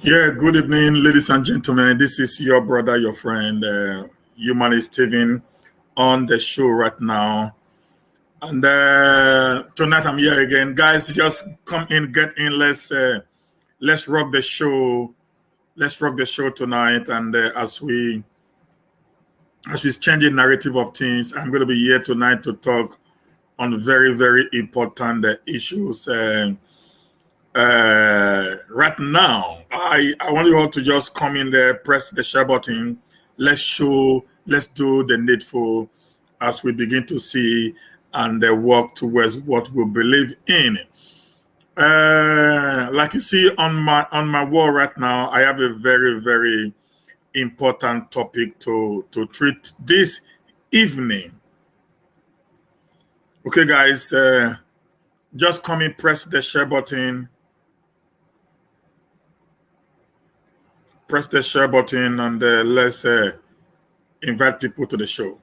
Yeah, good evening, ladies and gentlemen. This is your brother, your friend, Human Steven, on the show right now. And tonight I'm here again, guys. Just come in, get in. Let's rock the show. Let's rock the show tonight. And as we change the narrative of things, I'm going to be here tonight to talk on very very important issues. Right now, I want you all to just come in there, press the share button. Let's do the needful as we begin to see and work towards what we believe in. Like you see on my wall right now, I have a very very important topic to treat this evening. Okay, guys, just come in, press the share button, and let's invite people to the show.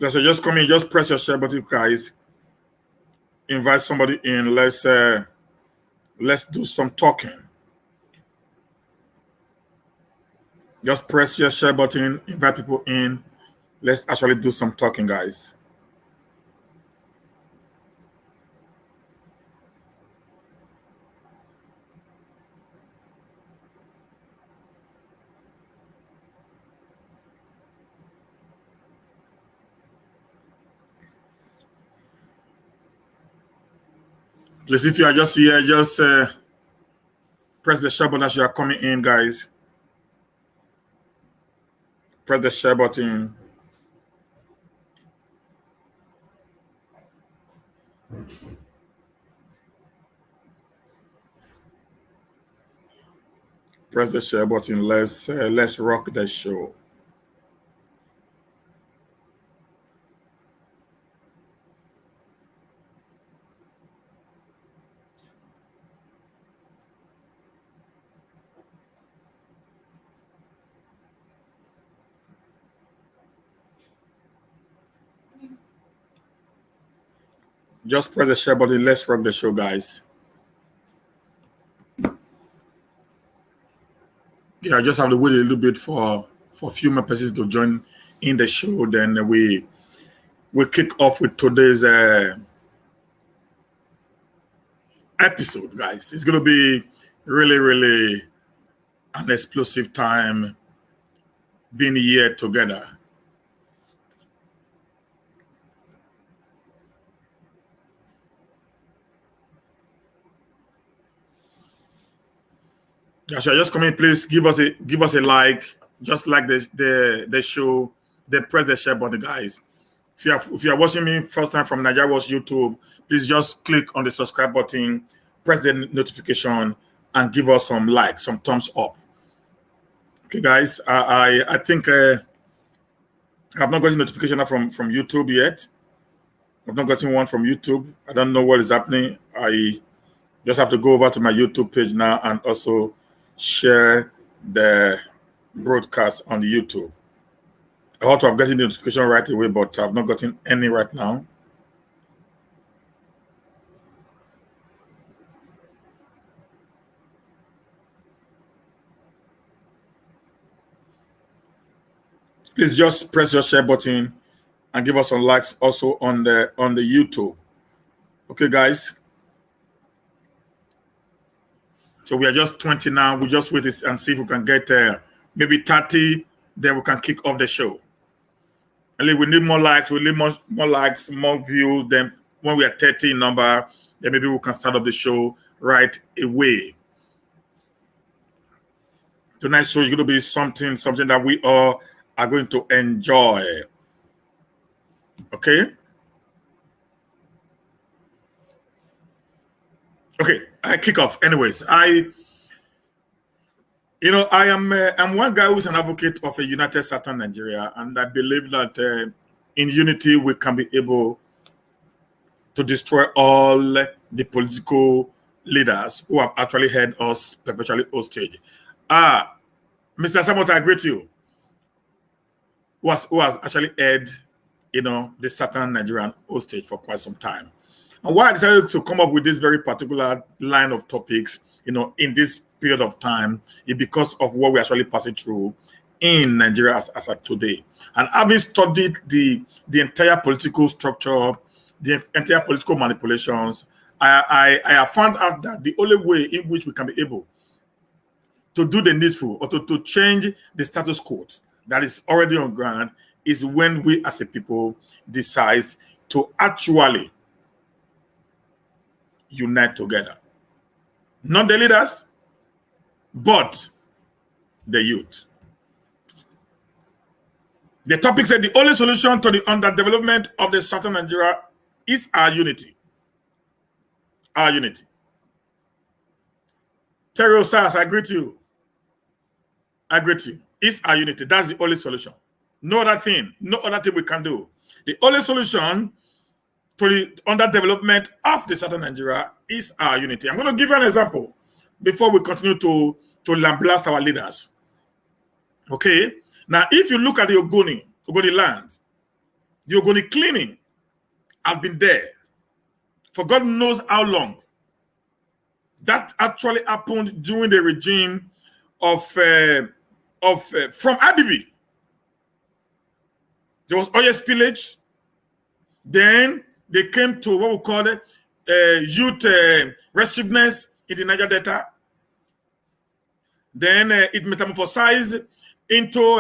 So just come in, just press your share button, guys. Invite somebody in. Let's do some talking. Just press your share button, invite people in. Let's actually do some talking, guys. Please, if you are just here, just press the share button as you are coming in, guys. Press the share button. Press the share button. Let's rock the show. Just press the share button. Let's rock the show, guys. Yeah, I just have to wait a little bit for a few more persons to join in the show. Then we kick off with today's episode, guys. It's gonna be really, really an explosive time being here together. Joshua, just come in, please give us a like, just like the show, then press the share button, guys. If you are watching me first time from Nigeria Watch YouTube, please just click on the subscribe button, press the notification, and give us some like, some thumbs up. Okay, guys. I think I have not gotten notification from YouTube yet. I've not gotten one from YouTube. I don't know what is happening. I just have to go over to my YouTube page now and also share the broadcast on YouTube. I ought to have gotten the notification right away, but I've not gotten any right now. Please just press your share button and give us some likes also on the YouTube. Okay, guys. So we are just 20 now. We just wait and see if we can get maybe 30. Then we can kick off the show. And we need more likes. We need more likes, more views. Then when we are 30 in number, then maybe we can start up the show right away. Tonight's show is going to be something that we all are going to enjoy. Okay. Okay. I kick off. Anyways, I'm one guy who's an advocate of a united Southern Nigeria, and I believe that in unity we can be able to destroy all the political leaders who have actually held us perpetually hostage. Mr. Samot, I agree with you. Who has actually held the southern Nigerian hostage for quite some time. And why I decided to come up with this very particular line of topics, in this period of time, is because of what we're actually passing through in Nigeria as of today. And having studied the entire political structure, the entire political manipulations, I have found out that the only way in which we can be able to do the needful or to change the status quo that is already on ground is when we as a people decide to actually unite together. Not the leaders, but the youth. The topic said the only solution to the underdevelopment of the southern Nigeria is our unity. Our unity. Terry Osas, I greet you. I greet you. It's our unity. That's the only solution. No other thing we can do. The only solution to the underdevelopment of the southern Nigeria is our unity. I'm going to give you an example before we continue to lambaste our leaders. Okay? Now, if you look at the Ogoni land, the Ogoni cleaning has been there for God knows how long. That actually happened during the regime of from Abibi. There was oil spillage. Then they came to what we call youth restiveness in the Niger Delta. Then it metamorphosized into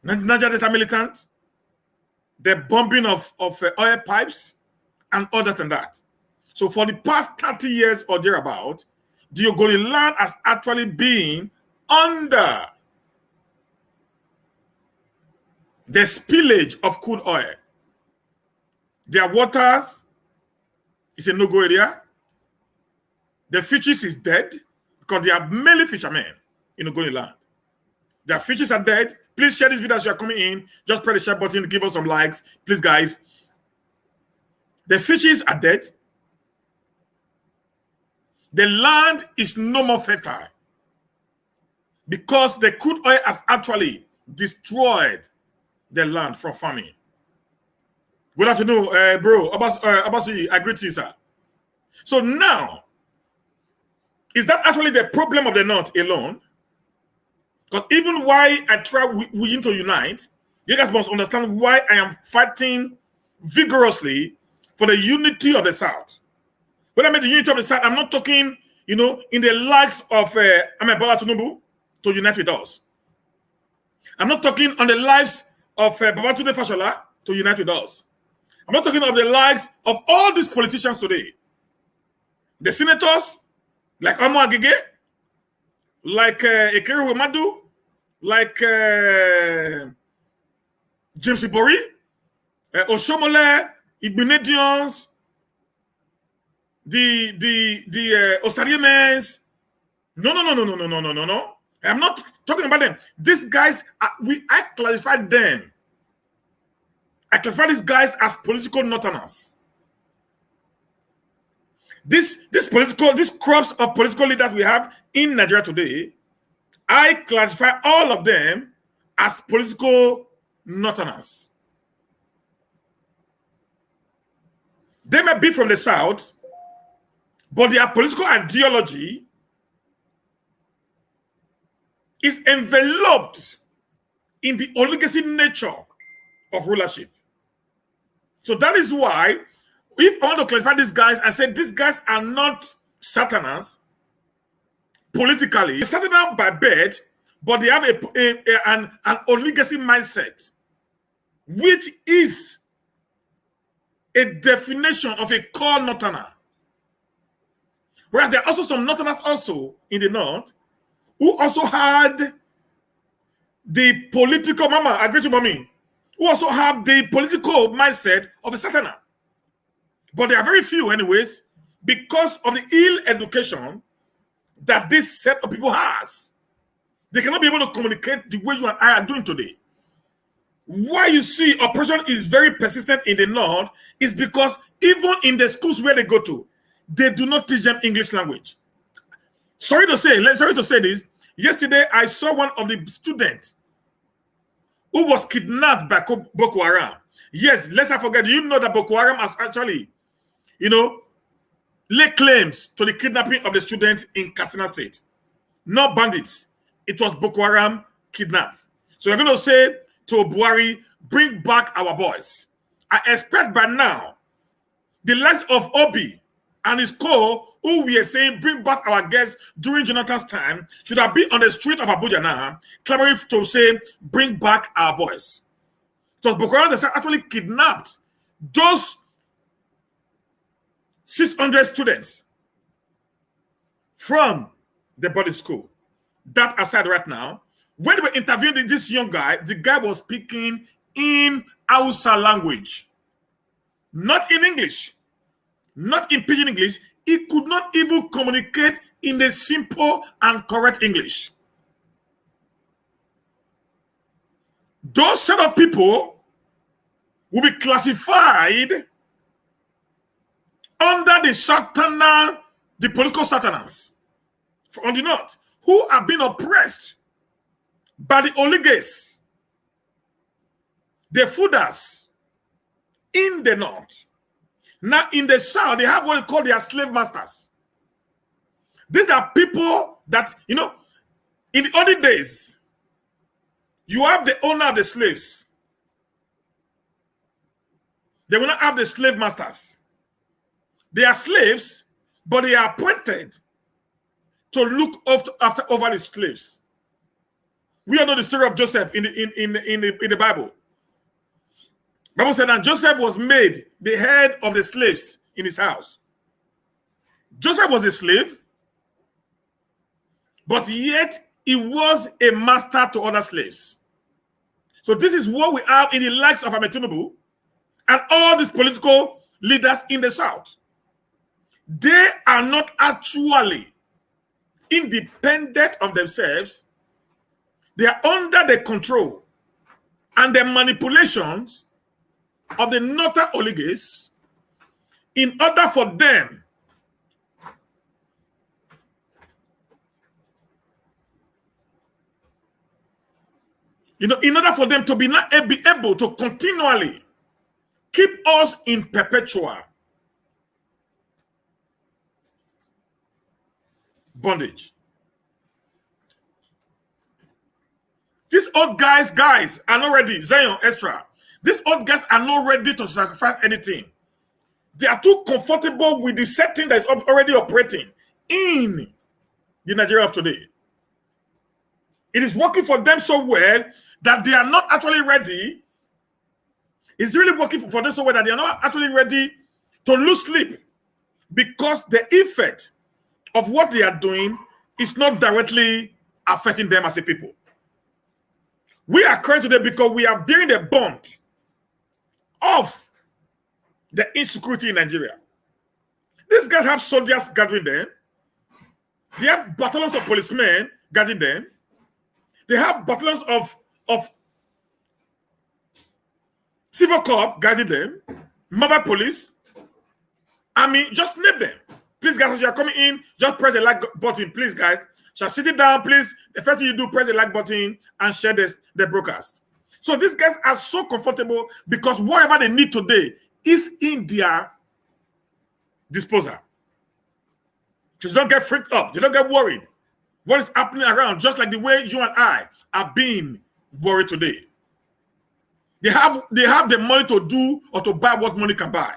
Niger Delta militants, the bombing of oil pipes, and other than that. So for the past 30 years or thereabout, the Ogoni land has actually been under the spillage of crude oil. Their waters is a no-go area. The fishes is dead because they are mainly fishermen in Ogoni land. Their fishes are dead. Please share this video as you are coming in. Just press the share button, give us some likes. Please, guys. The fishes are dead. The land is no more fertile because the crude oil has actually destroyed the land from farming. Good afternoon, bro. Abasi, I greet you, sir. So now, is that actually the problem of the North alone? Because even why I try we need to unite, you guys must understand why I am fighting vigorously for the unity of the South. When I mean the unity of the South, I'm not talking, in the likes of Bola Tinubu to unite with us. I'm not talking on the lives of Babatunde Fashola to unite with us. I'm not talking of the likes of all these politicians today. The senators, like Amo Agege, like Ekere Madu, like James Ibori, Oshomole, Igbinedions, the Osariemens. No. I'm not talking about them. These guys, I classified them. I classify these guys as political northerners. These crops of political leaders we have in Nigeria today, I classify all of them as political northerners. They may be from the South, but their political ideology is enveloped in the oligarchy nature of rulership. So that is why, if I want to clarify these guys, I said these guys are not Southerners politically. They're Southerners by birth, but they have an oligarchy mindset, which is a definition of a core Northerner. Whereas there are also some Northerners also in the North who also had the political, Mama, I agree to Mommy, who also have the political mindset of a Southerner. But there are very few anyways, because of the ill education that this set of people has. They cannot be able to communicate the way you and I are doing today. Why you see oppression is very persistent in the North is because even in the schools where they go to, they do not teach them English language. Sorry to say this. Yesterday, I saw one of the students who was kidnapped by Boko Haram. Yes, let's not forget, you know that Boko Haram has actually, lay claims to the kidnapping of the students in Katsina State. Not bandits. It was Boko Haram kidnap. So you're going to say to Buhari, bring back our boys. I expect by now, the likes of Obi and his co, who we are saying bring back our guests during Jonathan's time, should have been on the street of Abuja now, clamoring to say, bring back our boys. So Boko Haram actually kidnapped those 600 students from the boarding school. That aside right now, when they were interviewing this young guy, the guy was speaking in Hausa language. Not in English. Not in pidgin English. He could not even communicate in the simple and correct English. Those set of people will be classified under the Satana, the political Satanas on the north, who have been oppressed by the oligarchs, the fooders in the north. Now in the south, they have what they call their slave masters. These are people that, in the olden days, you have the owner of the slaves. They will not have the slave masters. They are slaves, but they are appointed to look after over the slaves. We all know the story of Joseph in the Bible. The Bible said that Joseph was made the head of the slaves in his house. Joseph was a slave, but yet he was a master to other slaves. So this is what we have in the likes of Ahmed Tinubu and all these political leaders in the south. They are not actually independent of themselves. They are under the control and the manipulations of the northern oligarchs in order for them in order for them to be able to continually keep us in perpetual bondage. These old guys are not ready. Zion, Extra. These old guys are not ready to sacrifice anything. They are too comfortable with the setting that is already operating in the Nigeria of today. It is working for them so well that they are not actually ready. It's really working for them so well that they are not actually ready to lose sleep, because the effect of what they are doing is not directly affecting them as a people. We are crying today because we are bearing the bond of the insecurity in Nigeria. These guys have soldiers gathering them. They have battalions of policemen gathering them. They have battalions of civil corps guiding them, mobile police, army, just name them. Please, guys, as you are coming in, just press the like button, please, guys. So sit down, please. The first thing you do, press the like button and share the broadcast. So these guys are so comfortable because whatever they need today is in their disposal. Just don't get freaked up. They don't get worried. What is happening around, just like the way you and I are being worried today. They have the money to do or to buy what money can buy.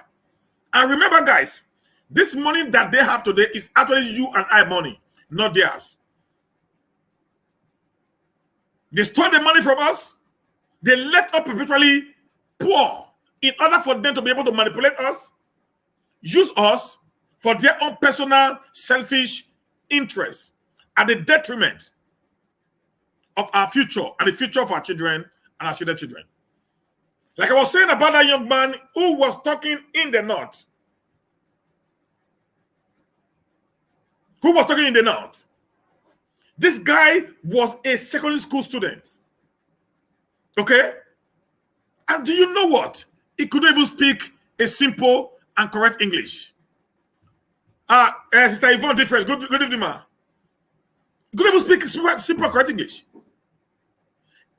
And remember, guys, this money that they have today is actually you and I money, not theirs. They stole the money from us. They left us perpetually poor in order for them to be able to manipulate us, use us for their own personal, selfish interests at the detriment of our future and the future of our children and our children's children. Like I was saying about that young man who was talking in the north. Who was talking in the north? This guy was a secondary school student. Okay? And do you know what? He couldn't even speak a simple and correct English. Sister Yvonne Difference, good evening, ma. Couldn't even speak simple and correct English.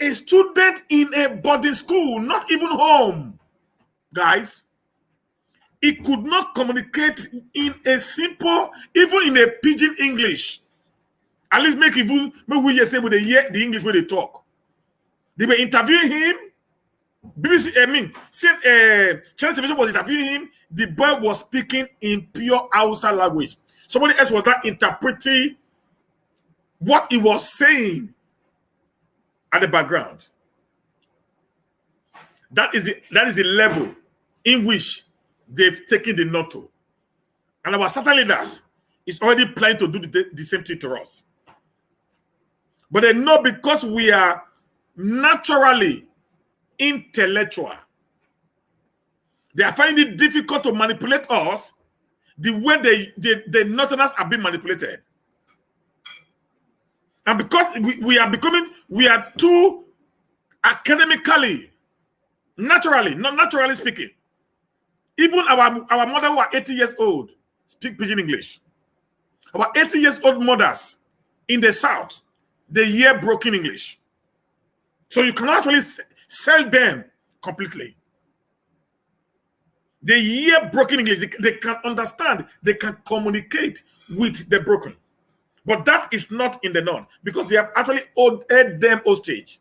A student in a boarding school, not even home. guys, he could not communicate in a simple, even in a pidgin English. At least make we just say with the English where they talk. They were interviewing him. BBC, Channel Television was interviewing him. The boy was speaking in pure Hausa language. Somebody else was not interpreting what he was saying at the background. That is the level in which they've taken the NATO. And our Satan leaders is already planning to do the same thing to us. But they know because we are naturally intellectual, they are finding it difficult to manipulate us the way the Northerners are being manipulated. And because we are too academically, naturally, not naturally speaking. Even our mother who are 80 years old speak pidgin English. Our 80 years old mothers in the South, they hear broken English. So you cannot actually sell them completely. They hear broken English. They can understand. They can communicate with the broken. But that is not in the North because they have actually held them hostage.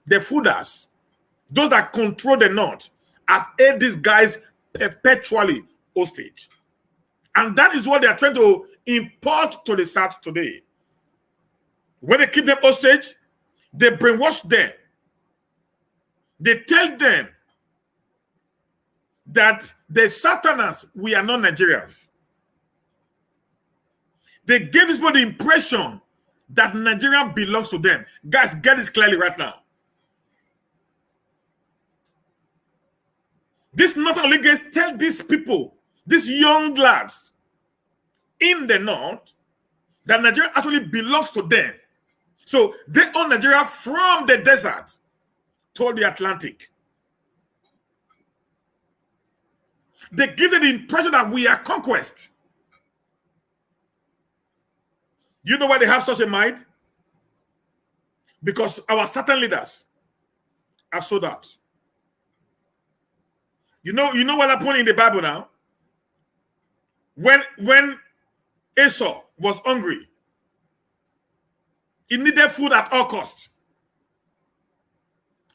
The fooders, those that control the North, has held these guys perpetually hostage. And that is what they are trying to import to the South today. When they keep them hostage, they brainwash them. They tell them that the Southerners, we are not Nigerians. They gave this people the impression that Nigeria belongs to them. Guys, get this clearly right now. These Northern leaders tell these people, these young lads in the North, that Nigeria actually belongs to them. So they own Nigeria from the desert to the Atlantic. They give them the impression that we are conquest. You know why they have such a mind? Because our certain leaders have sold out. You know what happened in the Bible now? When Esau was hungry, he needed food at all costs.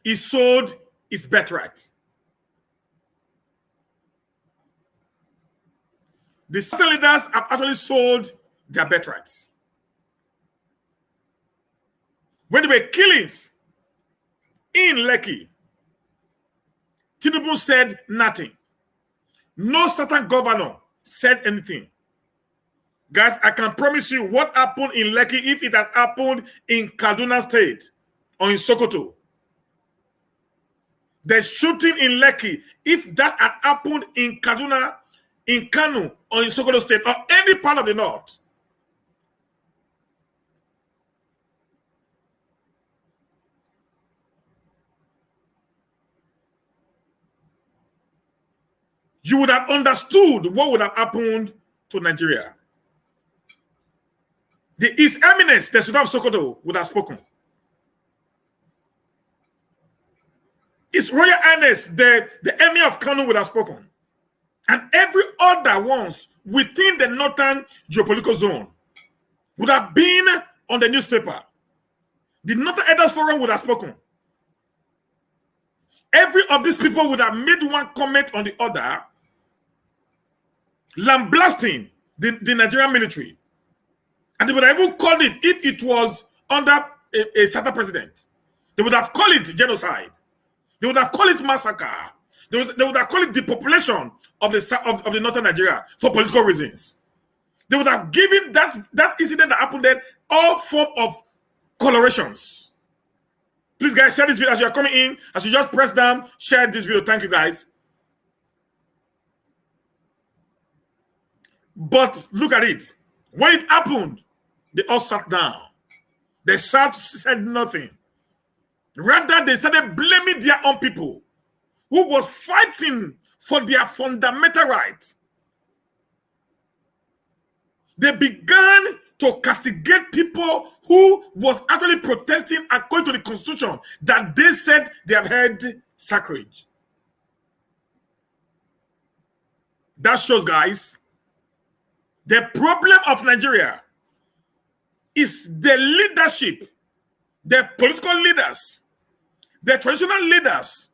He sold his birthright. The certain leaders have actually sold their birthrights. When there were killings in Lekki, Tinubu said nothing. No certain governor said anything. Guys, I can promise you what happened in Lekki, if it had happened in Kaduna State or in Sokoto. The shooting in Lekki, if that had happened in Kaduna, in Kano, or in Sokoto State, or any part of the North, you would have understood what would have happened to Nigeria. His Eminence, the Sultan of Sokoto, would have spoken. His Royal Highness, the Emir of Kano, would have spoken. And every other ones within the northern geopolitical zone would have been on the newspaper. The Northern Elders Forum would have spoken. Every of these people would have made one comment on the other, lambasting the Nigerian military. And they would have even called it, if it was under a certain president, they would have called it genocide. They would have called it massacre. They would have called it depopulation of the northern Nigeria for political reasons. They would have given that incident that happened there all form of colorations. Please, guys, share this video as you are coming in. As you just press down, share this video. Thank you, guys. But look at it. When it happened, they all sat down. The South said nothing. Rather, they started blaming their own people who was fighting for their fundamental rights. They began to castigate people who was actually protesting according to the constitution that they said they have held sacred. That shows, guys, the problem of Nigeria is the leadership, the political leaders, the traditional leaders,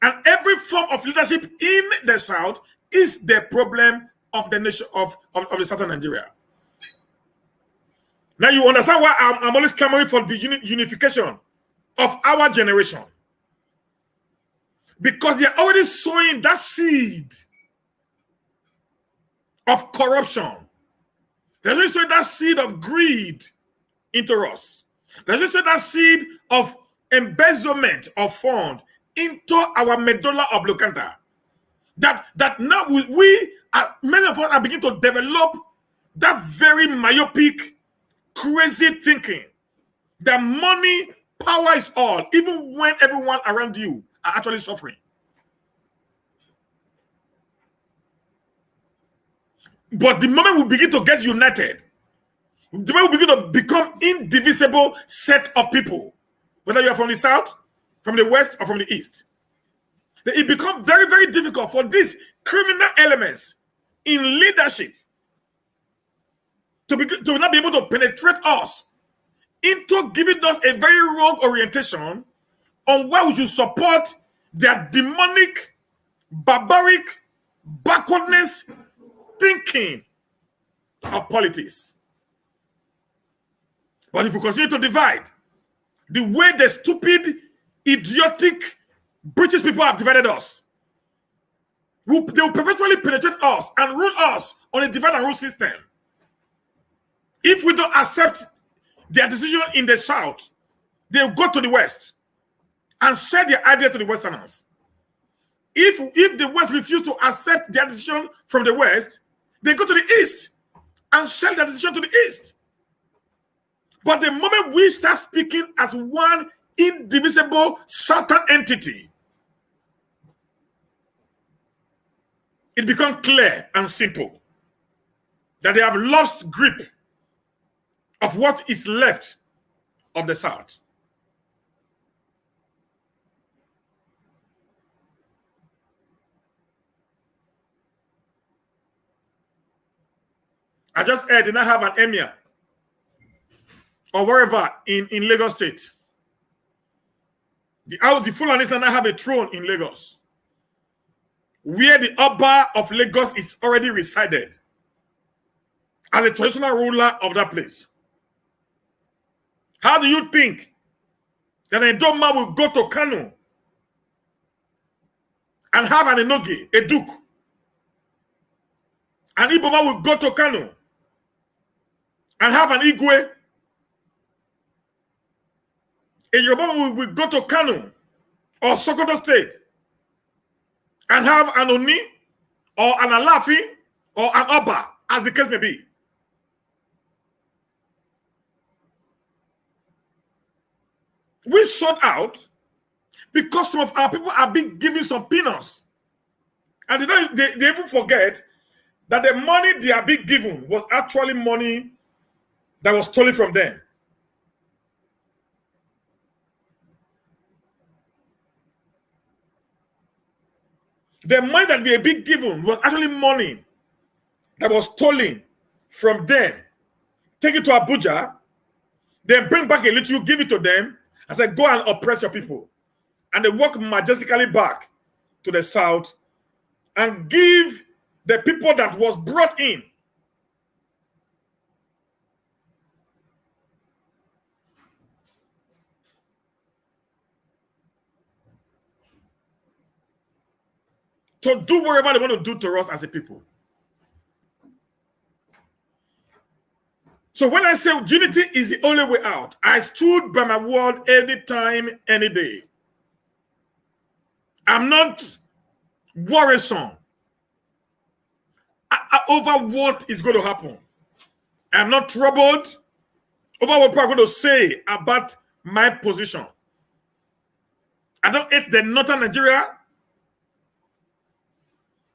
and every form of leadership in the South is the problem of the nation of the Southern Nigeria. Now you understand why I'm always clamoring for the unification of our generation. Because they're already sowing that seed of corruption. They're already sowing that seed of greed into us. They're already sowing that seed of embezzlement of fund into our medulla oblongata. That now many of us are beginning to develop that very myopic, crazy thinking that money, power is all, even when everyone around you are actually suffering. But the moment we begin to get united, the moment we begin to become indivisible set of people, whether you are from the South, from the West, or from the East, it becomes very, very difficult for these criminal elements in leadership to not be able to penetrate us into giving us a very wrong orientation on why we should support their demonic, barbaric, backwardness thinking of politics. But if we continue to divide the way the stupid, idiotic British people have divided us, they will perpetually penetrate us and rule us on a divide and rule system. If we don't accept their decision in the South, they'll go to the West and sell their idea to the Westerners. If the West refuse to accept their decision from the West, they go to the East and sell their decision to the East. But the moment we start speaking as one indivisible Southern entity, it becomes clear and simple that they have lost grip of what is left of the South. I just heard they now have an emir or wherever in Lagos State. The Fulanis now have a throne in Lagos, where the Oba of Lagos is already resided as a traditional ruler of that place. How do you think that a Doma will go to Kano and have an Enoge, a duke? An Iboma will go to Kano and have an Igwe. A Yoruba will go to Kano or Sokoto State and have an Oni or an Alafi or an Oba, as the case may be. We sought out because some of our people are being given some peanuts. And they even forget that the money they are being given was actually money that was stolen from them. The money that we are being given was actually money that was stolen from them. Take it to Abuja, then bring back a little, give it to them, and say, go and oppress your people. And they walk majestically back to the South and give the people that was brought in to do whatever they want to do to us as a people. So when I say unity is the only way out, I stood by my word any time, any day. I'm not worrisome over what is going to happen. I'm not troubled over what people are going to say about my position. I don't hate the northern Nigeria.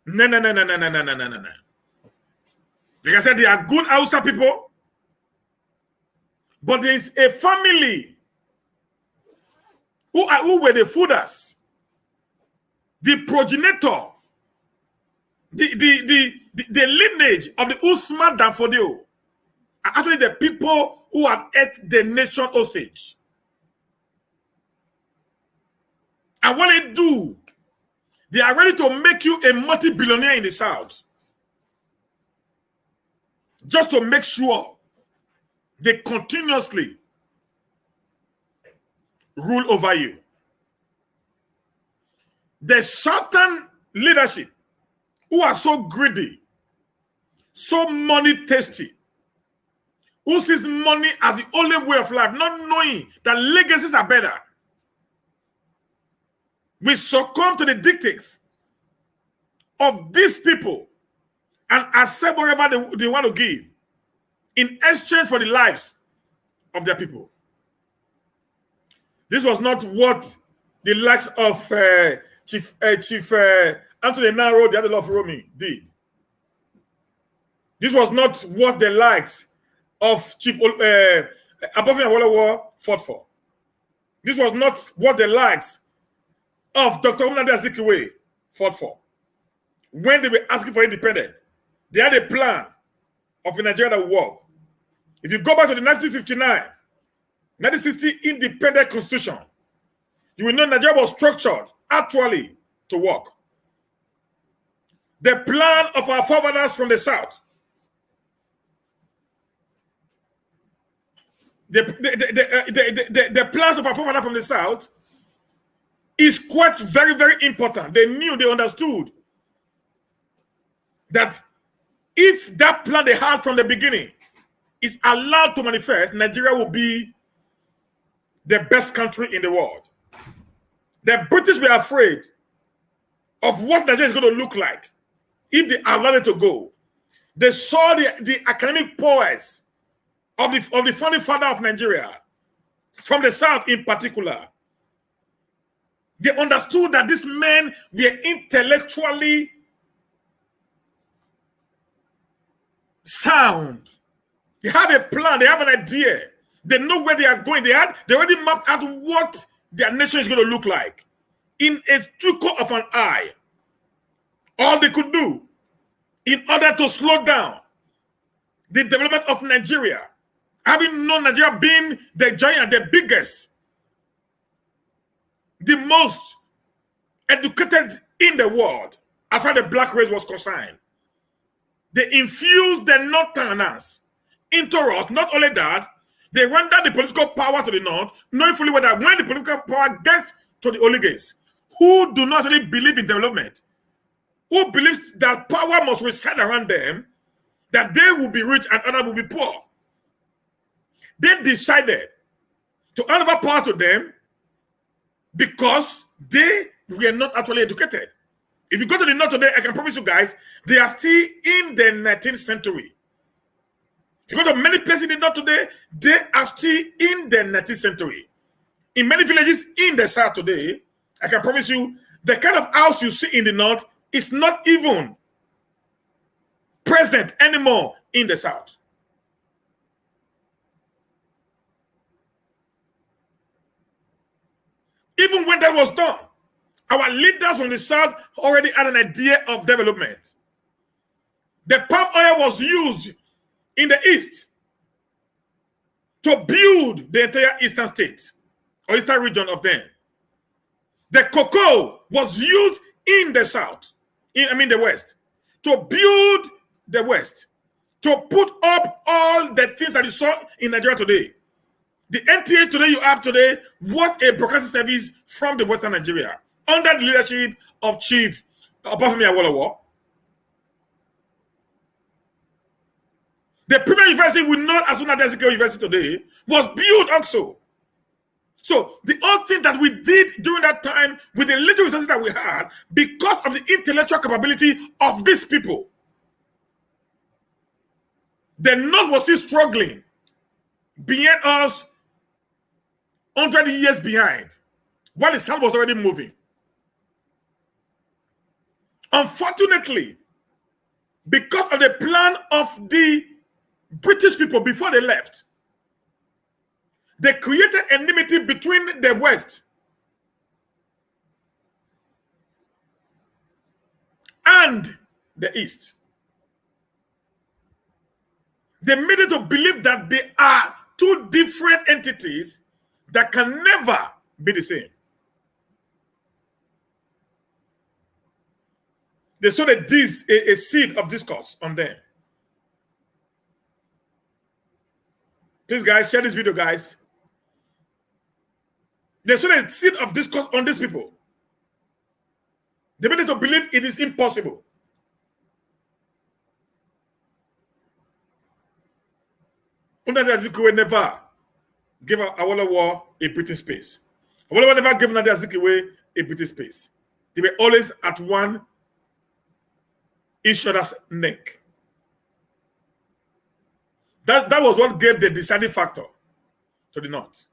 No. Like I said, they are good Hausa people. But there is a family who were the fooders, the progenitor The lineage of the Usman Danfodio are actually the people who have ate the nation hostage. And what they do, they are ready to make you a multi-billionaire in the South. Just to make sure they continuously rule over you. The Southern leadership who are so greedy, so money thirsty, who sees money as the only way of life, not knowing that legacies are better, we succumb to the dictates of these people and accept whatever they want to give in exchange for the lives of their people. This was not what the likes of Chief Anthony Naro, the other of Romy, did. This was not what the likes of Chief Abofin Awolowo fought for. This was not what the likes of Dr. Nnamdi Azikiwe fought for. When they were asking for independence, they had a plan of a Nigeria that would work. If you go back to the 1959, 1960 independent constitution, you will know Nigeria was structured actually to work. The plan of our forefathers from the South, the plans of our forefathers from the South is quite very, very important. They knew, they understood that if that plan they had from the beginning is allowed to manifest, Nigeria will be the best country in the world. The British were afraid of what Nigeria is going to look like if they allowed it to go. They saw the academic prowess of the founding father of Nigeria, from the South in particular. They understood that these men were intellectually sound. They have a plan, they have an idea. They know where they are going. They already mapped out what their nation is going to look like in a twinkle of an eye. All they could do in order to slow down the development of Nigeria, having known Nigeria being the giant, the biggest, the most educated in the world, as far as the black race was concerned, they infused the Northerners into us. Not only that, they rendered the political power to the North, knowing fully well that when the political power gets to the oligarchs, who do not really believe in development, who believes that power must reside around them, that they will be rich and others will be poor, they decided to hand over power to them because they were not actually educated. If you go to the North today, I can promise you guys, they are still in the 19th century. If you go to many places in the North today, they are still in the 19th century. In many villages in the South today, I can promise you, the kind of house you see in the North is not even present anymore in the South. Even when that was done, our leaders from the South already had an idea of development. The palm oil was used in the East to build the entire Eastern state or Eastern region of them. The cocoa was used in the South, the West, to build the West, to put up all the things that you saw in Nigeria today. The NTA today you have today was a broadcasting service from the Western Nigeria under the leadership of Chief Abofin Awolowo. The premier university we know as Nnamdi Azikiwe University today was built also. So the whole thing that we did during that time with the little resources that we had, because of the intellectual capability of these people, the North was still struggling behind us 100 years behind, while the South was already moving. Unfortunately, because of the plan of the British people before they left, they created enmity between the West and the East. They made it to believe that they are two different entities that can never be the same. They saw a seed of discourse on them. Please, guys, share this video, guys. They saw a seed of discourse on these people. They made it to believe it is impossible. Nnamdi Azikiwe never gave Awolowo a breathing space. Awolowo never gave Nnamdi Azikiwe a breathing space. They were always at each other's neck. That was what gave the deciding factor to the North.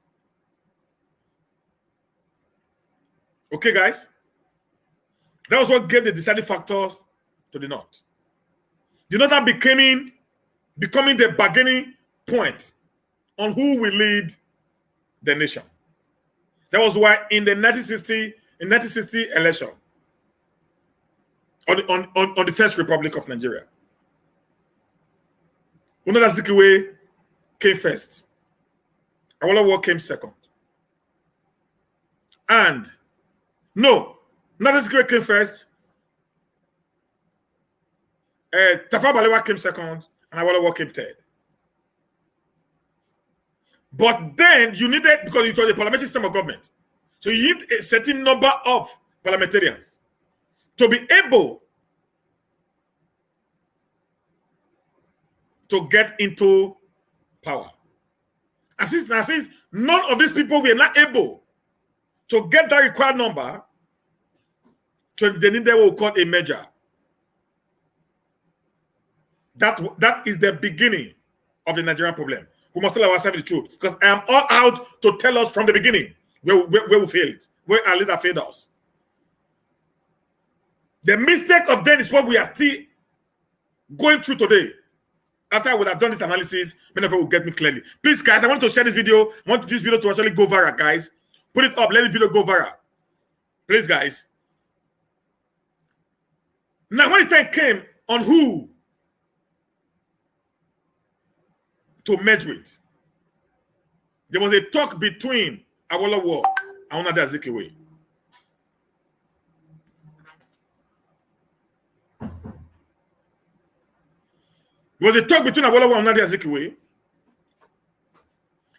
Okay, guys? That was what gave the deciding factor to the North. The North are becoming the bargaining point on who will lead the nation. That was why in the 1960 election, on the First Republic of Nigeria, Nnamdi Azikiwe came first. Awolowo came second. And no, Nnamdi Azikiwe came first. Tafawa Balewa came second, and Awolowo came third. But then you needed, because it was a parliamentary system of government, so you need a certain number of parliamentarians to be able to get into power. And since none of these people were not able to get that required number, so they needed what we call a merger. That is the beginning of the Nigerian problem. We must tell ourselves the truth, because I am all out to tell us from the beginning where we failed, where our leader failed us. The mistake of then is what we are still going through today. After I would have done this analysis, many of you will get me clearly. Please, guys, I want to share this video. I want this video to actually go viral, guys. Put it up. Let the video go viral. Please, guys. Now, when the time came on who to merge with, there was a talk between Awolowo and Nnamdi Azikiwe. There was a talk between Awolowo and Nnamdi Azikiwe.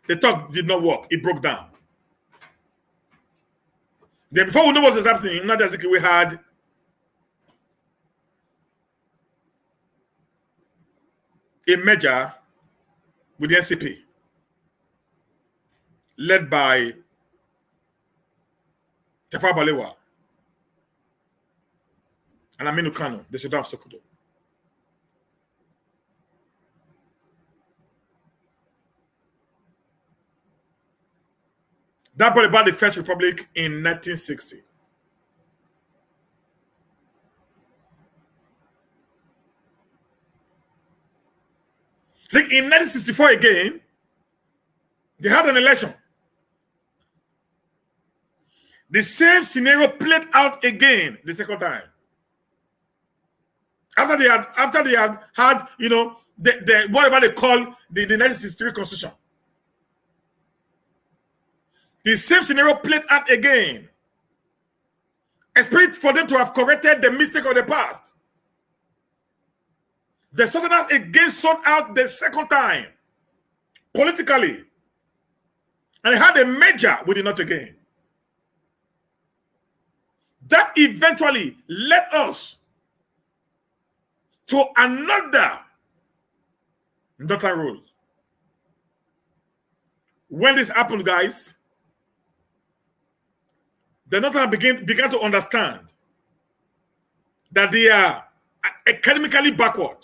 The talk did not work. It broke down. Then before we know what was happening, Nnamdi Azikiwe had a merger with the NCP, led by Tafawa Balewa and Aminu Kano, the Sultan of Sokoto. That brought about the First Republic in 1960. In 1964 again, they had an election. The same scenario played out again the second time. After they had had, the whatever they call the 1963 Constitution. The same scenario played out again. Expect for them to have corrected the mistake of the past. The Southerners again sought out the second time, politically. And they had a merger with the North again. That eventually led us to another Northern rule. When this happened, guys, the Northern began to understand that they are academically backward.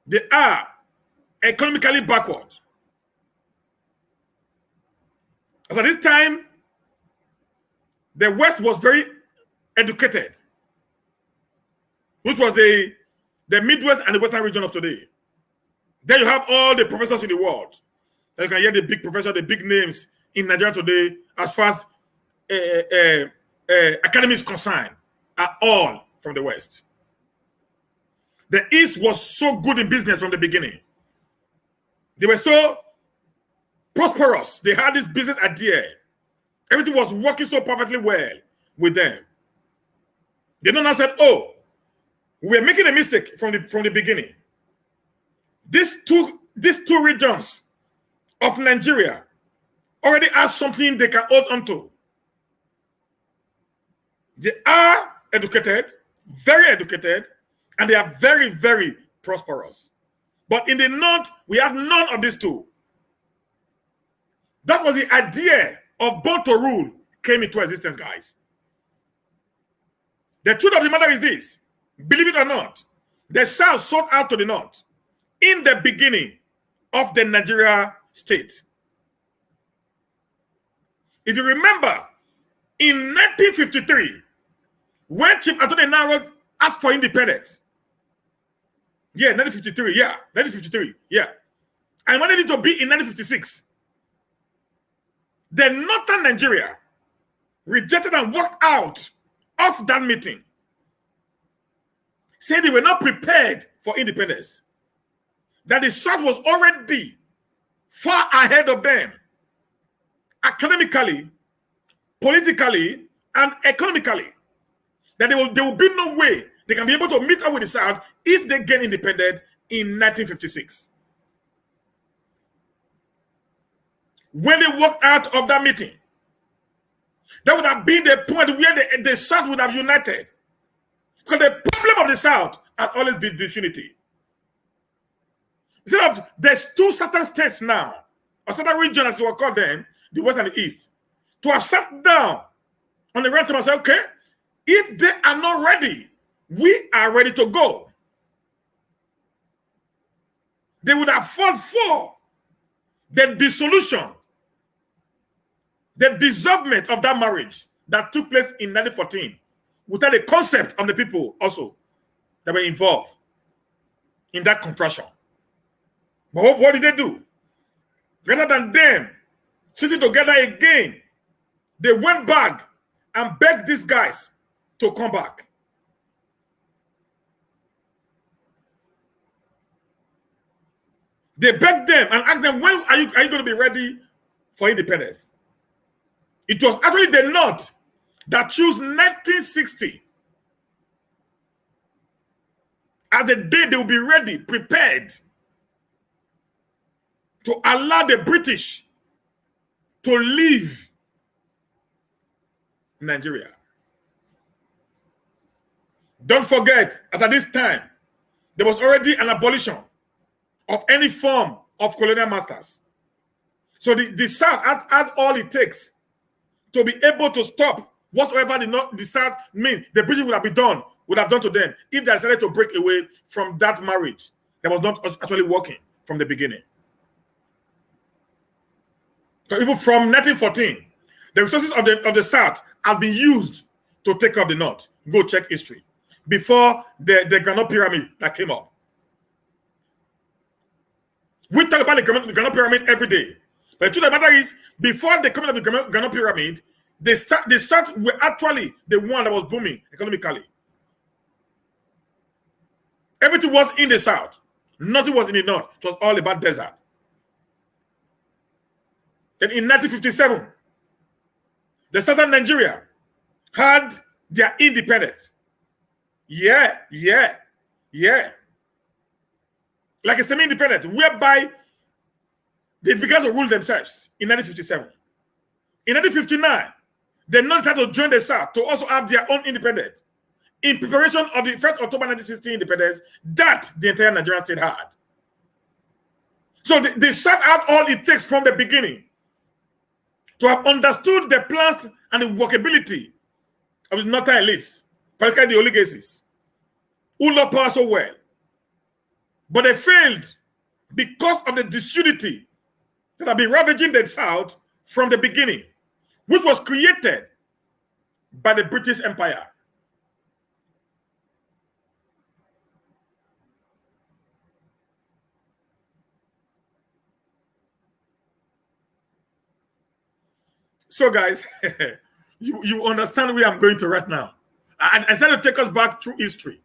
They are economically backward. As at this time, the West was very educated, which was the Midwest and the Western region of today. Then you have all the professors in the world. You can hear the big professors, the big names in Nigeria today, as far as academy is concerned, are all from the West. The East was so good in business from the beginning. They were so prosperous. They had this business idea. Everything was working so perfectly well with them. They don't now said, oh, we're making a mistake from the beginning. These two regions of Nigeria already have something they can hold on to. They are educated, very educated, and they are very, very prosperous. But in the North, we have none of these two. That was the idea of born to rule came into existence, guys. The truth of the matter is this, believe it or not, the South sold out to the North in the beginning of the Nigeria state. If you remember, in 1953, when Chief Anthony Naro asked for independence, 1953, and wanted it to be in 1956, the Northern Nigeria rejected and walked out of that meeting, saying they were not prepared for independence, that the South was already far ahead of them, academically, politically, and economically, that there will be no way they can be able to meet up with the South if they get independent in 1956. When they walked out of that meeting, that would have been the point where the South would have united. Because the problem of the South has always been disunity. Instead of, there's two certain states now, or certain regions as we will call them, the West and the East, to have sat down on the round table and say, okay, if they are not ready, we are ready to go. They would have fought for the dissolution, the dissolvement of that marriage that took place in 1914, without the concept of the people also that were involved in that contraction. But what did they do? Rather than them sitting together again, they went back and begged these guys to come back. They begged them and asked them, when are you going to be ready for independence? It was actually the North that chose 1960 as the day they will be ready, prepared to allow the British to leave Nigeria. Don't forget, as at this time, there was already an abolition of any form of colonial masters. So the South had all it takes to be able to stop whatsoever the South mean the British would have done to them if they decided to break away from that marriage that was not actually working from the beginning. So even from 1914, the resources of the South have been used to take off the North. Go check history. Before the Granite Pyramid that came up. We talk about the Granite Pyramid every day. But the truth of the matter is, before the coming of the Granite Pyramid, the South were actually the one that was booming economically. Everything was in the South. Nothing was in the North. It was all about desert. Then in 1957, the Southern Nigeria had their independence. Yeah. Like a semi-independent, whereby they began to rule themselves in 1957. In 1959, the North had to join the South to also have their own independence in preparation of the 1st October 1960 independence that the entire Nigerian state had. So they South had all it takes from the beginning to have understood the plans and the workability of the northern elites, particularly the oligarchies, who love power so well. But they failed because of the disunity that have been ravaging the South from the beginning, which was created by the British Empire. So guys, you understand where I'm going to right now. I decided to take us back through history.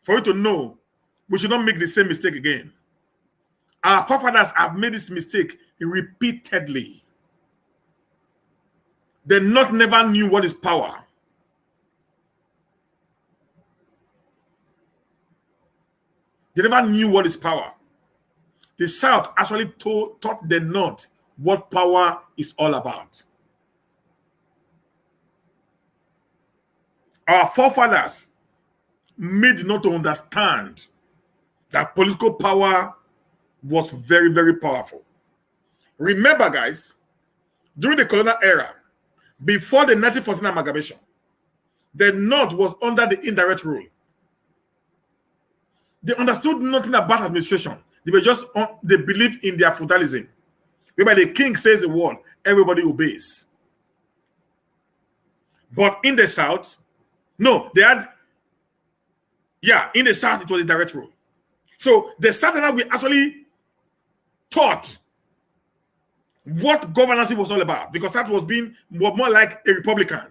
for you to know we should not make the same mistake again. Our forefathers have made this mistake repeatedly. They never knew what is power. They never knew what is power. The South actually taught the North what power is all about. Our forefathers made the North to understand that political power was very, very powerful. Remember, guys, during the colonial era, before the 1914 amalgamation, the North was under the indirect rule. They understood nothing about administration. They believed in their feudalism, whereby the king says a word, everybody obeys. But in the South, no, they had, in the South, it was a direct rule. So the Southerners we actually taught what governance was all about, because that was more like a Republican,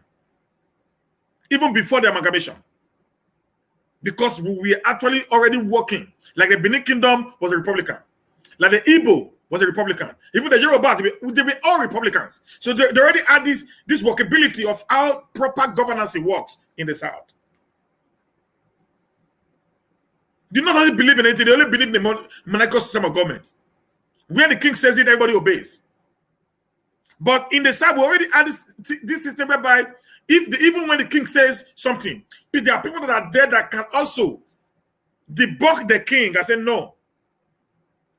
even before the amalgamation. Because we were actually already working. Like the Benin Kingdom was a Republican. Like the Igbo was a Republican. Even the Yorubas, they were all Republicans. So they already had this workability of how proper governance works in the South. They not only believe in it, they only believe in the monarchical system of government. Where the king says it, everybody obeys. But in the South, we already had this system whereby even when the king says something, there are people that are there that can also debunk the king and say, no,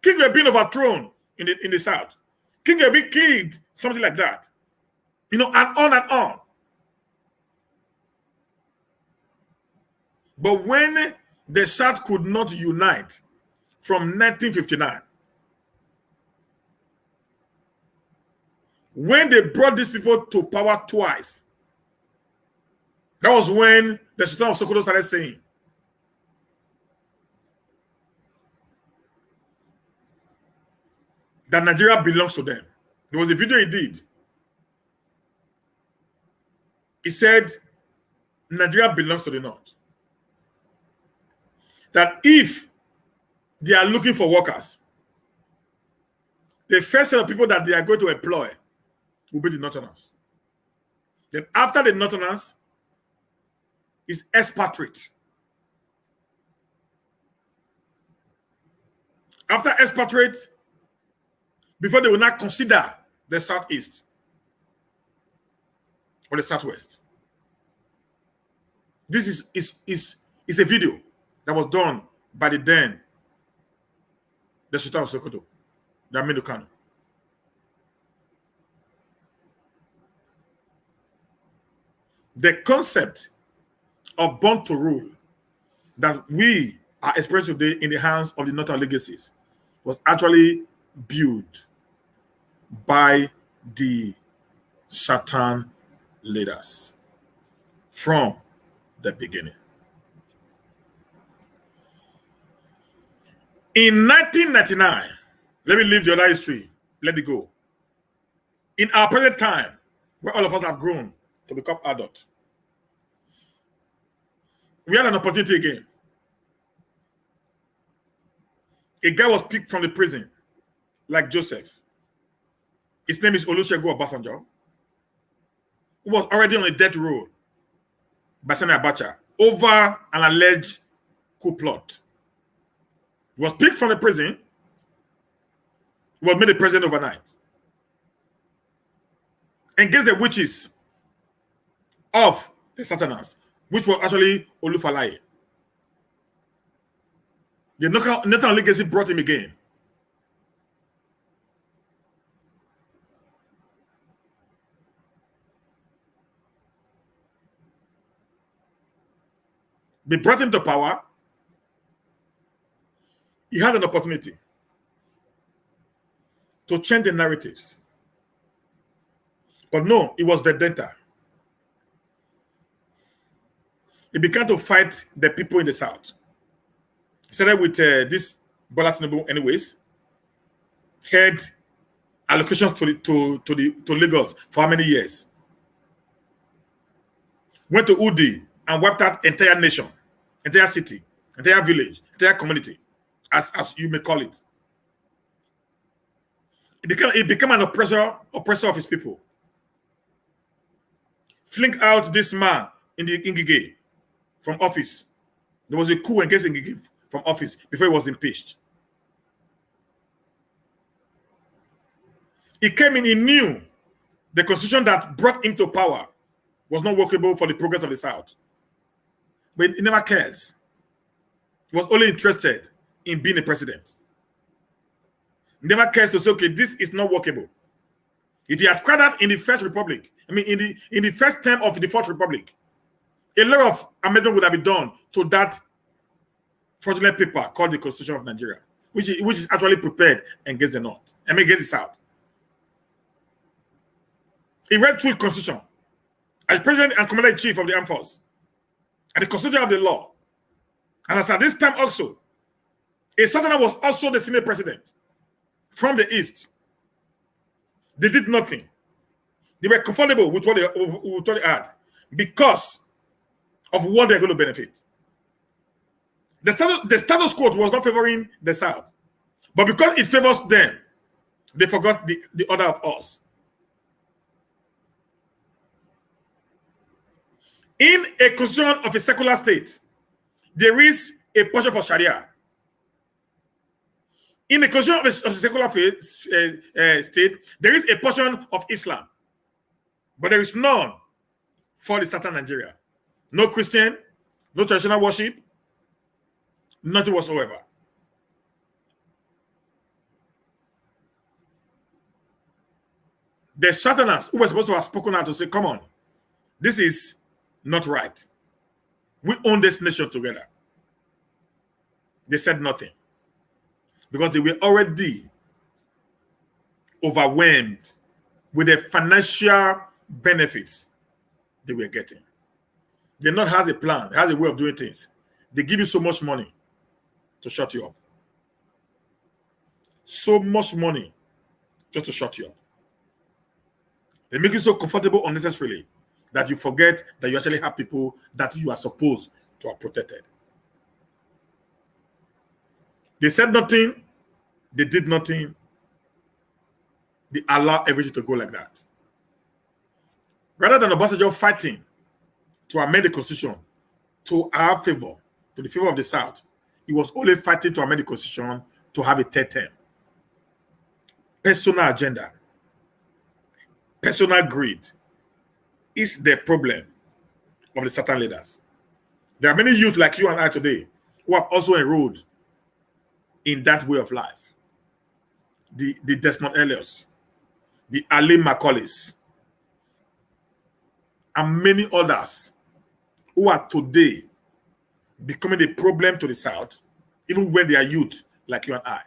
king will be overthrown in the South. King will be killed, something like that. And on and on. But when the South could not unite from 1959, when they brought these people to power twice, that was when the Sultan of Sokoto started saying that Nigeria belongs to them. There was a video he did. He said Nigeria belongs to the North. That if they are looking for workers, the first set of people that they are going to employ will be the Northerners. Then after the Northerners is expatriate. After expatriate, before they will not consider the Southeast or the Southwest. This is a video that was done by the Sultan of Sokoto, the Aminu Kano. The concept of born to rule that we are experiencing today in the hands of the Northern legacies was actually built by the Southern leaders from the beginning. In 1999, let me leave the other history, let it go. In our present time, where all of us have grown to become adults, we had an opportunity again. A guy was picked from the prison, like Joseph. His name is Olusegun Obasanjo, who was already on a death row by Sani Abacha over an alleged coup plot. He was picked from the prison. He was made the president overnight. Against the witches of the Southerners, which was actually Olufalaye. The Nathan legacy brought him again. They brought him to power. He had an opportunity to change the narratives. But no, it was vendetta. He began to fight the people in the South. He started with this Bola Tinubu anyways. Had allocations to Lagos for how many years? Went to Udi and wiped out entire nation, entire city entire village, entire community, as you may call it. It became an oppressor of his people. Fling out this man in the Ngige from office. There was a coup against Ngige from office before he was impeached. He came in, he knew the constitution that brought him to power was not workable for the progress of the South. But he never cares. He was only interested in being a president. He never cares to say, okay, this is not workable. If he had cried out in the First Republic, in the first term of the Fourth Republic, a lot of amendment would have been done to that fraudulent paper called the Constitution of Nigeria, which is actually prepared against the North, against the South. He read through the Constitution as President and Commander-in-Chief of the Armed Force and the Constitution of the law. And as at this time also, a Southerner was also the Senate President from the East. They did nothing. They were comfortable with what they had because of what they're going to benefit. The status quo was not favoring the South. But because it favors them, they forgot the other of us. In a constitution of a secular state, there is a portion for Sharia. In the constitution of a secular state, there is a portion of Islam. But there is none for the Southern Nigeria. No Christian, no traditional worship, nothing whatsoever. The Southerners who were supposed to have spoken out to say, come on, this is not right. We own this nation together. They said nothing because they were already overwhelmed with the financial benefits they were getting. The North has a plan, has a way of doing things. They give you so much money to shut you up. So much money just to shut you up. They make you so comfortable unnecessarily that you forget that you actually have people that you are supposed to have protected. They said nothing. They did nothing. They allow everything to go like that. Rather than Obasanjo fighting to amend the constitution to our favor, to the favor of the South, he was only fighting to amend the constitution to have a third term. Personal agenda, personal greed is the problem of the Southern leaders. There are many youth like you and I today who have also enrolled in that way of life. The Desmond Elliot's, the Ali Macaulays, and many others who are today becoming a problem to the South, even when they are youth like you and I.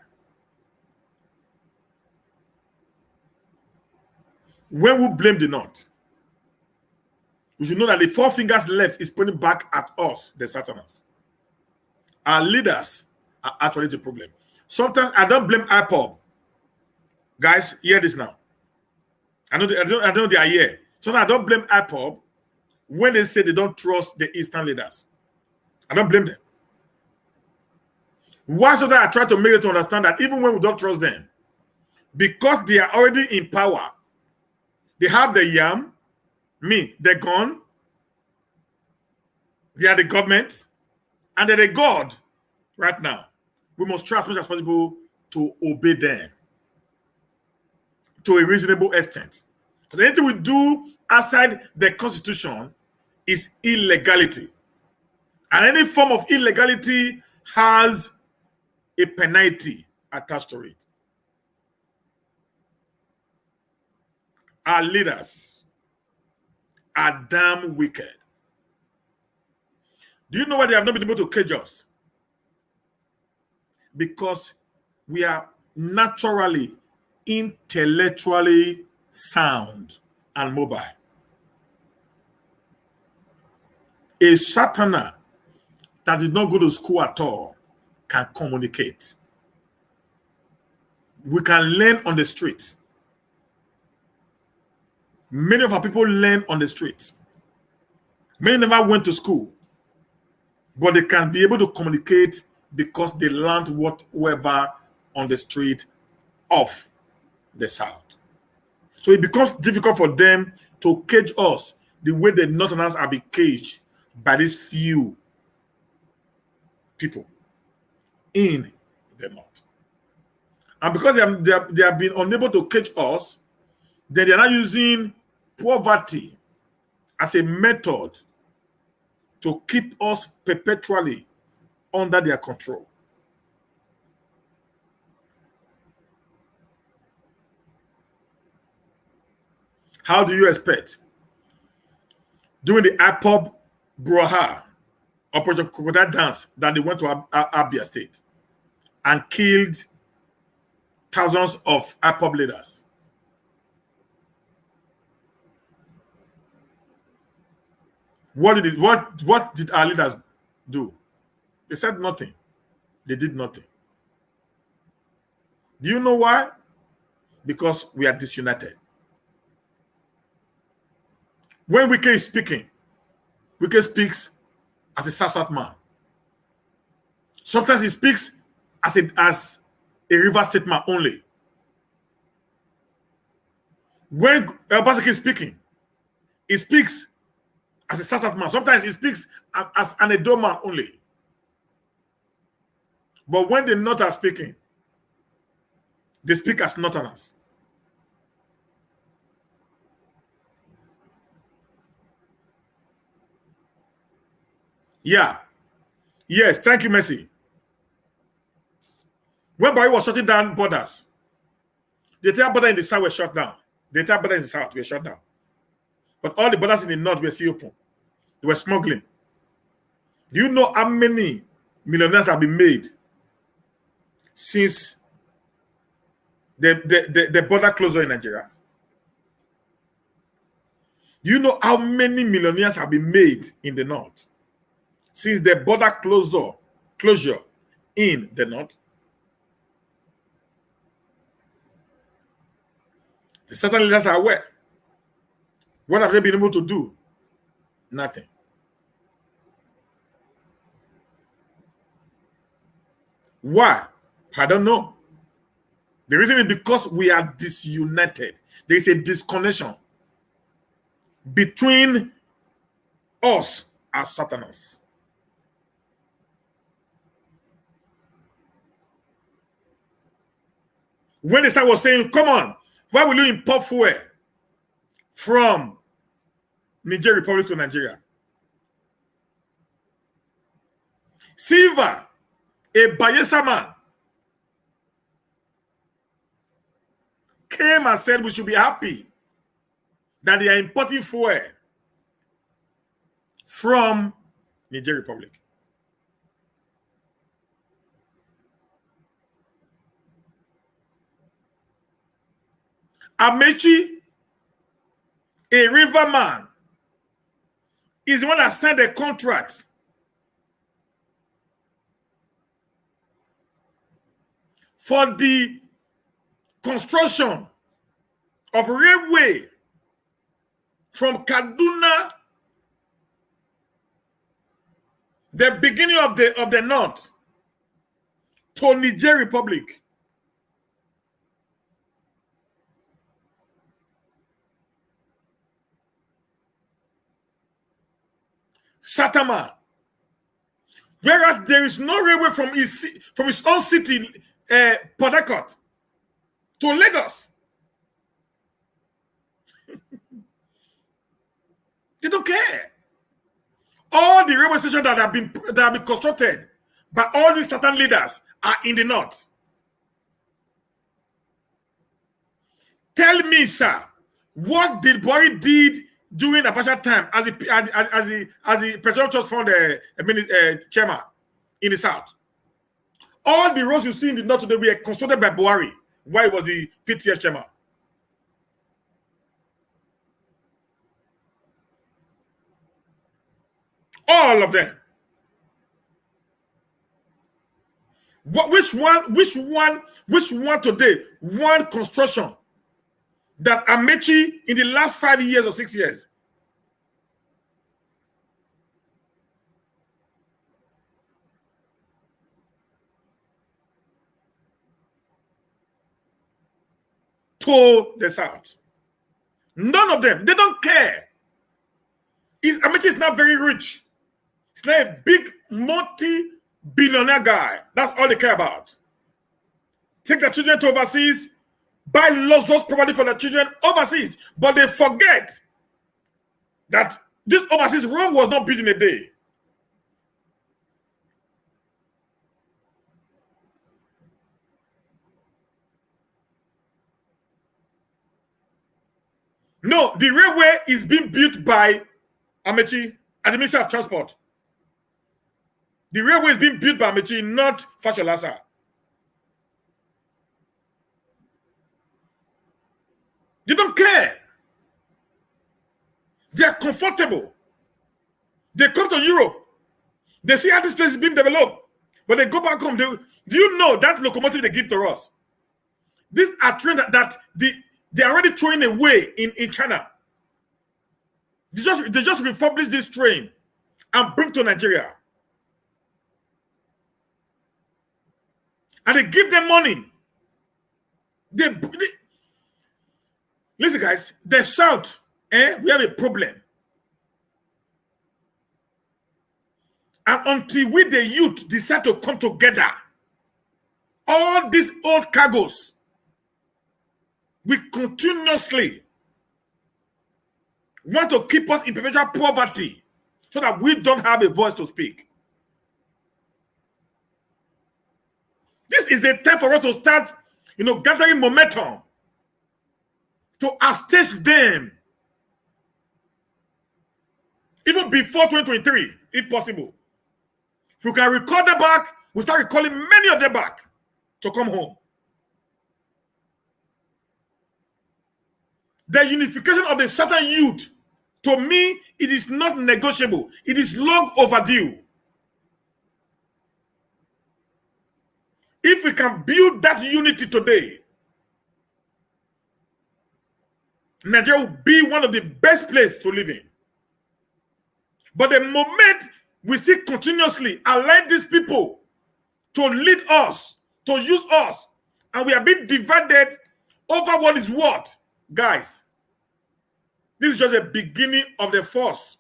When we blame the North, we should know that the four fingers left is pointing back at us, the Southerners. Our leaders are actually the problem. Sometimes I don't blame IPOB. Guys, hear this now. I know they are here. Sometimes I don't blame IPOB when they say they don't trust the Eastern leaders. I don't blame them. Why should I try to make it to understand that even when we don't trust them, because they are already in power, they have the yam, the gun, they are the government, and they're the God right now. We must try as much as possible to obey them to a reasonable extent. Because anything we do outside the Constitution is illegality. And any form of illegality has a penalty attached to it. Our leaders are damn wicked. Do you know why they have not been able to cage us? Because we are naturally, intellectually sound and mobile. A Southerner that did not go to school at all can communicate. We can learn on the street. Many of our people learn on the street. Many never went to school. but they can be able to communicate because they learned whatever on the street of the South. So it becomes difficult for them to cage us the way the Northerners have been caged by these few people in the North. And because they have been unable to cage us, then they are now using poverty as a method to keep us perpetually under their control. How do you expect? During the IPOB Broha, Operation Crocodile Dance, that they went to Abia State and killed thousands of IPOB leaders. What did our leaders do? They said nothing. They did nothing. Do you know why? Because we are disunited. When Wike is speaking, Wike speaks as a South man. Sometimes he speaks as a River State man only. When Obaseki is speaking, he speaks as a South man. Sometimes he speaks as an Edo man only. But when the North are speaking, they speak as Northerners. Yeah. Yes, thank you, Messi. When Buhari was shutting down borders, the entire border in the South were shut down. The entire border in the South were shut down. But all the borders in the North were still open. They were smuggling. Do you know how many millionaires have been made since the border closure in Nigeria? Do you know how many millionaires have been made in the North since the border closure in the North? The certain leaders are aware. What have they been able to do? Nothing. Why? I don't know. The reason is because we are disunited. There is a disconnection between us as Southerners. When the South was saying, come on, why will you import fuel from Niger Republic to Nigeria? Silva, a Bayelsa man, came and said we should be happy that they are importing fuel from Niger Republic. Amechi, a riverman, is the one that signed a contract for the construction of railway from Kaduna, the beginning of the North, to Niger Republic. Satama. Whereas there is no railway from his own city, Port Harcourt, to Lagos. They don't care. All the railway stations that have been constructed by all these certain leaders are in the North. Tell me, sir, what did Buhari did during Abacha time as the Petroleum Trust Fund chairman in the South? All the roads you see in the North today were constructed by Buhari while he was the PTF chairman. All of them. Which one today? One construction that Amechi in the last 5 years or 6 years. to the south. None of them. They don't care. Amechi is not very rich. He's not a big multi-billionaire guy. That's all they care about. Take their children to overseas, buy luxurious property for their children overseas. But they forget that this overseas Rome was not built in a day. No, the railway is being built by Amechi and the Ministry of Transport. The railway is being built by Amechi, not Fasholasa. They don't care. They are comfortable. They come to Europe. They see how this place is being developed. But they go back home. Do you know that locomotive they give to us? These are trains that they're already throwing away in China. They just refurbish this train and bring to Nigeria. And they give them money. Listen, guys, they shout, we have a problem. And until we, the youth, decide to come together, all these old cargoes, we continuously want to keep us in perpetual poverty so that we don't have a voice to speak. This is the time for us to start, gathering momentum to outstage them, even before 2023, if possible. If we can recall them back, we start recalling many of them back to come home. The unification of the Southern youth, to me, it is not negotiable. It is long overdue. If we can build that unity today, Nigeria will be one of the best places to live in. But the moment we see continuously allow these people to lead us, to use us, and we are being divided over what is what, guys, this is just the beginning of the force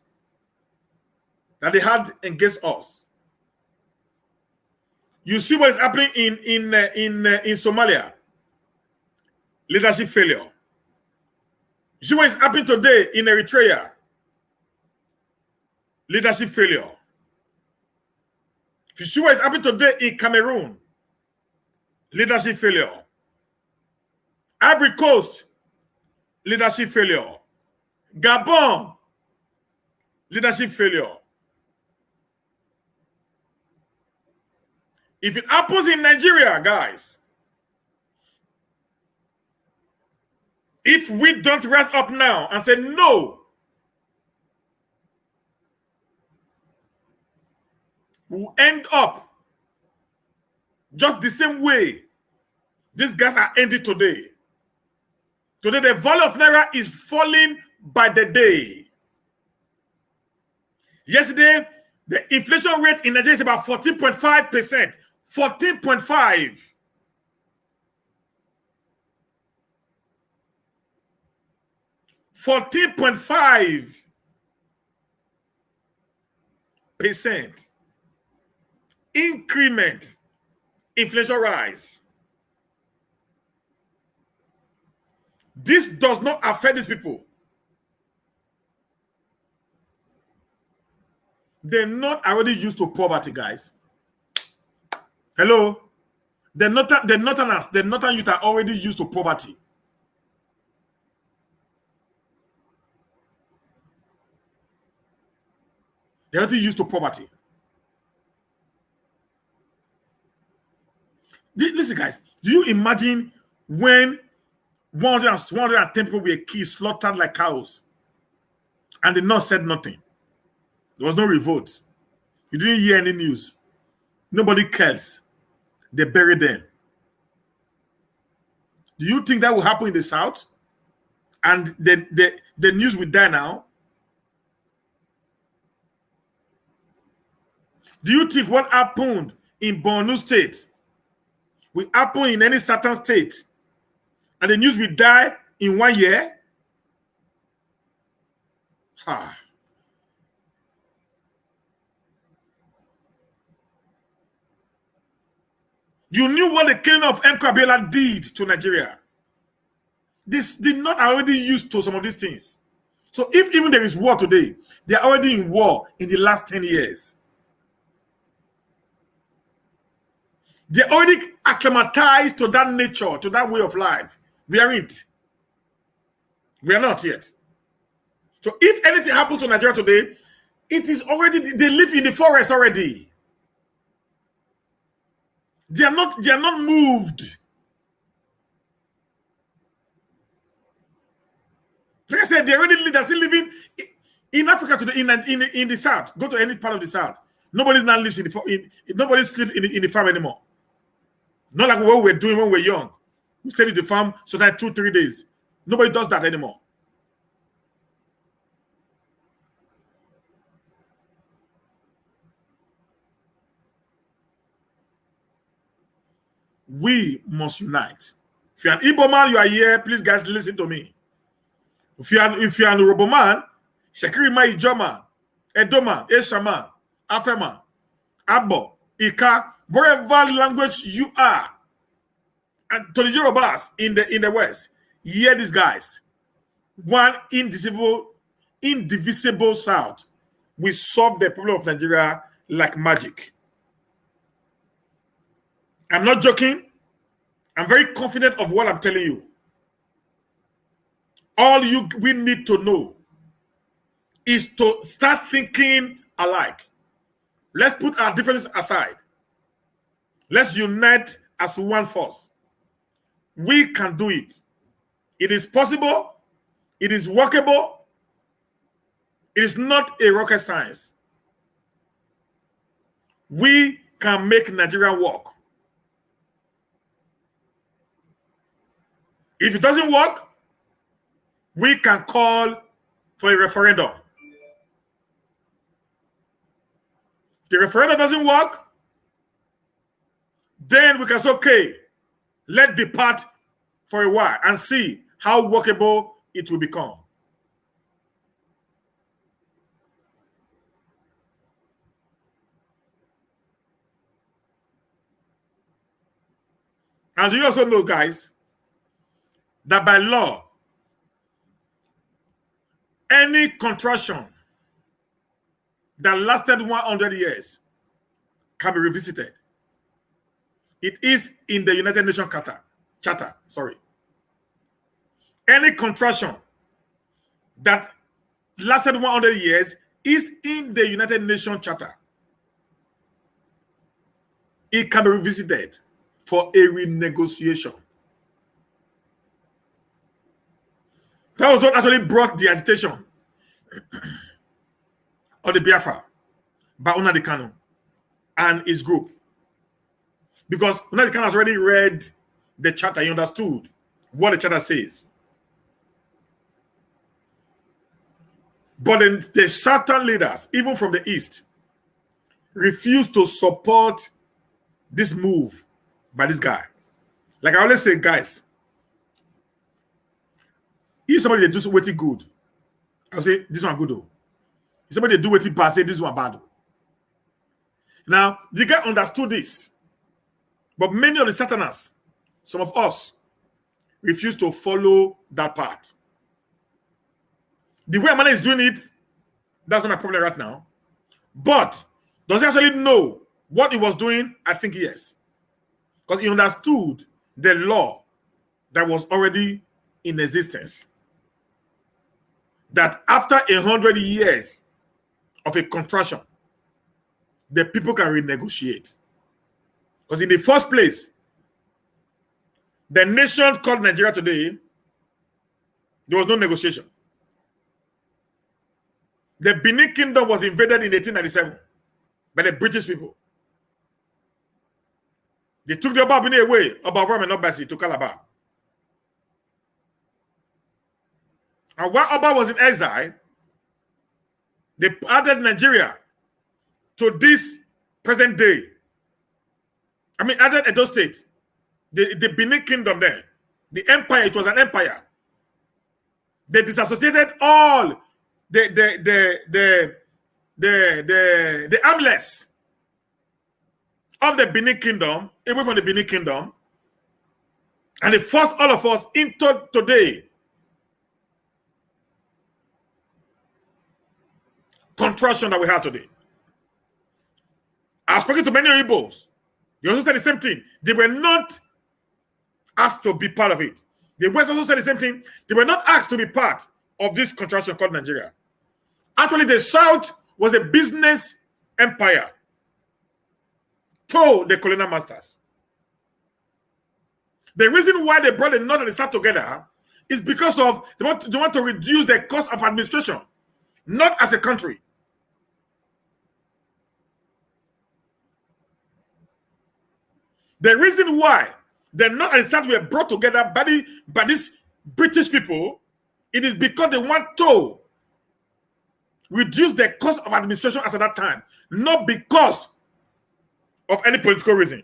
that they had against us. You see what is happening in Somalia? Leadership failure. You see what is happening today in Eritrea? Leadership failure. You see what is happening today in Cameroon? Leadership failure. Ivory Coast, leadership failure. Gabon, leadership failure. If it happens in Nigeria, guys, if we don't rise up now and say no, we'll end up just the same way these guys are ending today. Today, the value of Naira is falling by the day. Yesterday, the inflation rate in Nigeria is about 14.5%. 14.5. %. Increment. Inflation rise. This does not affect these people. They're not already used to poverty, guys. Hello? The northern youth are already used to poverty. They're already used to poverty. Listen, guys, do you imagine when 110 people were killed, slaughtered like cows, and the North said nothing? There was no revolt. You didn't hear any news. Nobody cares. They buried them. Do you think that will happen in the South? And the news will die now? Do you think what happened in Borno State will happen in any certain state? And the news will die in 1 year. Ha. You knew what the killing of M. Kabila did to Nigeria. This did not already used to some of these things. So if even there is war today, they are already in war in the last 10 years. They're already acclimatized to that nature, to that way of life. We aren't. We are not yet. So if anything happens to Nigeria today, it is already, they live in the forest already. They are not moved. Like I said, they're still living in Africa today, in the south. Go to any part of the south. Nobody now lives nobody sleeps in the farm anymore. Not like what we were doing when we were young. We stayed in the farm sometimes 2-3 days. Nobody does that anymore. We must unite. If you're an Igbo man, you are here. Please, guys, listen to me. If you're an Yoruba man, Shekirima Ijoma, Edoma, Eshama, Afema, Abo, Ika, wherever language you are, and to the Yorubas in the West, hear these guys. One indivisible South. We solve the problem of Nigeria like magic. I'm not joking. I'm very confident of what I'm telling you. All we need to know is to start thinking alike. Let's put our differences aside. Let's unite as one force. We can do it. It is possible. It is workable. It is not a rocket science. We can make Nigeria work. If it doesn't work, we can call for a referendum. If the referendum doesn't work, then we can say, okay, let's depart for a while and see how workable it will become. And you also know, guys, that by law, any contraction that lasted 100 years can be revisited. It is in the United Nations Charter. Any contraction that lasted 100 years is in the United Nations Charter. It can be revisited for a renegotiation. That was what actually brought the agitation of the Biafra by Nnamdi Kanu and his group. Because Nnamdi Kanu has already read the charter, he understood what the charter says. But then the certain leaders, even from the East, refused to support this move by this guy. Like I always say, guys, if somebody do something good, I'll say this one good though. If somebody do what bad, say this one bad. Now, the guy understood this. But many of the Satanists, some of us, refuse to follow that path. The way Amanda is doing it, that's not my problem right now. But does he actually know what he was doing? I think yes. Because he understood the law that was already in existence. That after 100 years of a contraction, the people can renegotiate. Because in the first place, the nation called Nigeria today, there was no negotiation. The Benin Kingdom was invaded in 1897 by the British people. They took the Oba Benin away, Oba Rome and Obasi to Calabar. And while Oba was in exile, they added Nigeria to this present day. I mean, added Edo State, the Benin Kingdom there. The empire, it was an empire. They disassociated all the amulets of the Benin Kingdom away from the Benin Kingdom, and they forced all of us into today contraction that we have today. I've spoken to many Igbos. They also said the same thing. They were not asked to be part of it. The West also said the same thing. They were not asked to be part of this contraction called Nigeria. Actually, the South was a business empire to the colonial masters. The reason why they brought the North and the South together is because of they want to reduce the cost of administration, not as a country. The reason why the North and the South were brought together by these British people, it is because they want to reduce the cost of administration as at that time, not because of any political reason.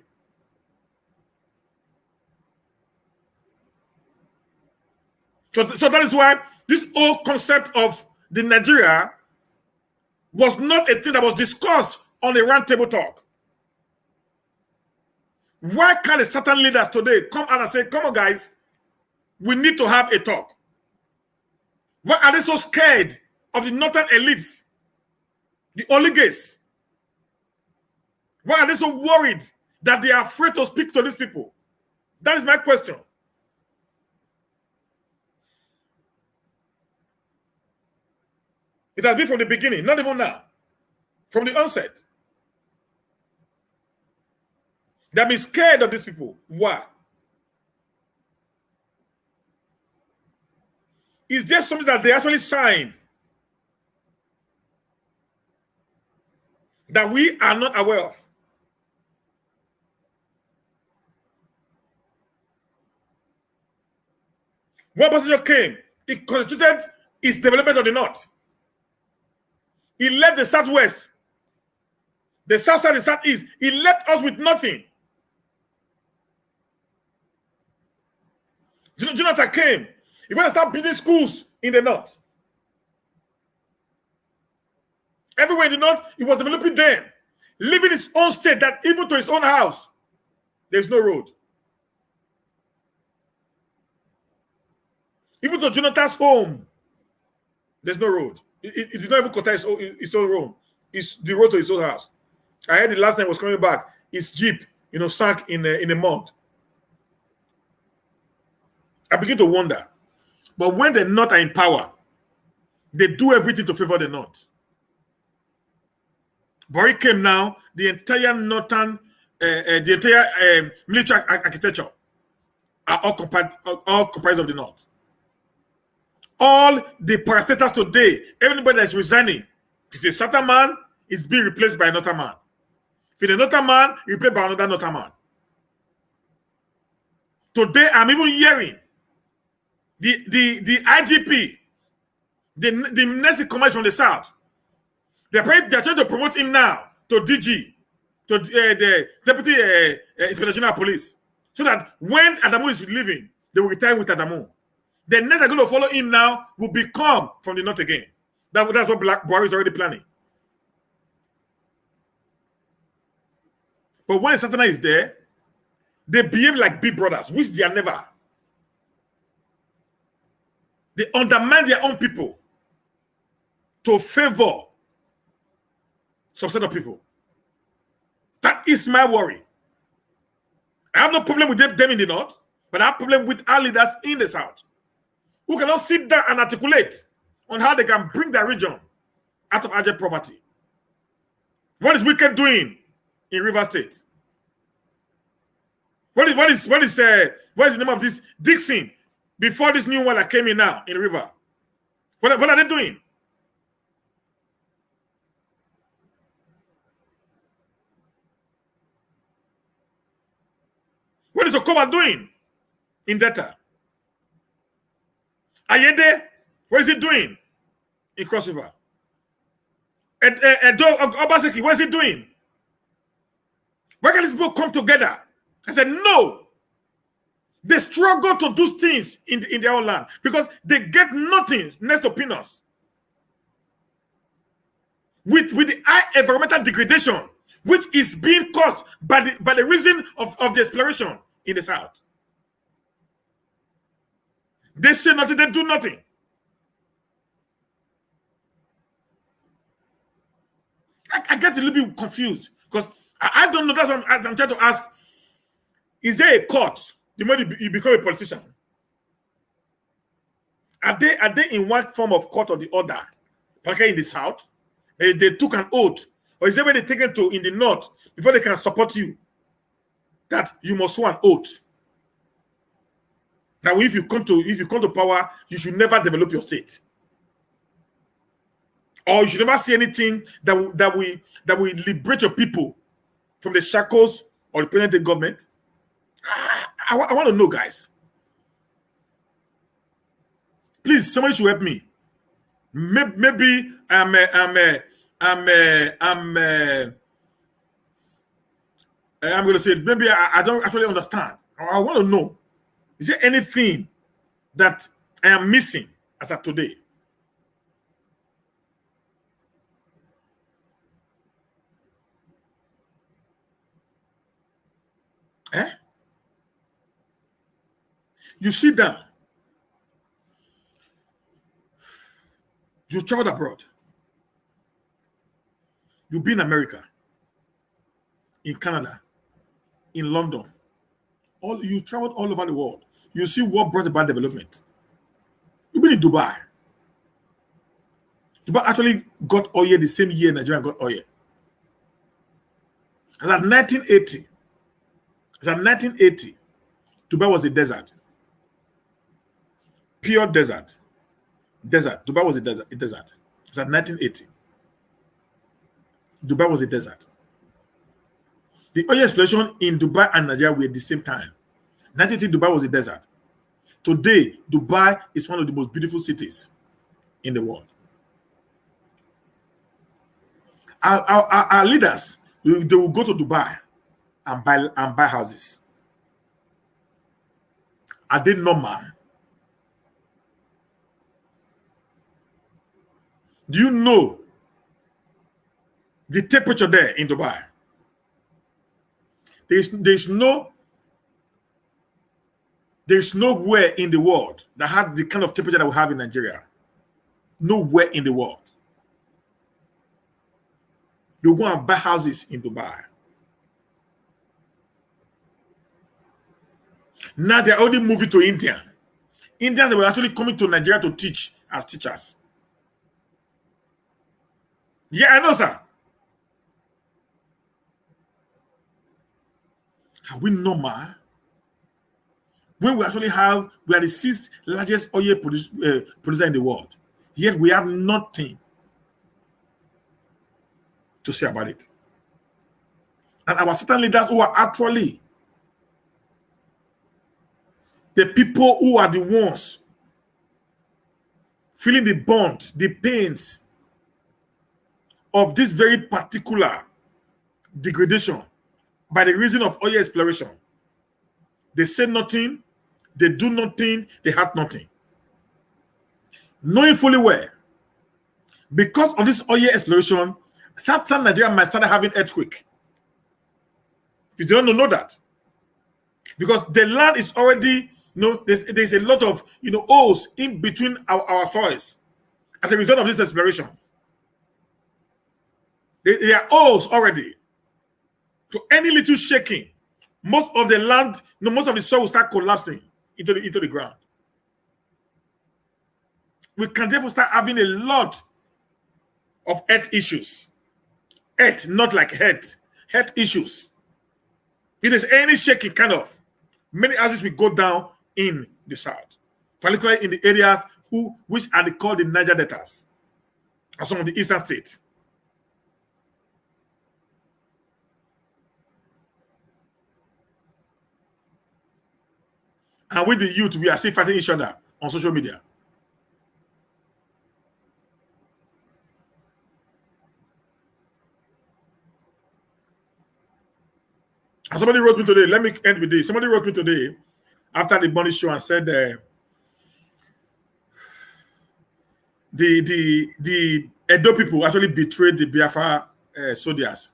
So that is why this whole concept of the Nigeria was not a thing that was discussed on a round table talk. Why can't the certain leaders today come out and say, come on guys, we need to have a talk? Why are they so scared of the northern elites, the oligarchs? Why are they so worried that they are afraid to speak to these people? That is my question. It has been from the beginning, not even now. From the onset. They have been scared of these people. Why? Is there something that they actually signed that we are not aware of? When Obasanjo came, he constituted its development of the North. He left the Southwest, the South Side, the Southeast. He left us with nothing. Jonathan came. He went to start building schools in the North. Everywhere in the North, he was developing them, living his own state, that even to his own house, there's no road. Even to Jonathan's home, there's no road. It did not even cut his own road. It's the road to his own house. I heard the last time he was coming back, his Jeep, sank in a mud. I begin to wonder. But when the North are in power, they do everything to favor the North. Buhari came now, the entire northern, the entire military architecture are all comprised of the North. All the parastatals today, everybody that's resigning, if it's a Southern man, it's being replaced by another man. If it's a Northern man, replaced by another Northern man. Today, I'm even hearing the IGP, the next command from the South, they're trying to promote him now to DG, to the Deputy Inspector General of Police, so that when Adamu is leaving, they will retire with Adamu. The next they're going to follow him now will become from the North again. That's what Buhari is already planning. But when a Southerner is there, they behave like big brothers, which they are never. They undermine their own people to favor some set of people. That is my worry. I have no problem with them in the North, but I have a problem with our leaders in the South, who cannot sit down and articulate on how they can bring their region out of abject poverty. What is Wicked doing in River State? What is the name of this Dixon before this new one that came in now in River? What are they doing? What is Okoba doing in Delta? Ayede, what is he doing in Cross River? Obaseki, what is he doing? Why can't these people come together? I said, no. They struggle to do things in their own land because they get nothing next to peanuts. With the high environmental degradation, which is being caused by the reason of the exploration in the south. They say nothing, they do nothing. I get a little bit confused because I don't know. That's what I'm trying to ask. Is there a court the moment you become a politician? Are they in one form of court or the other? Like in the south, they took an oath, or is there when they take it to in the north before they can support you? That you must swear an oath. Now, if you come to power, you should never develop your state, or you should never see anything that will liberate your people from the shackles or the present government. I want to know, guys. Please, somebody should help me. Maybe I'm going to say maybe I don't actually understand. I want to know. Is there anything that I am missing as of today? You sit down. You traveled abroad. You've been in America, in Canada, in London. You traveled all over the world. You see what brought about development. You've been in Dubai. Dubai actually got oil the same year Nigeria got oil. As at 1980, Dubai was a desert. Pure desert. Dubai was a desert. It's at 1980. Dubai was a desert. The oil exploration in Dubai and Nigeria were at the same time. 1980, Dubai was a desert. Today, Dubai is one of the most beautiful cities in the world. Our leaders, they will go to Dubai and buy houses. Are they normal? Do you know the temperature there in Dubai? There's nowhere in the world that had the kind of temperature that we have in Nigeria. Nowhere in the world. They'll go and buy houses in Dubai. Now they're already moving to India. Indians were actually coming to Nigeria to teach as teachers. Yeah, I know, sir. Are we normal? When we actually are the sixth largest oil producer in the world, yet we have nothing to say about it. And our certain leaders who are actually the people who are the ones feeling the bond, the pains of this very particular degradation by the reason of oil exploration. They say nothing, they do nothing, they have nothing. Knowing fully well, because of this oil exploration, southern Nigeria might start having earthquake. You don't know that. Because the land is already, there's a lot of, holes in between our soils as a result of these explorations. There are holes already. So any little shaking, most of the land, most of the soil will start collapsing into the ground. We can therefore start having a lot of health issues. Health, not like health issues. If there's any shaking, many houses will go down in the south, particularly in the areas which are called the NAIJA deltas, and some of the eastern states. And with the youth, we are still fighting each other on social media. And somebody wrote me today, let me end with this. Somebody wrote me today after the Bunny show and said the Edo people actually betrayed the Biafra soldiers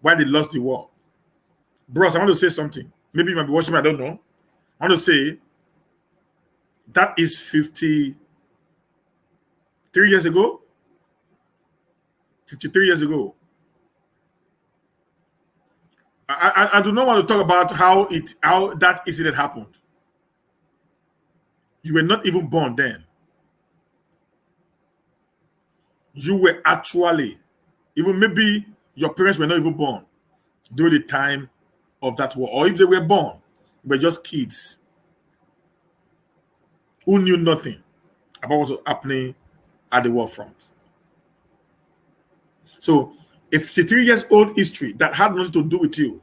while they lost the war. Bros, I want to say something. Maybe you might be watching me, I don't know. I want to say that is 53 years ago. 53 years ago. I do not want to talk about how that incident happened. You were not even born then. You were actually, even maybe your parents were not even born during the time of that war. Or if they were born, they were just kids who knew nothing about what was happening at the war front. So, a 53 years old history that had nothing to do with you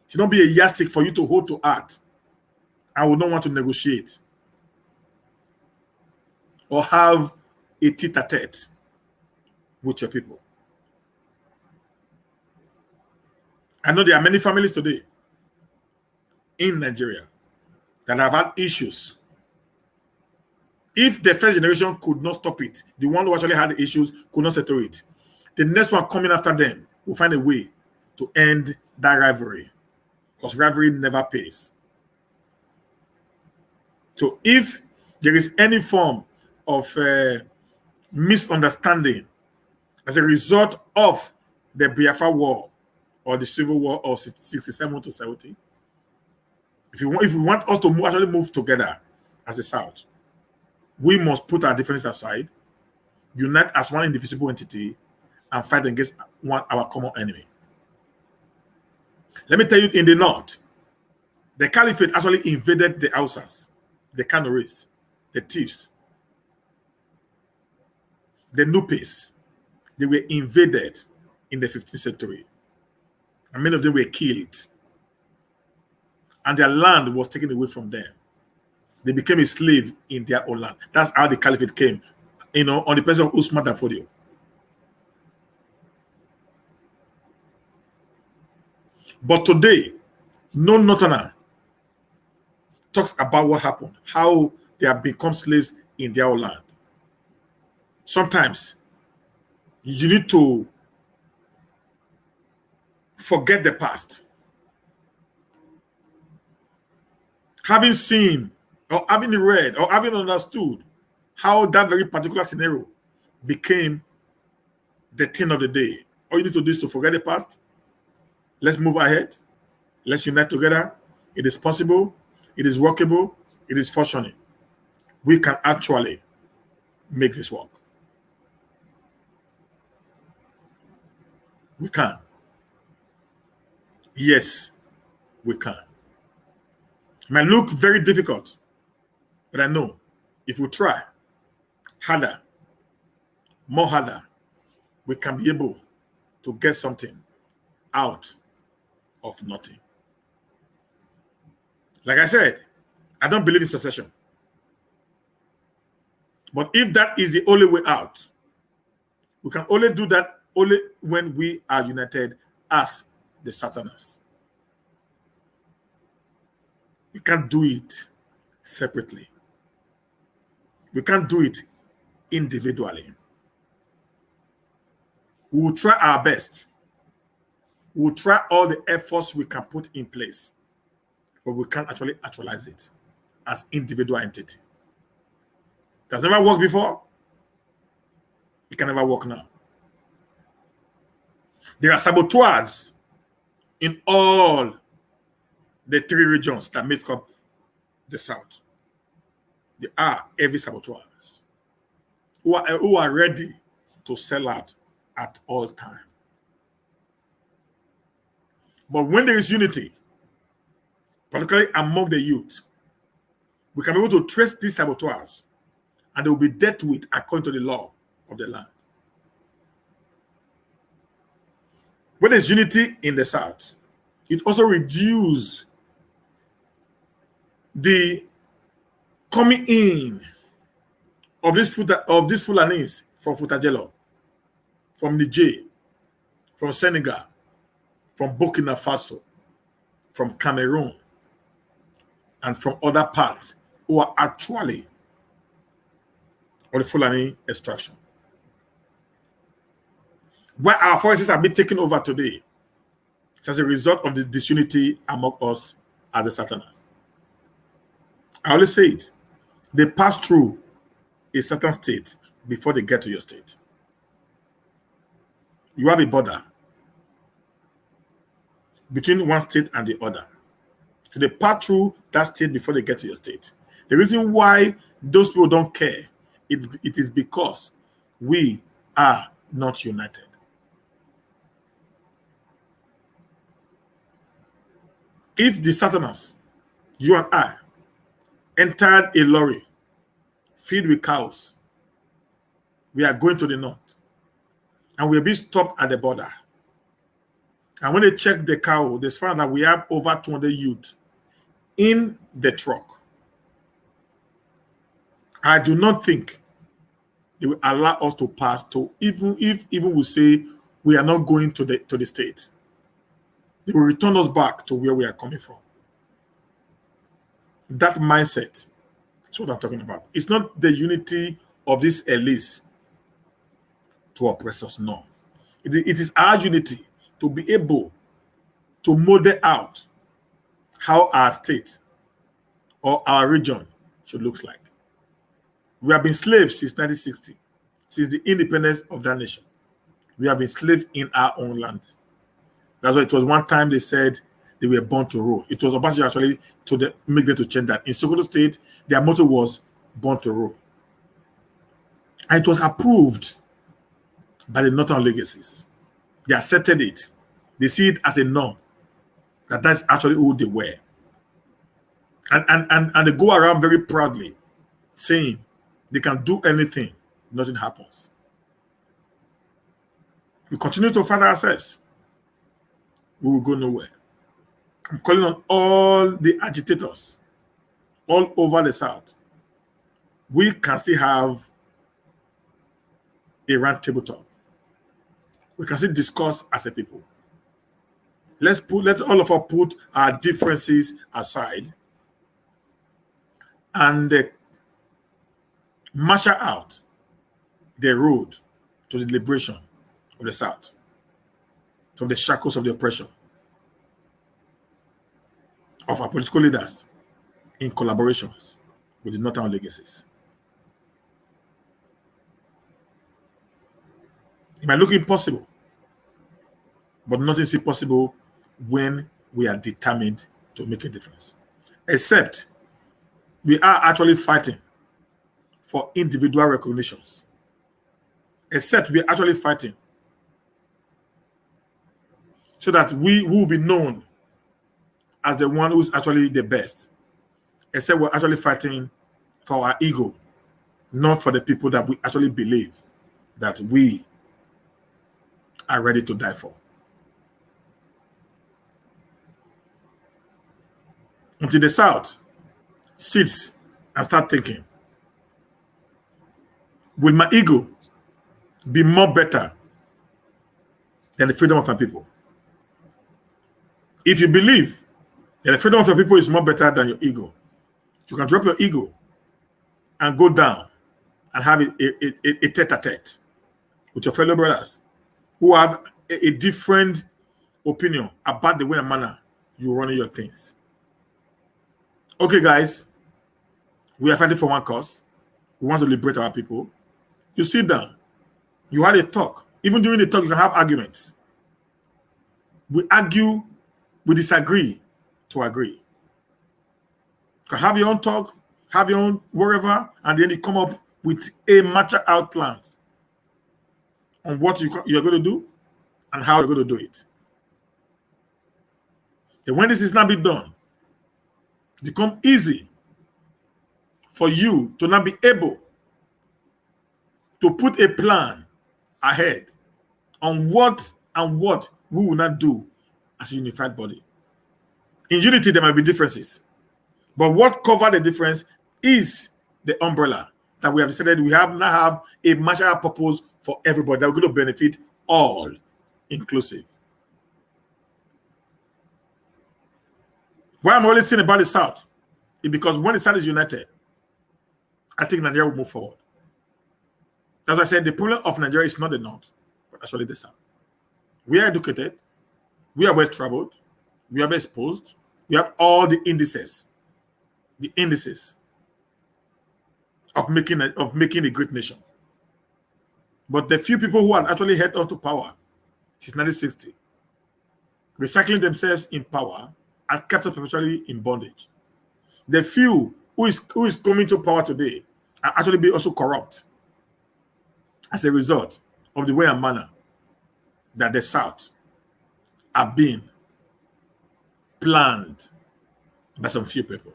should not be a yardstick for you to hold to heart. I would not want to negotiate or have a tete-a-tete with your people. I know there are many families today in Nigeria that have had issues. If the first generation could not stop it, the one who actually had the issues could not settle it, the next one coming after them will find a way to end that rivalry, because rivalry never pays. So if there is any form of misunderstanding as a result of the Biafra War or the Civil War of 67 to 70, if you want us to actually move together as a South, we must put our differences aside, unite as one indivisible entity, and fight against our common enemy. Let me tell you, in the north, the Caliphate actually invaded the Hausas, the Kanoris, the Thieves, the Nupes. They were invaded in the 15th century. And many of them were killed. And their land was taken away from them. They became a slave in their own land. That's how the Caliphate came, on the person of Usman Dan Fodio. But today, no Northerner talks about what happened, how they have become slaves in their own land. Sometimes you need to forget the past. Having seen or having read or having understood how that very particular scenario became the thing of the day, all you need to do is to forget the past. Let's move ahead. Let's unite together. It is possible. It is workable. It is functioning. We can actually make this work. We can. Yes, we can. It might look very difficult, but I know if we try harder, more harder, we can be able to get something out of nothing. Like I said, I don't believe in secession. But if that is the only way out, we can only do that only when we are united as the Southerners. We can't do it separately. We can't do it individually. We will try our best. We will try all the efforts we can put in place, but we can't actually actualize it as individual entity. It has never worked before. It can never work now. There are saboteurs in all the three regions that make up the South. There are heavy saboteurs who are ready to sell out at all times. But when there is unity, particularly among the youth, we can be able to trace these saboteurs and they will be dealt with according to the law of the land. When there's unity in the South, it also reduces the coming in of these Fulanis from Futajelo, from Niger, from Senegal, from Burkina Faso, from Cameroon, and from other parts who are actually on the Fulani extraction. Where our forests have been taken over today, it's as a result of the disunity among us as the Southerners. I always say it. They pass through a certain state before they get to your state. You have a border between one state and the other. So they pass through that state before they get to your state. The reason why those people don't care, it is because we are not united. If the Southerners, you and I, entered a lorry filled with cows, we are going to the north, and we'll be stopped at the border. And when they check the cow, they found that we have over 200 youth in the truck. I do not think they will allow us to pass to, even if we say we are not going to the state. They will return us back to where we are coming from. That mindset is what I'm talking about. It's not the unity of these elites to oppress us, no. It is our unity to be able to model out how our state or our region should look like. We have been slaves since 1960, since the independence of that nation. We have been slaves in our own land. That's why it was one time they said they were born to rule. It was Obasanjo actually to make them to change that. In Sokoto State, their motto was born to rule. And it was approved by the Northern legacies. They accepted it. They see it as a norm, that's actually who they were. And they go around very proudly saying they can do anything, nothing happens. We continue to find ourselves, we will go nowhere. I'm calling on all the agitators all over the South. We can still have a round table talk. We can still discuss as a people. Let all of us put our differences aside and marshal out the road to the liberation of the South from the shackles of the oppression of our political leaders in collaborations with the Northern legacies. It might look impossible, but nothing is impossible when we are determined to make a difference. Except we are actually fighting for individual recognitions. Except we are actually fighting so that we will be known as the one who's actually the best. Except we're actually fighting for our ego, not for the people that we actually believe that we are ready to die for. Until the South sits and start thinking, will my ego be more better than the freedom of my people? If you believe that the freedom of your people is more better than your ego, you can drop your ego and go down and have a tete-a-tete with your fellow brothers who have a different opinion about the way and manner you run your things. Okay, guys, we are fighting for one cause. We want to liberate our people. You sit down. You had a talk. Even during the talk, you can have arguments. We argue, we disagree to agree. You can have your own talk, have your own wherever, and then you come up with a match out plans on what you're going to do and how you're going to do it. And when this is not be done, it becomes easy for you to not be able to put a plan ahead on what we will not do as a unified body. In unity, there might be differences, but what covers the difference is the umbrella that we have decided we have now have a marshal purpose for everybody that we're going to benefit all, inclusive. Why I'm always saying about the South Because when the South is united, I think Nigeria will move forward. As I said, the problem of Nigeria is not the North, but actually the South. We are educated, we are well traveled, we are exposed, we have all the indices of making a great nation. But the few people who have actually held on to power since 1960, recycling themselves in power, and kept us perpetually in bondage. The few who is coming to power today are actually being also corrupt as a result of the way and manner that the South are being planned by some few people.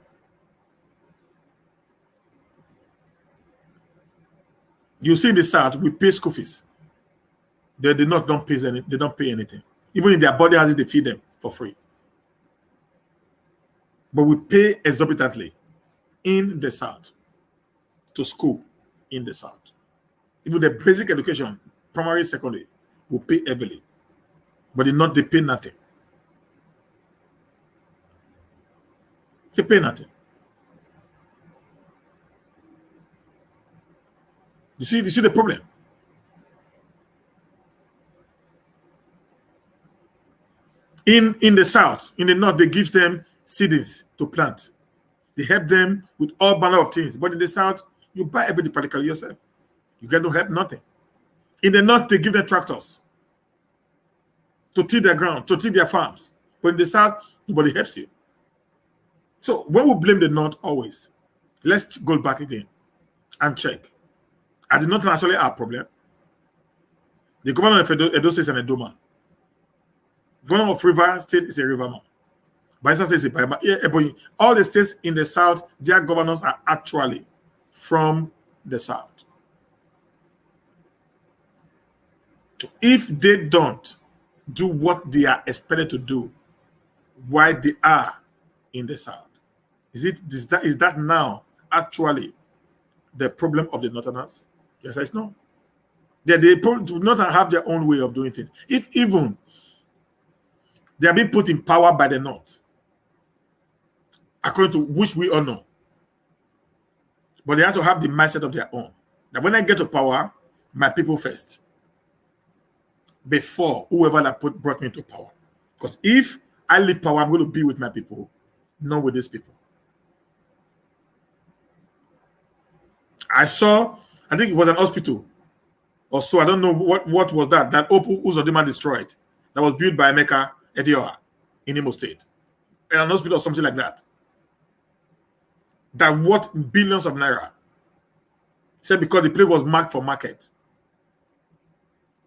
You see in the South, we pay school fees. They don't pay anything. Even in their body houses, they feed them for free. But we pay exorbitantly in the South to school in the South. Even the basic education, primary, secondary, we pay heavily. But they pay nothing. They pay nothing. You see the problem? In the South, in the North, they give them seedings to plant. They help them with all manner of things. But in the South, you buy everything practically yourself. You get no help, nothing. In the North, they give them tractors to till their ground, to till their farms. But in the South, nobody helps you. So when we blame the North always, let's go back again and check. Are the North actually our problem? The governor of Edo State is an Edoma. Governor of River State is a riverman. Bayelsa State is a Bayelsa. All the states in the South, their governors are actually from the South. So if they don't do what they are expected to do, why they are in the South, is that now actually the problem of the Northerners? Yes, it's no. They do not have their own way of doing things. If even they are being put in power by the North, according to which we all know, but they have to have the mindset of their own. That when I get to power, my people first, before whoever that brought me to power. Because if I leave power, I'm going to be with my people, not with these people. I think it was an hospital or so. I don't know what was that Opu Uzodinma destroyed. That was built by Emeka Edioha in Imo State. And an hospital or something like that. That worth billions of naira. Said because the place was marked for market.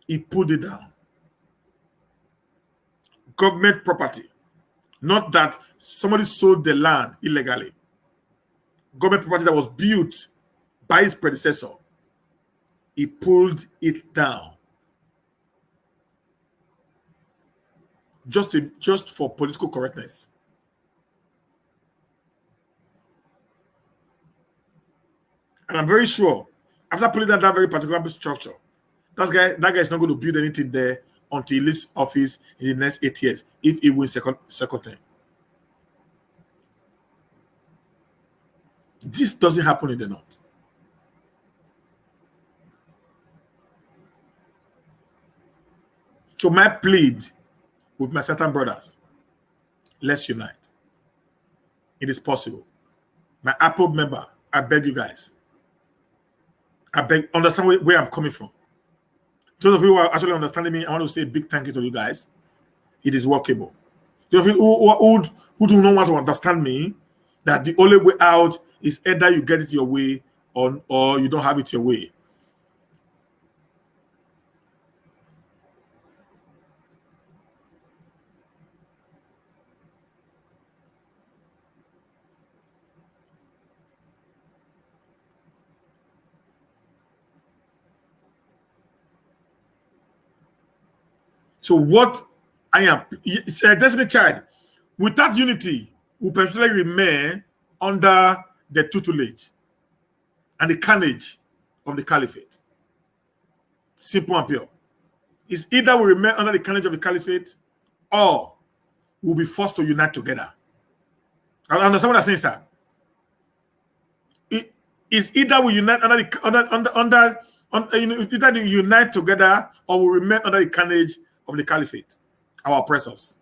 He put it down. Government property. Not that somebody sold the land illegally. Government property that was built by his predecessor. He pulled it down. Just for political correctness. And I'm very sure, after pulling down that very particular structure, that guy is not going to build anything there until he leaves office in the next 8 years, if he wins second term. This doesn't happen in the North. So my plea with my certain brothers, let's unite. It is possible. My Apple member, I beg you guys. I beg, understand where I'm coming from. Those of you who are actually understanding me, I want to say a big thank you to you guys. It is workable. Those of you who do not want to understand me, that the only way out is either you get it your way or you don't have it your way. So what I am, it's a destiny child. Without unity, we perpetually remain under the tutelage and the carnage of the caliphate. Simple and pure. It's either we remain under the carnage of the caliphate or we'll be forced to unite together. I understand what I'm saying, sir. is either we unite either they unite together or we remain under the carnage of the caliphate, our oppressors.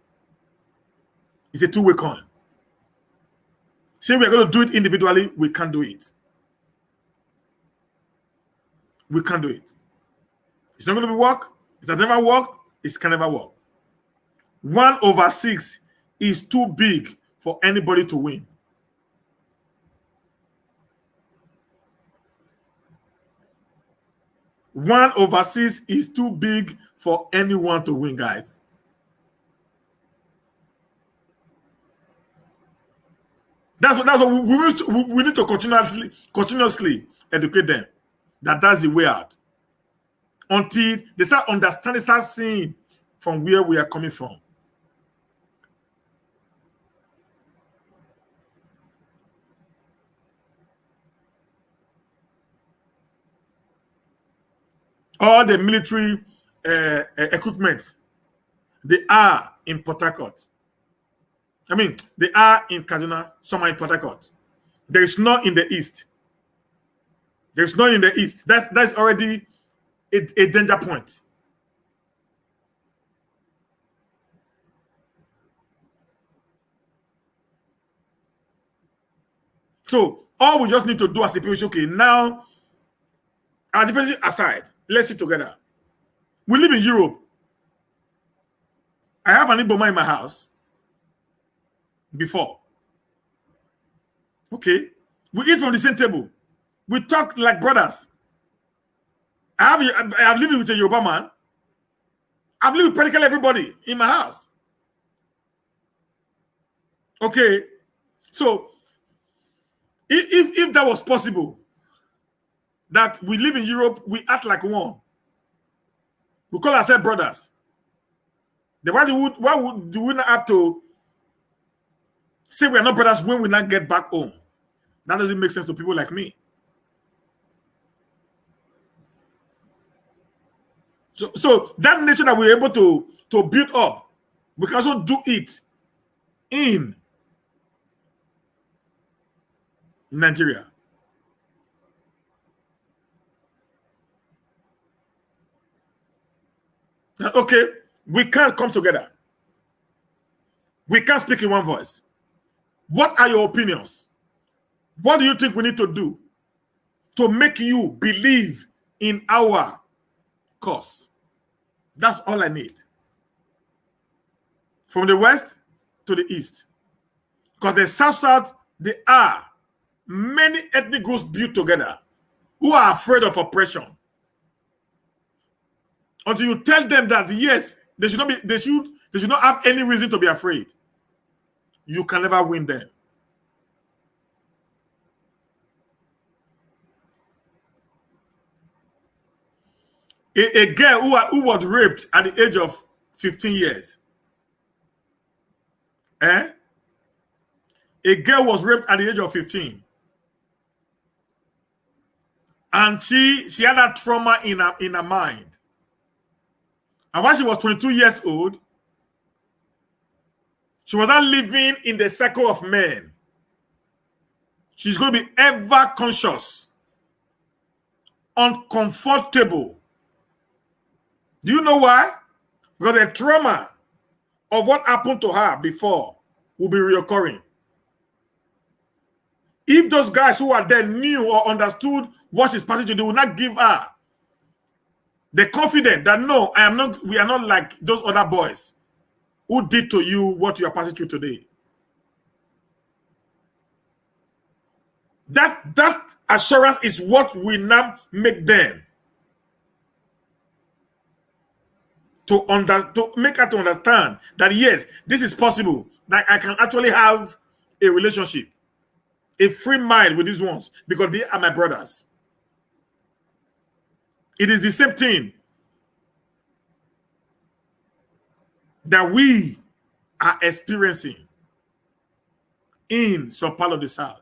It's a two-way coin. Saying we're going to do it individually, we can't do it. We can't do it. It's not going to work. It has never worked. It can never work. 1/6 is too big for anybody to win. One over 6 is too big for anyone to win, guys. That's what we need to continuously educate them that that's the way out until they start understanding, start seeing from where we are coming from. All the military equipment, they are in Port Harcourt. I mean, they are in Kaduna, some are in Port Harcourt. There is none in the east. There is none in the east. That's already a danger point. So all we just need to do as a people is, okay, now our differences aside, let's sit together. We live in Europe. I have an Iboma in my house before. Okay. We eat from the same table. We talk like brothers. I have lived with a Yoruba man. I've lived with practically everybody in my house. Okay. So if that was possible, that we live in Europe, we act like one. We call ourselves brothers. Then why do we not have to say we are not brothers when we not get back home? That doesn't make sense to people like me. So that nature that we're able to build up, we can also do it in Nigeria. Okay, we can't come together. We can't speak in one voice. What are your opinions? What do you think we need to do to make you believe in our cause? That's all I need. From the west to the east. Because the south, there are many ethnic groups built together who are afraid of oppression. Until you tell them that yes, they should not have any reason to be afraid, you can never win them. A girl who was raped at the age of 15 years. A girl was raped at the age of 15. And she had that trauma in her mind. And when she was 22 years old, she was not living in the circle of men. She's going to be ever conscious, uncomfortable. Do you know why? Because the trauma of what happened to her before will be reoccurring. If those guys who are there knew or understood what she's passing through, they would not give her the confidence that no, we are not like those other boys who did to you what you are passing through today. That assurance is what will now make them to make her to understand that yes, this is possible. That I can actually have a relationship, a free mind with these ones because they are my brothers. It is the same thing that we are experiencing in some part of the South.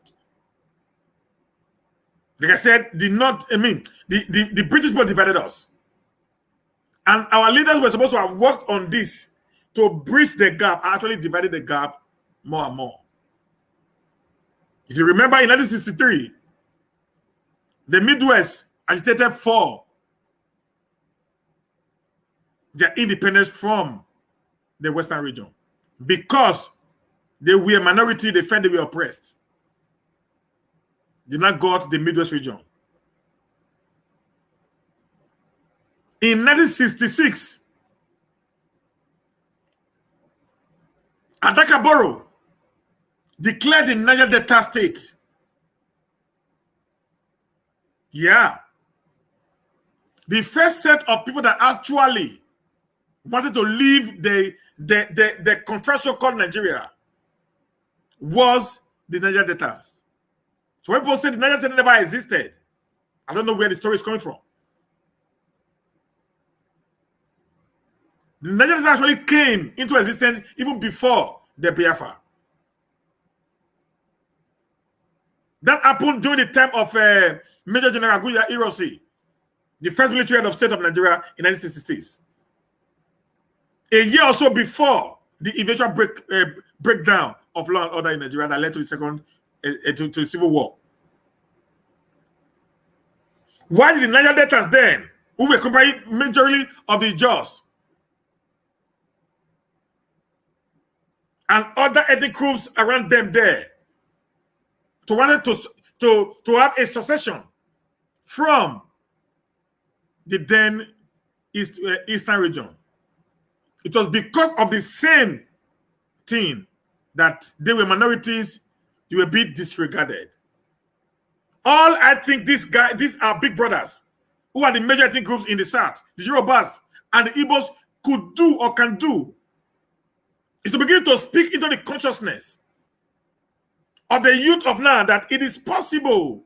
Like I said, the British people divided us. And our leaders were supposed to have worked on this to bridge the gap, actually divided the gap more and more. If you remember in 1963, The Midwest agitated for their independence from the Western region. Because they were a minority, they felt they were oppressed. They now got the Midwest region. In 1966, Adakaboro declared the Niger Delta state. Yeah. The first set of people that actually wanted to leave the contraction called Nigeria was the Niger Deltas. So when people say the Niger Delta never existed, I don't know where the story is coming from. The Niger Delta actually came into existence even before the Biafra. That happened during the time of Major General Aguiya Ironsi, the first military head of state of Nigeria in 1966. A year or so before the eventual breakdown of law and order in Nigeria that led to the second to the civil war. Why did the Niger Deltas then, who were comprised majorly of the Jaws and other ethnic groups around them there, to wanted to have a succession from the then eastern region? It was because of the same thing that they were minorities, they were being disregarded. All I think these are big brothers who are the major ethnic groups in the South, the Yorubas and the Igbos, could do or can do is to begin to speak into the consciousness of the youth of now that it is possible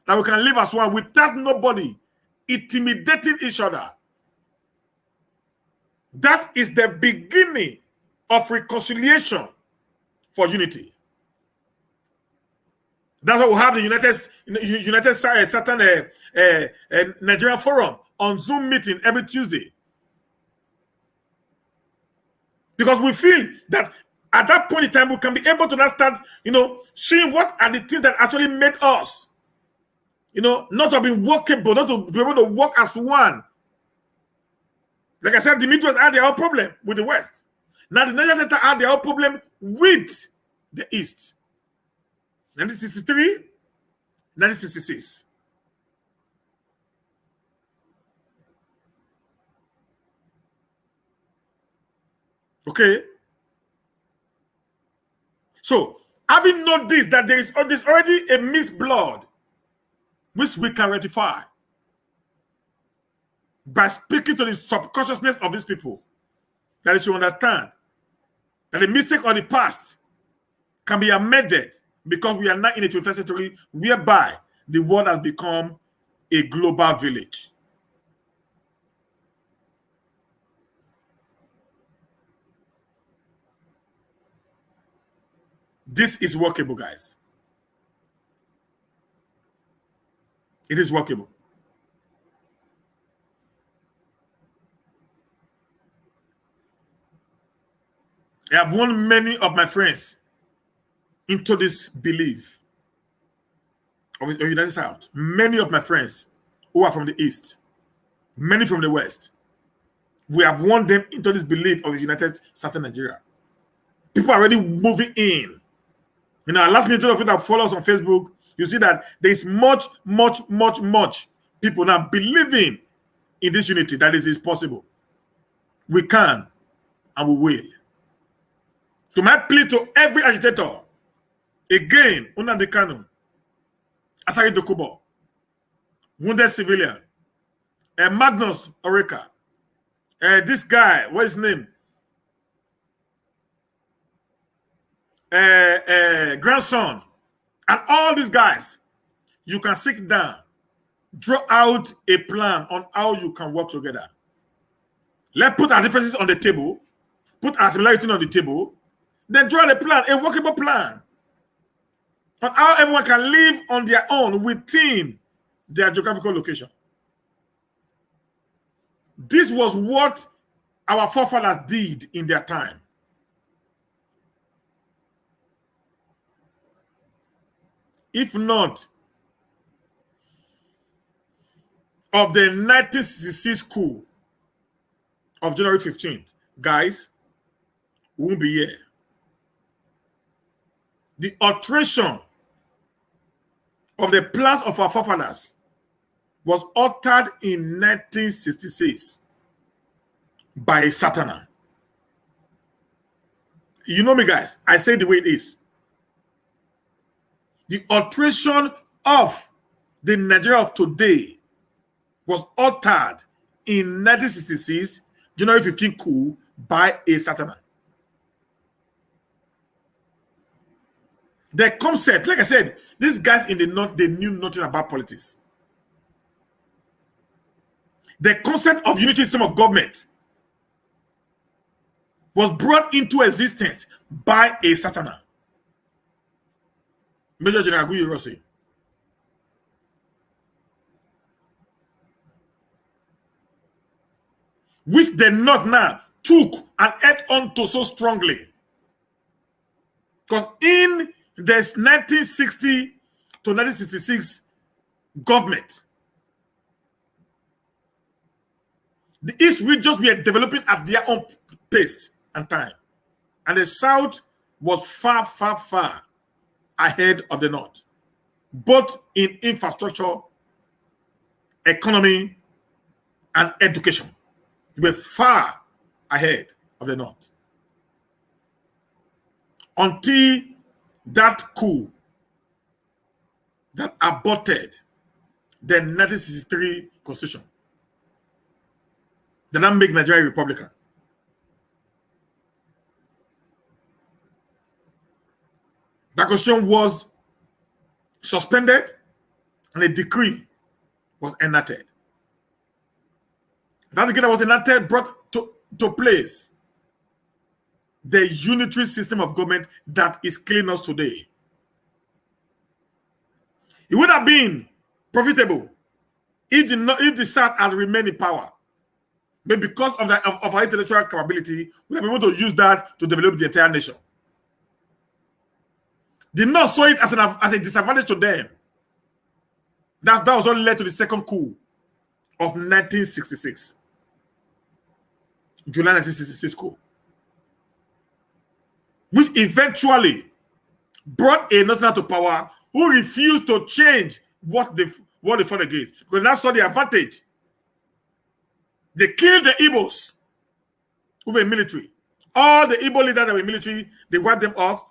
that we can live as one without nobody intimidating each other. That is the beginning of reconciliation for unity. That's why we have the United Southern Nigerian Forum on Zoom meeting every Tuesday. Because we feel that at that point in time, we can be able to now start, seeing what are the things that actually made us, not to be workable, not to be able to work as one. Like I said, the Midwest had their own problem with the West. Now the Niger Delta had their own problem with the East. 1963, 1966. Okay. So, having noticed that there's already a mixed blood, which we can rectify by speaking to the subconsciousness of these people, that they should understand that the mistake of the past can be amended because we are now in the 21st century whereby the world has become a global village. This is workable, guys. It is workable. I have won many of my friends into this belief of the United South. Many of my friends who are from the East, many from the West, we have won them into this belief of the United Southern Nigeria. People are already moving in. Last minute of you that follow us on Facebook, you see that there is much people now believing in this unity, that it is possible. We can and we will. To my plea to every agitator, again, Nnamdi Kanu, Asari Dokubo, wounded civilian, Magnus Oreka, this guy, what is his name? Grandson, and all these guys, you can sit down, draw out a plan on how you can work together. Let's put our differences on the table, put our similarity on the table, then draw a plan, a workable plan on how everyone can live on their own within their geographical location. This was what our forefathers did in their time. If not, of the 1966 coup of January 15th, guys, we won't be here. The alteration of the plans of our forefathers was altered in 1966 by a Satanan. You know me, guys. I say the way it is. The alteration of the Nigeria of today was altered in 1966, January 15 coup, by a Satanan. The concept, like I said, these guys in the North, they knew nothing about politics. The concept of unity system of government was brought into existence by a Satanan. Major General Aguiyi Rossi. Which the North now took and held on to so strongly. Because in this 1960 to 1966 government, the East regions were developing at their own pace and time. And the South was far, far, far ahead of the North, both in infrastructure, economy, and education. They were far ahead of the North. Until that coup that aborted the 1963 constitution did not make Nigeria Republican. That constitution was suspended and a decree was enacted. That decree that was enacted brought to place the unitary system of government that is killing us today. It would have been profitable if the South had remained in power. But because of our intellectual capability, we have been able to use that to develop the entire nation. The North saw it as a disadvantage to them. That was what led to the second coup of 1966. July 1966 coup. Which eventually brought a national to power who refused to change what they fought against. Because they saw the advantage. They killed the Igbos who were military. All the Igbo leaders that were military, they wiped them off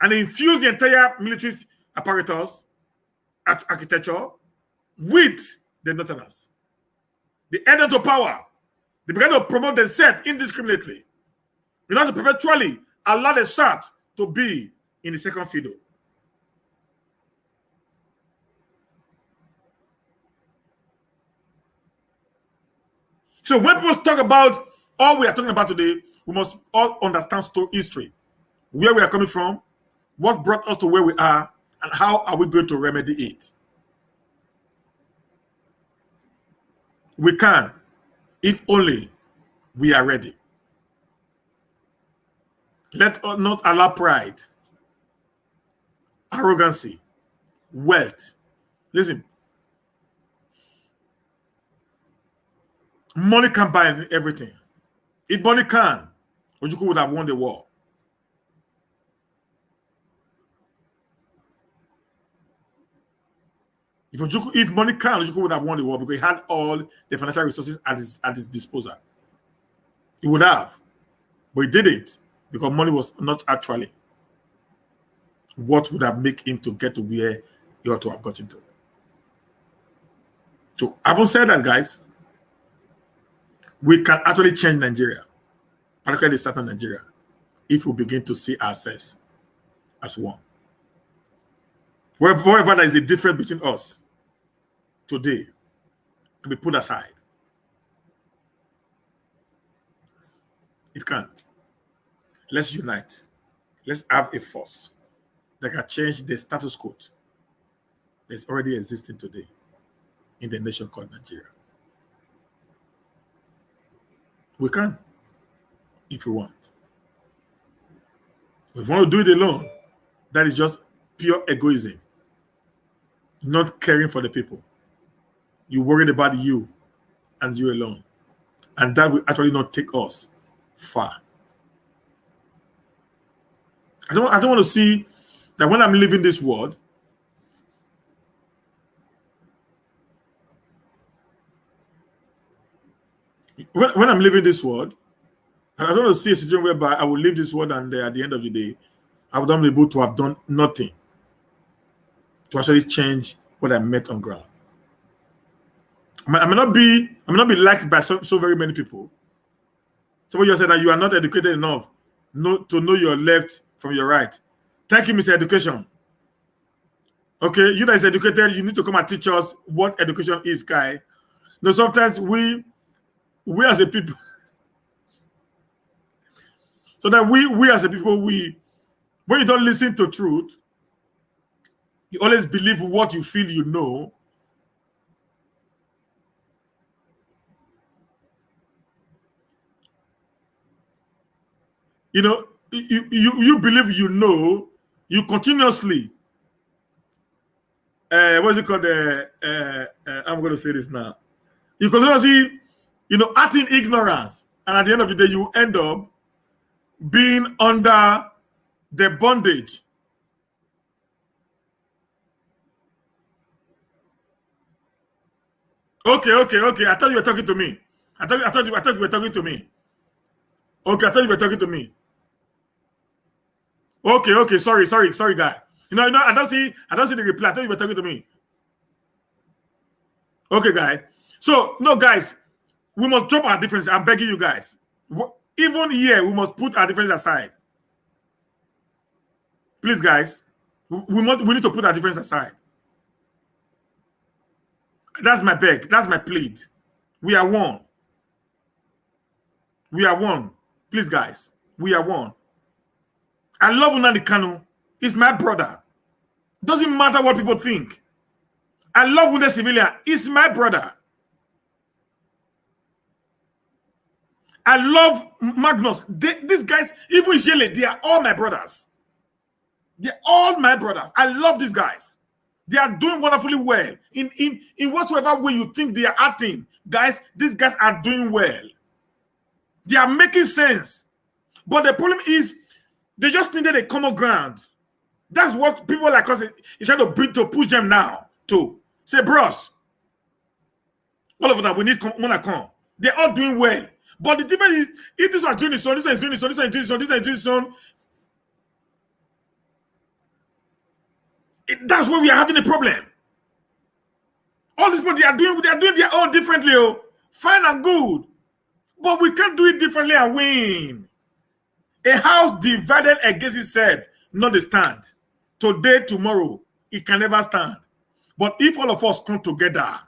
and infused the entire military apparatus, architecture, with the Northerners. They entered to power. They began to promote themselves indiscriminately in order to perpetually allow the South to be in the second fiddle. So when people talk about all we are talking about today, we must all understand history, where we are coming from, what brought us to where we are, and how are we going to remedy it. We can, if only we are ready. Let us not allow pride, arrogancy, wealth. Listen, money can buy everything. If money can, Ojukwu would have won the war. If money can, Ojukwu would have won the war because he had all the financial resources at his disposal. He would have, but he didn't because money was not actually what would have made him to get to where he ought to have gotten to. So, having said that, guys, we can actually change Nigeria, particularly Southern Nigeria, if we begin to see ourselves as one. Wherever there is a difference between us today, can be put aside. It can't. Let's unite. Let's have a force that can change the status quo that's already existing today in the nation called Nigeria. We can, if we want. If we want to do it alone, that is just pure egoism, not caring for the people. You worried about you and you alone. And that will actually not take us far. I don't want to see that when I'm leaving this world, when I'm leaving this world, I don't want to see a situation whereby I will leave this world and at the end of the day, I would not be able to have done nothing to actually change what I met on ground. I may not be liked by so very many people. Somebody just said that you are not educated enough to know your left from your right. Thank you, Mr. Education. Okay, you that is educated, you need to come and teach us what education is, guy. You know, sometimes we as a people, so that we as a people, when you don't listen to truth, you always believe what you feel you know. You know, you believe you know, you continuously what is it called? I'm going to say this now. You continuously, act in ignorance, and at the end of the day, you end up being under the bondage. Okay. I thought you were talking to me. I thought you were talking to me. Okay, I thought you were talking to me. Okay. Sorry, guy. I don't see the reply. I thought you were talking to me. Okay, guy. So, no, guys, we must drop our differences. I'm begging you guys. Even here, we must put our differences aside. Please, guys, we need to put our differences aside. That's my beg. That's my plead. We are one. We are one. Please, guys, we are one. I love Nnamdi Kanu. He's my brother. Doesn't matter what people think. I love Wunde Civilian. He's my brother. I love Magnus. These guys, even Jele, they are all my brothers. They're all my brothers. I love these guys. They are doing wonderfully well. In whatsoever way you think they are acting, guys, these guys are doing well. They are making sense. But the problem is, they just needed a common ground. That's what people like us is trying to bring to push them now to say, bros, all of them, we need to come. They're all doing well. But the difference is, if this one is doing this one, this one is doing this one, this one is doing this one, this one is doing this one, that's where we are having a problem. All these people, they are doing their own differently. Oh, fine and good. But we can't do it differently and win. A house divided against itself, not the stand. Today, tomorrow, it can never stand. But if all of us come together,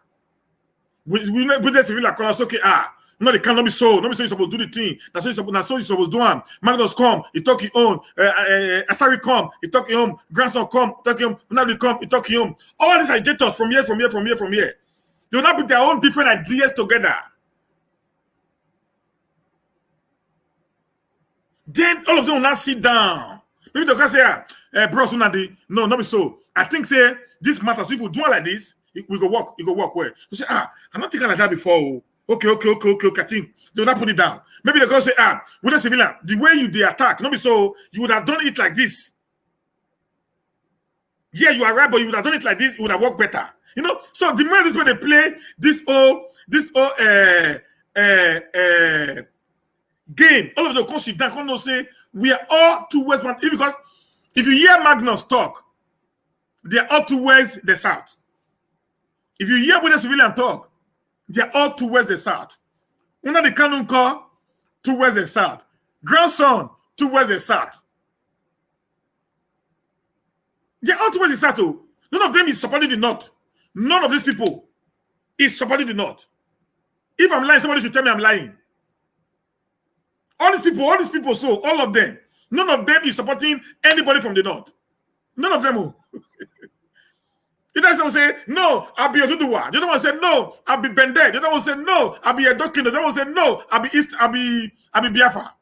we the civil across, okay, no, they cannot be so. Not be so you're supposed to do the thing. That's so you're supposed to do them. Magnus come, he talk his own. Asari come, he talk his own. Grandson come, talk his own. Nobody come, he talk his own. All these agitators from here. They will not put their own different ideas together. Then all of them will not sit down. Maybe they can say, bro, no, not be so. I think say this matters. If we do it like this, we go work. It go work well. You say, I'm not thinking like that before. Okay. I think they will not put it down. Maybe they're going to say, with a civilian, the way you the attack, not be so, you would have done it like this. Yeah, you are right, but you would have done it like this, it would have worked better. So the more this way they play this game, all of them come sit down, come say, we are all towards one. Because if you hear Magnus talk, they are all towards the south. If you hear with the civilian talk, they are all towards the south. Under the Canon call, towards the south. Grandson, towards the south. They are all towards the south. Too. None of them is supporting the north. None of these people is supporting the north. If I'm lying, somebody should tell me I'm lying. All these people, so all of them, none of them is supporting anybody from the north. None of them. The other one say, no, I'll be Oduduwa. The other one say, no, I'll be Bende. The other one say, no, I'll be Edokin. The other one say, no, I'll be East, I'll be Biafra.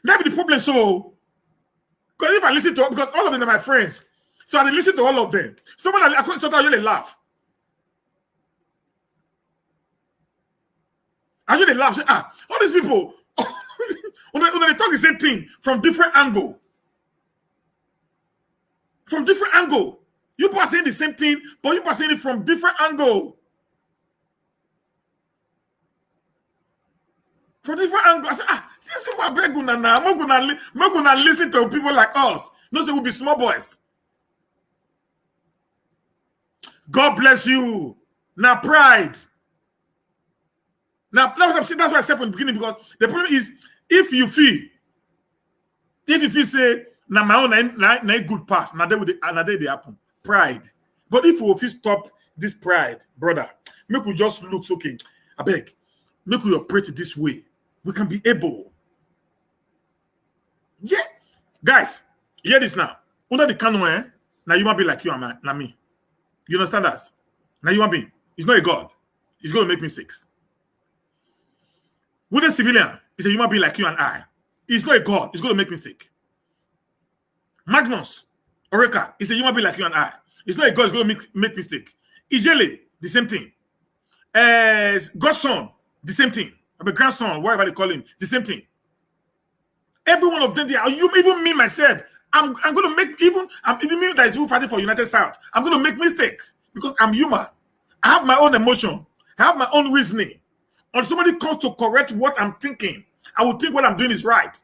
That be the problem. So, Because if I listen to, because all of them are my friends, so I listen to all of them. Sometimes I really laugh. I really laugh. Say, all these people, when they talk the same thing from different angle. From different angle. You are saying the same thing, but you are saying it from different angle. From different angle. I said, these people are very good now. I'm not gonna listen to people like us. No, they will be small boys. God bless you. Now pride. Now that's what I said from the beginning, because the problem is if you feel say now my own na good pass, now they happen. Pride. But if we stop this pride, brother, make we just look okay. I beg, make we operate this way. We can be able. Yeah. Guys, hear this now. Under the canon, now you might be like you and me. You understand that? Now you might be. He's not a God. He's going to make mistakes. With a civilian, he's a human being like you and I. He's not a God. He's going to make mistake. Magnus, Oreka, is a human being like you and I. He's not a God. He's going to make mistake. Ijele, the same thing. Godson, the same thing. A grandson, whatever they call him, the same thing. Every one of them, even me myself, I'm going to make even me that is fighting for United South. I'm going to make mistakes because I'm human. I have my own emotion. I have my own reasoning. When somebody comes to correct what I'm thinking, I will think what I'm doing is right.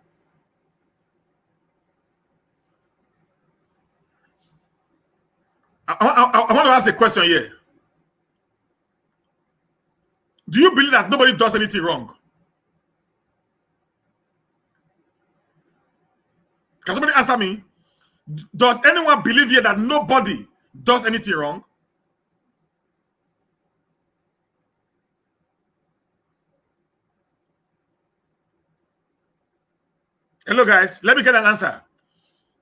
I want to ask a question here. Do you believe that nobody does anything wrong? Can somebody answer me? Does anyone believe here that nobody does anything wrong? Hello, guys. Let me get an answer.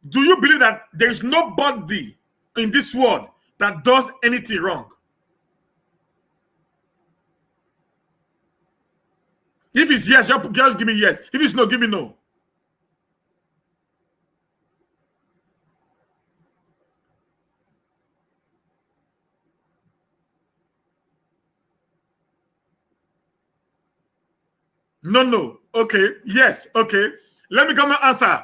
Do you believe that there is nobody in this world that does anything wrong? If it's yes, just give me yes. If it's no, give me no. No. Okay. Yes. Okay. Let me get my answer.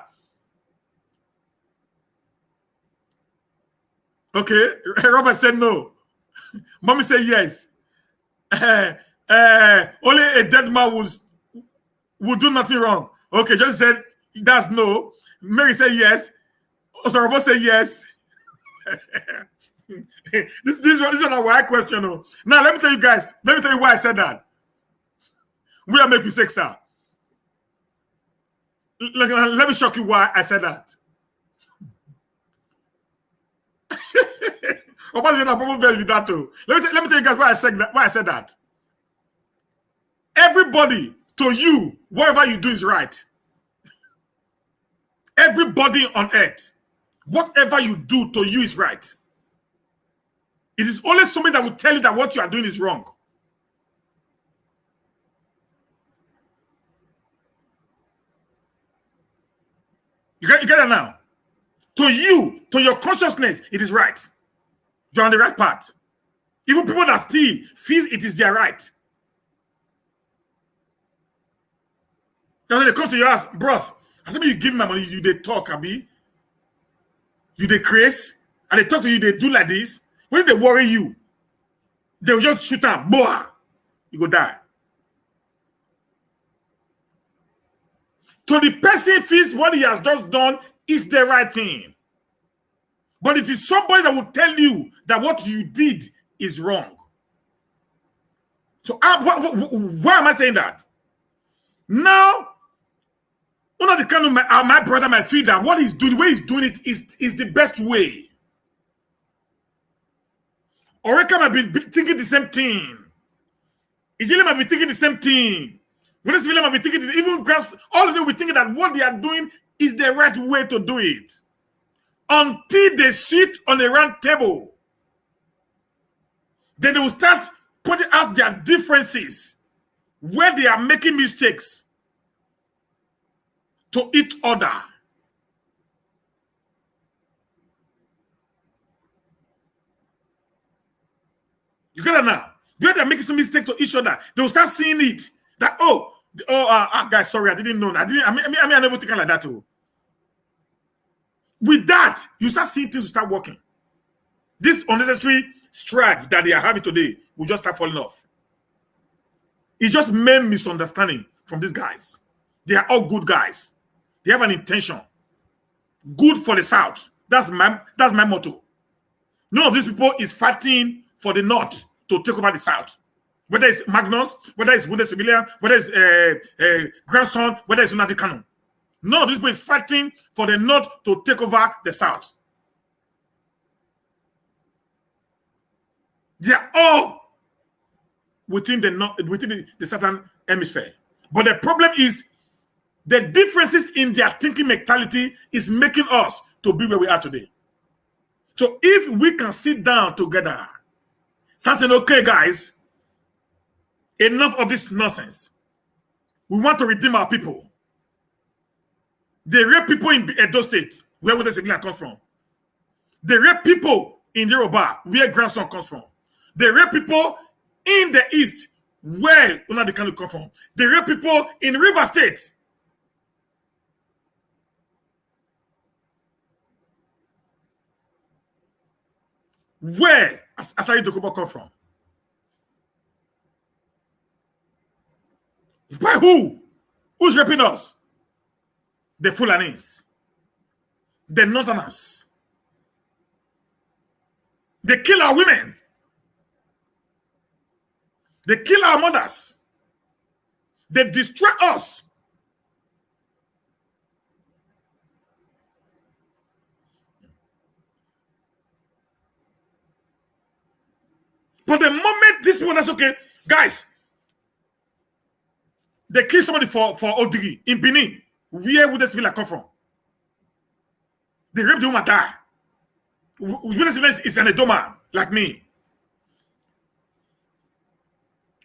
Okay. Robert said no. Mommy said yes. Only a dead man would do nothing wrong. Okay. Just said that's no. Mary said yes. Osorobo said yes. this is not a why question. No. Now let me tell you guys. Let me tell you why I said that. We are making mistakes, sir. Let me shock you why I said that. Let me tell you guys why I said that. Everybody, to you, whatever you do is right. Everybody on earth, whatever you do to you is right. It is only somebody that will tell you that what you are doing is wrong. You get it now? To you, to your consciousness, it is right. You're on the right path. Even people that steal feel it is their right. That's when they come to your house, bros. I said, you give me my money, you they talk, Abi. You they craze, and they talk to you, they do like this. When they worry you, they'll just shoot up, boah, you go die. So the person feels what he has just done is the right thing. But it is somebody that will tell you that what you did is wrong. So why am I saying that? Now, one of the kind of my brother might feel that what he's doing, the way he's doing it is the best way. Oreka might be thinking the same thing. Ijele might be thinking the same thing. When this might be thinking, even all of them will be thinking that what they are doing is the right way to do it. Until they sit on a round table, then they will start pointing out their differences, where they are making mistakes to each other. You get it now? Where they're making some mistake to each other, they will start seeing it. That, guys, sorry, I didn't know. I never think like that too. With that, you start seeing things start working. This unnecessary strife that they are having today will just start falling off. It's just main misunderstanding from these guys. They are all good guys. They have an intention. Good for the South. That's my motto. None of these people is fighting for the North to take over the South. Whether it's Magnus, whether it's Bundesliga, whether it's Grandson, whether it's Nnamdi Kanu. None of these people is fighting for the North to take over the South. They are all within the Southern Hemisphere. But the problem is the differences in their thinking mentality is making us to be where we are today. So if we can sit down together, start saying, okay, guys, enough of this nonsense. We want to redeem our people. They rape people in Edo State, where Wickedness comes from. They rape people in Yoruba, where Grandson comes from. They rape people in the East, where Nnamdi Kanu comes from. They rape people in River State. Where Asari Dokubo come from? By who? Who's raping us? The Fulanis. The Northerners. They kill our women. They kill our mothers. They destroy us. But the moment these people, that's okay, guys, they kill somebody for Odigi in Benin. Where would this villa come from? They rape the woman, die. Wickedness is an Edoma, like me.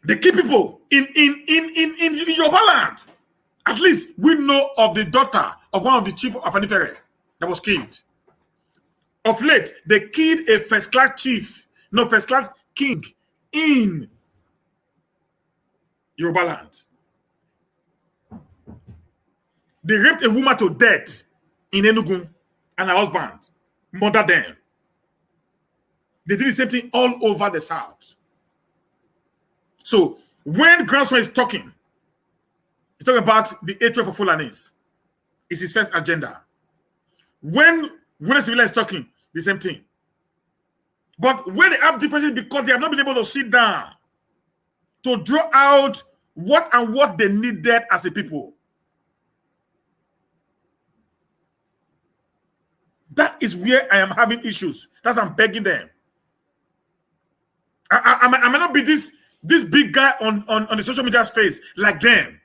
They kill people in Yoruba land. At least we know of the daughter of one of the chief of Anifere that was killed. Of late, they killed a first-class king in Yoruba land. They raped a woman to death in Enugu and her husband murdered them. They did the same thing all over the South. So when Grandson is talking, he's talking about the hatred for Fulanis. It's his first agenda. When Civilian is talking, the same thing. But when they have differences because they have not been able to sit down to draw out what they needed as a people. That is where I am having issues. That's why I'm begging them. I may not be this big guy on the social media space like them.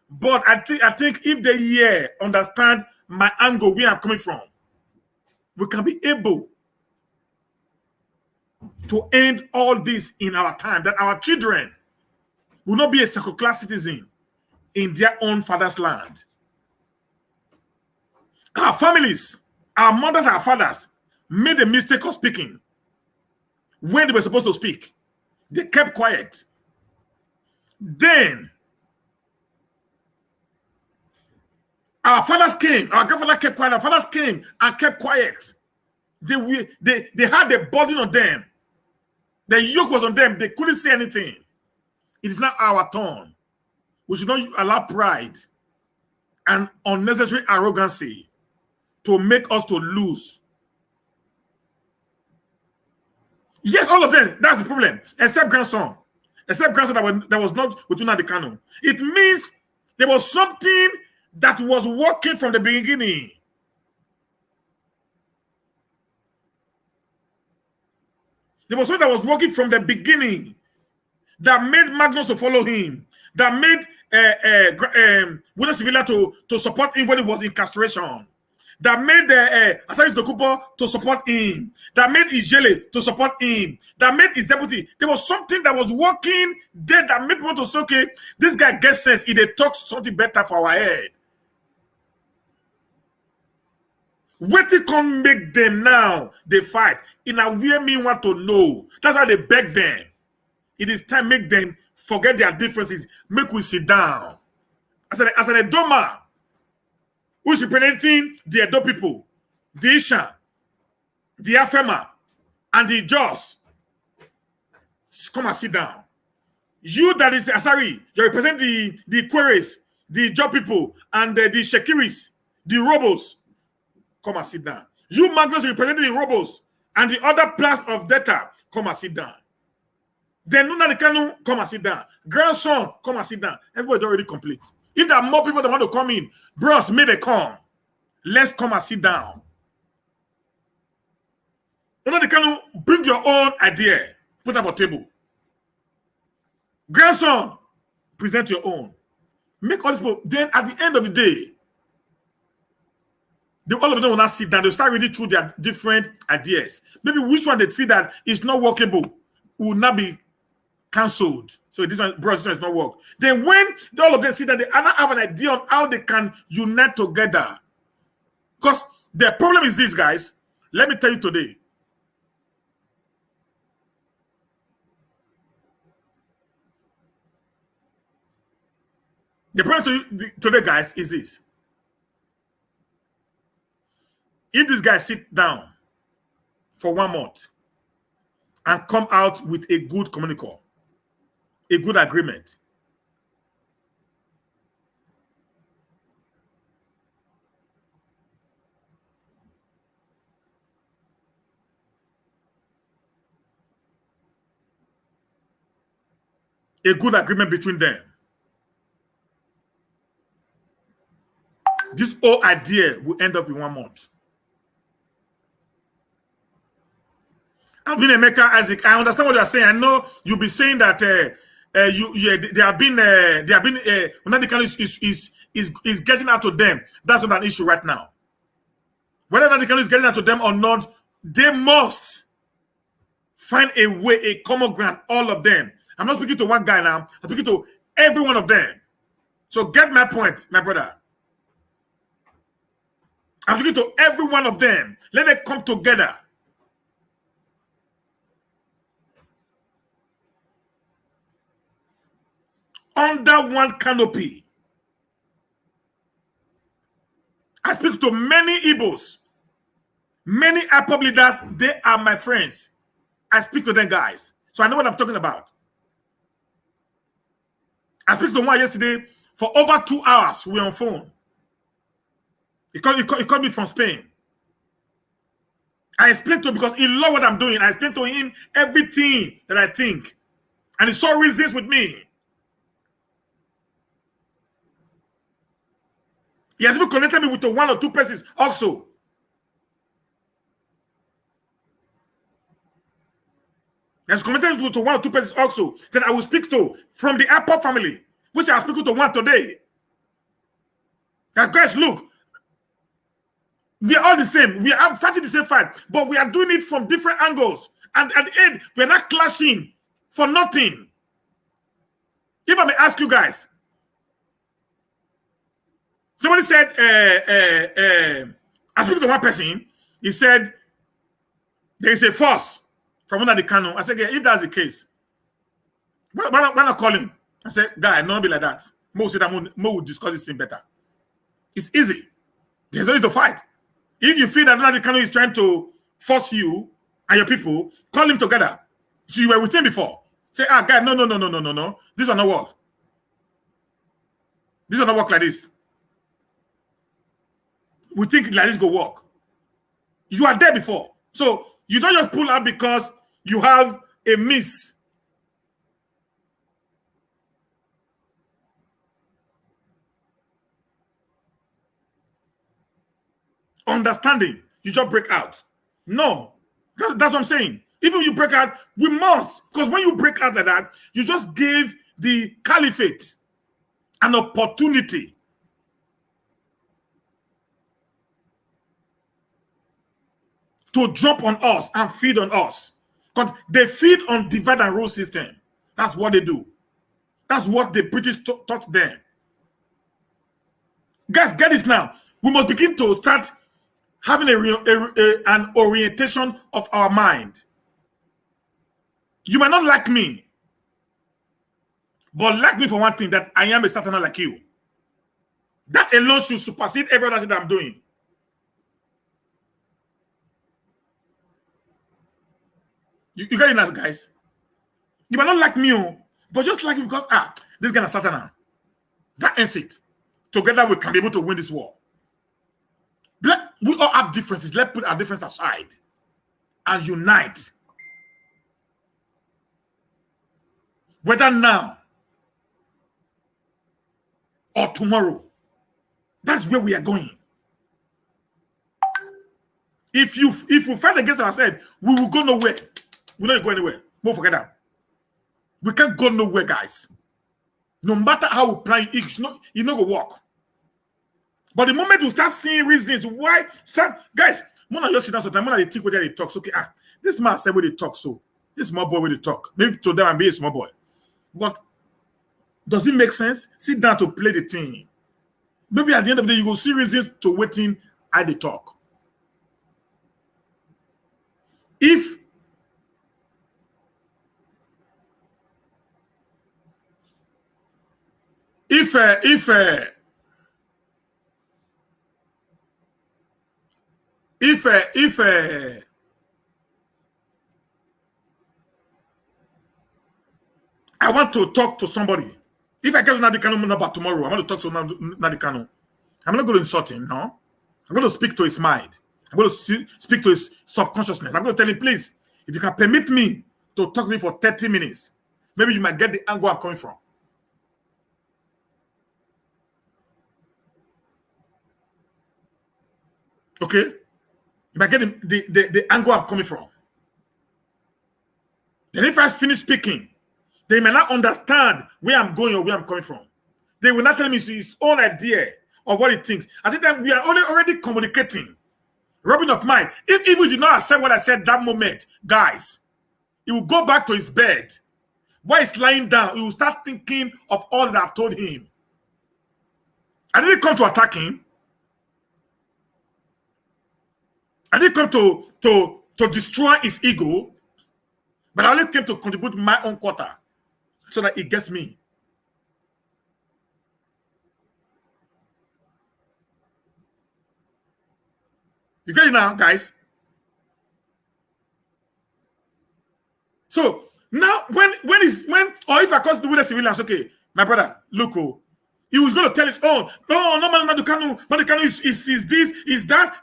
But I think if they understand my angle, where I'm coming from, we can be able to end all this in our time, that our children will not be a second-class citizen in their own father's land. Our families, our mothers, our fathers made the mistake of speaking when they were supposed to speak. They kept quiet. Then our fathers came, our grandfather kept quiet, our fathers came and kept quiet. They had the burden on them. The yoke was on them. They couldn't say anything. It is now our turn. We should not allow pride and unnecessary arrogancy to make us to lose. Yes, all of them. That's the problem. Except Grandson. Except Grandson that was not with Nnamdi Kanu. It means there was something that was working from the beginning. There was something that was working from the beginning that made Magnus to follow him, that made William Sevilla to support him when he was in castration, that made Asari Dokubo to support him, that made Ijele to support him, that made his deputy. There was something that was working there that made people to say, okay, this guy gets sense. He talks something better for our head. Wetin can make them now they fight? In a way me want to know. That's why they beg them. It is time make them forget their differences. Make we sit down. As an Edoma, who is representing the Edo people, the Isha, the Afema, and the Jos, come and sit down. You that is Asari, you represent the Queries, the Job people, and the Shekiris, the Robos. Come and sit down. You Magnus representing the Robos and the other class of data. Come and sit down. Then Nuna the Kanu, come and sit down. Grandson, come and sit down. Everybody already complete. If there are more people that want to come in, bros, may they come. Let's come and sit down. Nuna the Kanu, bring your own idea. Put up on table. Grandson, present your own. Make all these people. Then at the end of the day, all of them will not sit down. They'll start reading through their different ideas. Maybe which one they feel that is not workable will not be cancelled. So this one, bro, this one is not work. Then when all of them see that they not have an idea on how they can unite together. Because the problem is this, guys. Let me tell you today. The problem today, guys, is this. If these guys sit down for 1 month and come out with a good communique, a good agreement, between them, this whole idea will end up in 1 month. I've been Emeka Isaac. I understand what you're saying. I know you'll be saying that there have been Nnamdi is getting out to them. That's not an issue right now. Whether Nnamdi is getting out to them or not, they must find a way, a common ground, all of them. I'm not speaking to one guy now. I'm speaking to every one of them. So get my point, my brother. I'm speaking to every one of them. Let them come together. Under one canopy. I speak to many Igbos, many IPOB leaders. They are my friends. I speak to them, guys. So I know what I'm talking about. I speak to one yesterday for over 2 hours. We were on phone. He called me from Spain. I explained to him because he loved what I'm doing. I explained to him everything that I think. And he saw reasons with me. He has even connected me with 1 or 2 persons also. He has connected me with 1 or 2 persons also that I will speak to from the IPOB family, which I am speaking to one today. That guys, look, we are all the same. We are fighting the same fight, but we are doing it from different angles. And at the end, we are not clashing for nothing. If I may ask you guys, somebody said, I speak to one person, he said, there is a force from under the canon. I said, yeah, if that's the case, why not call him? I said, guy, not be like that. Mo said that Mo will discuss this thing better. It's easy. There's no need to fight. If you feel that the canon is trying to force you and your people, call him together. So you were with him before. Say, guy, no. This will not work. This will not work like this. We think like this go work. You are there before. So you don't just pull out because you have a miss. Understanding. You just break out. No. That's what I'm saying. Even if you break out, we must. Because when you break out like that, you just gave the caliphate an opportunity to jump on us and feed on us. Because they feed on divide and rule system. That's what they do. That's what the British taught them. Guys, get this now. We must begin to start having an orientation of our mind. You might not like me, but like me for one thing, that I am a Southerner like you. That alone should supersede every other thing that I'm doing. You get it, guys? You might not like me, but just like me because, this guy is Southerner. That ends it. Together we can be able to win this war. We all have differences. Let's put our differences aside and unite. Whether now or tomorrow, that's where we are going. If you fight against ourselves, we will go nowhere. We're not going anywhere. Don't forget that. We can't go nowhere, guys. No matter how we plan, it's not going to work. But the moment we start seeing reasons why, guys, when I just sit down sometimes, when I think whether they talk, okay, this man said where they talk, so this small boy where they talk. Maybe to them and be a small boy. But does it make sense? Sit down to play the thing. Maybe at the end of the day, you will see reasons to waiting at the talk. If I want to talk to somebody, if I get Nnamdi Kanu number tomorrow, I want to talk to Nnamdi Kanu. I'm not going to insult him, no. I'm going to speak to his mind. I'm going to speak to his subconsciousness. I'm going to tell him, please, if you can permit me to talk to you for 30 minutes, maybe you might get the angle I'm coming from. Okay? You might get the angle I'm coming from. Then if I finish speaking, they may not understand where I'm going or where I'm coming from. They will not tell me his own idea of what he thinks. I think that we are already communicating. Rubbing of mind. If he did not accept what I said that moment, guys, he will go back to his bed. While he's lying down, he will start thinking of all that I've told him. I didn't come to attack him. I didn't come to destroy his ego, but I only came to contribute my own quota so that it gets me. You get it now, guys? So now, when or if I cause the civilians, okay, my brother, look, he was going to tell his own. No, Nnamdi Kanu is this, is that.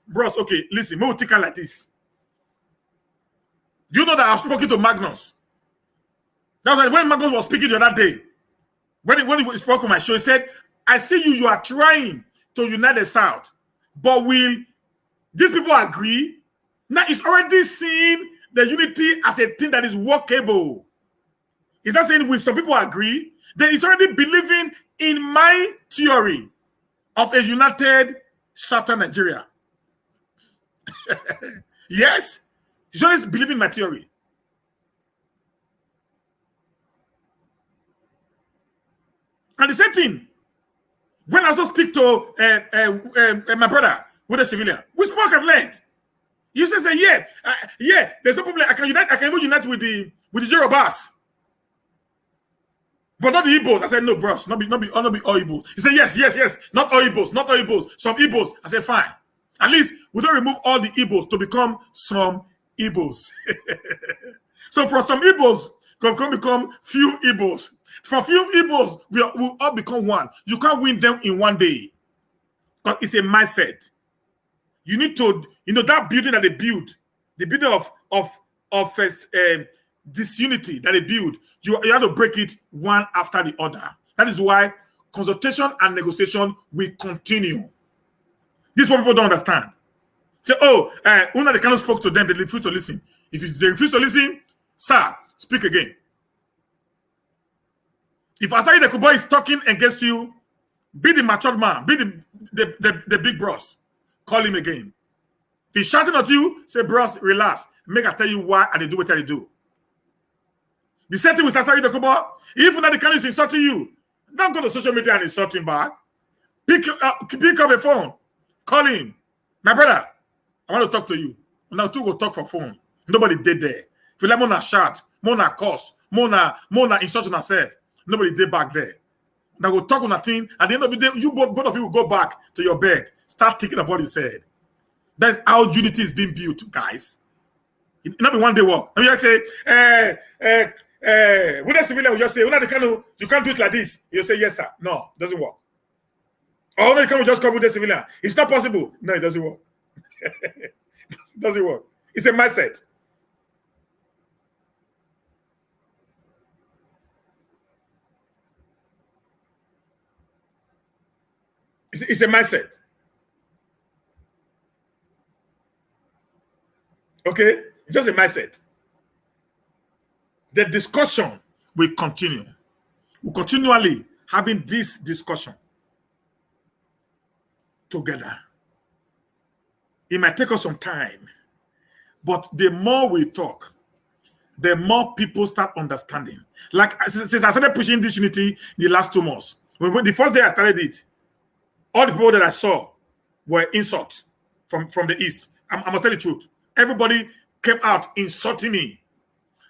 Bros, okay, listen, we will think like this. Do you know that I've spoken to Magnus? That's why when Magnus was speaking the other day, when he spoke on my show, he said, I see you are trying to unite the South, but will these people agree? Now it's already seeing the unity as a thing that is workable. Is that saying will some people agree? Then it's already believing in my theory of a united Southern Nigeria. Yes, he's always believing in my theory. And the same thing, when I also speak to my brother with a civilian, we spoke at length. You say, yeah, there's no problem. I can even unite with the Yorubas. But not the Igbos. I said, no, bros, not be all Igbos. He said, yes, not all Igbos, some Igbos. I said, fine. At least we don't remove all the Igbos to become some Igbos. So for some Igbos, can become few Igbos. For few Igbos, we'll all become one. You can't win them in one day. But it's a mindset. You need to, that building that they build, the building of disunity that they build, you have to break it one after the other. That is why consultation and negotiation will continue. This is what people don't understand. Say, when they cannot spoke to them, they refuse to listen. If they refuse to listen, sir, speak again. If Asari the Kubo is talking against you, be the matured man, be the big bros. Call him again. If he's shouting at you, say, bros, relax. Make I tell you why and they do what they do. The same thing with Asari the Kubo. If the can is insulting you, don't go to social media and insult him back. Pick up a phone. Call him. My brother, I want to talk to you. Now two go talk for phone. Nobody did there. If you let Mona shout, Mona curse, Mona insult on herself. Nobody did back there. Now go talk on a thing. At the end of the day, you both of you will go back to your bed. Start thinking of what you said. That's how unity is being built, guys. It not be one day work. I mean, you say, when a civilian will just say, you can't do it like this. You say, yes, sir. No, it doesn't work. Or when you come just come with a civilian. It's not possible. No, it doesn't work. It doesn't work. It's a mindset. It's a mindset. Okay? It's just a mindset. The discussion will continue. We'll continually having this discussion together. It might take us some time, but the more we talk, the more people start understanding. Like since I started pushing this unity the last 2 months, when the first day I started it, all the people that I saw were insults from the East. I must tell you the truth. Everybody came out insulting me.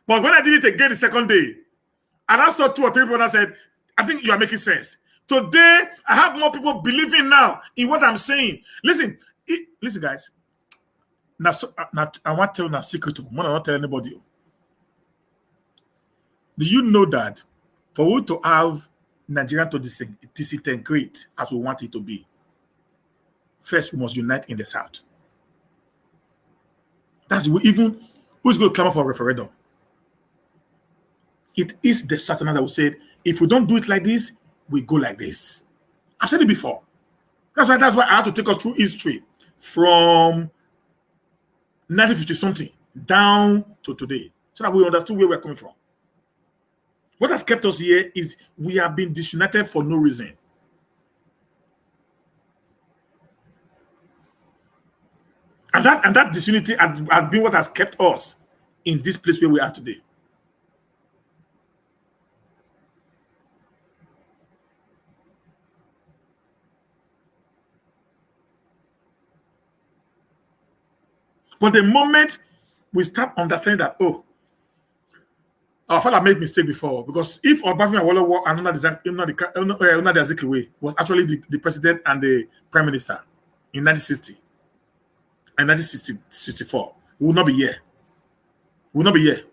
But when I did it again the second day, and I saw 2 or 3 people and I said, I think you are making sense. Today, I have more people believing now in what I'm saying. Listen, guys. Now, I want to tell you a secret. I not tell anybody. Do you know that for we to have Nigeria to disintegrate as we want it to be, first we must unite in the South. That's even who's going to clamor for a referendum. It is the Southerners that will say, if we don't do it like this, we go like this. I've said it before. That's why I had to take us through history from 1950 something down to today, so that we understood where we're coming from. What has kept us here is we have been disunited for no reason. And that disunity has been what has kept us in this place where we are today. But the moment we start understanding that, oh, our father made mistake before, because if Obafemi Awolowo and Nnamdi Azikiwe was actually the president and the prime minister in 1960 and 1964, we would not be here. We will not be here.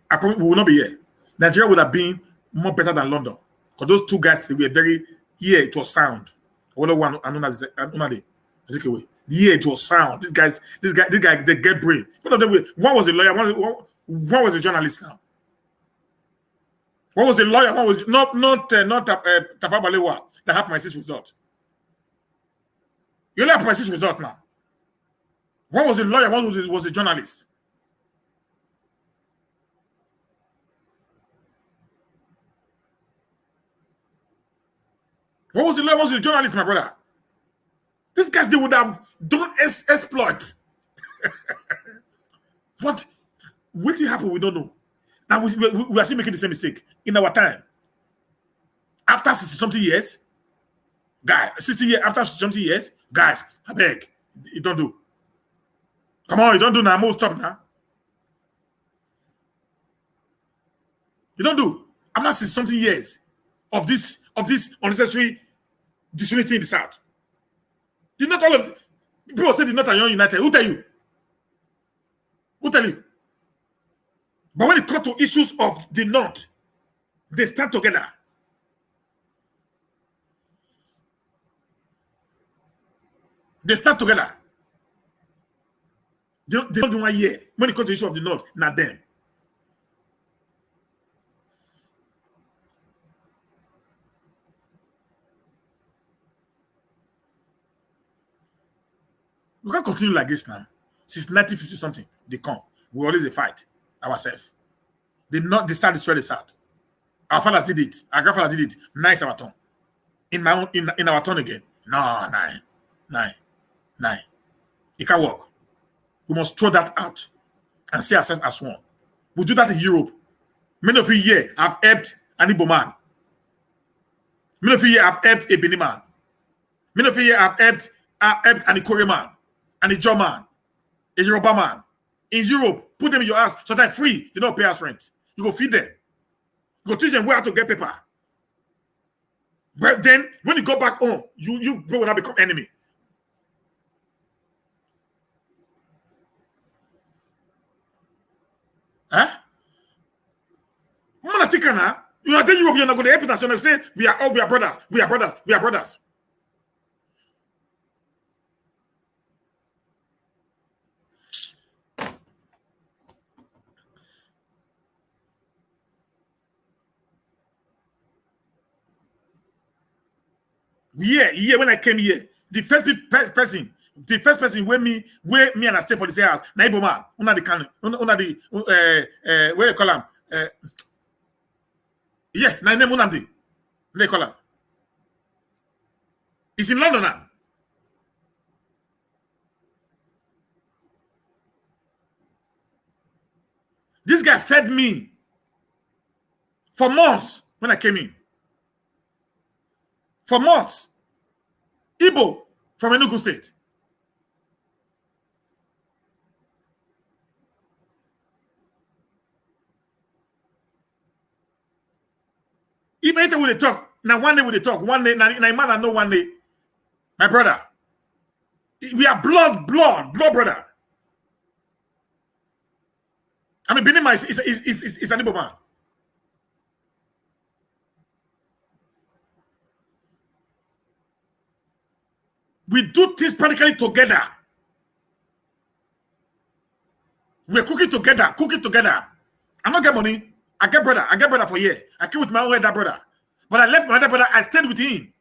I promise we will not be here. Nigeria would have been more better than London, because those 2 guys, they were very, it was sound. Awolowo and Nnamdi Azikiwe. It was sound. This guy, they get brain. One was a lawyer, one was a journalist now. One was a lawyer, one was not Tafa Balewa that had my 6 result. You only have my 6 result now. One was a lawyer, one was a journalist. One was a lawyer, one was a journalist, my brother. These guys, they would have done exploit. But what will happen, we don't know. Now, we are still making the same mistake in our time. After 60-something years, guys, 60 years, after 60-something years, guys, I beg, you don't do. Come on, you don't do now. Move, stop now. You don't do. After 60-something years of this unnecessary disunity in the South. Did not all of the people say did not are united? Who tell you? Who tell you? But when it comes to issues of the North, they stand together. They stand together. They don't do 1 year. When it comes to the issue of the North, not them. We can't continue like this now. Since 1950 something, they come. We always fight ourselves. They not decide to destroy the South. Our fathers did it. Our grandfathers did it. Nice our turn. In our turn again. No, nine. It can't work. We must throw that out and see ourselves as one. We do that in Europe. Many of you here have helped an Igbo man. Many of you here have helped a Benin man. Many of you here have helped an Ikore man, an Ijaw man. a Yoruba man in Europe, put them in your house so that free, they don't pay us rent. You go feed them. You go teach them where to get paper. But then, when you go back home, you will not become enemy. Huh? You know, then Europe, you're not going to help us. And say, we are brothers. We are brothers. We are brothers. Yeah, when I came here, the first person where me and I stay for the same house, Naibo man, una the canon, una the where you call him? Yeah, na name Unamdi. They call him. He's in London now. This guy fed me for months when I came in. For months. Igbo from Enugu State. Even anytime we talk, now one day we talk, one day, now man I know one day, my brother. We are blood brother. I mean, Benima is an Igbo man. We do things practically together. We're cooking together. I don't get money. I get brother for a year. I came with my other brother. But I left my other brother, I stayed with him.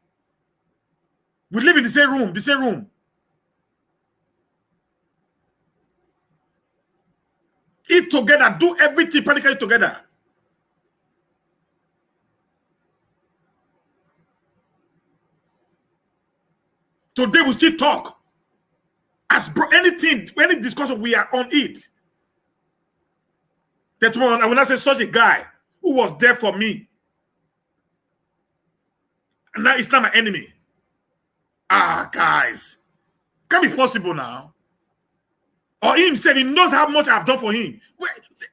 We live in the same room. Eat together, do everything practically together. Today we still talk. As anything, any discussion, we are on it. That one, I will not say such a guy who was there for me. And now it's not my enemy. Guys. Can't be possible now. Or him said he knows how much I've done for him. Wait,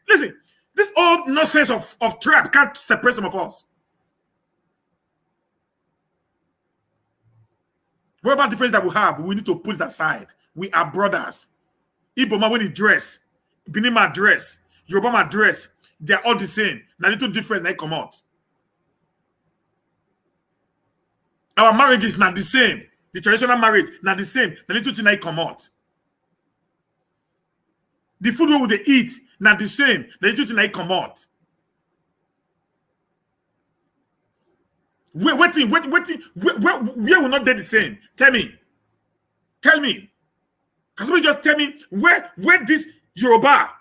listen, this old nonsense of trap can't separate some of us. Whatever difference that we have, we need to put it aside. We are brothers. Iboma when he dress, Binima dress, Yoruba dress, they are all the same. Now little difference they come out. Our marriage is not the same. The traditional marriage not the same. The little thing they come out. The food we they eat not the same. The little thing they come out. Where will not be the same? Tell me. Can somebody just tell me where this Yoruba,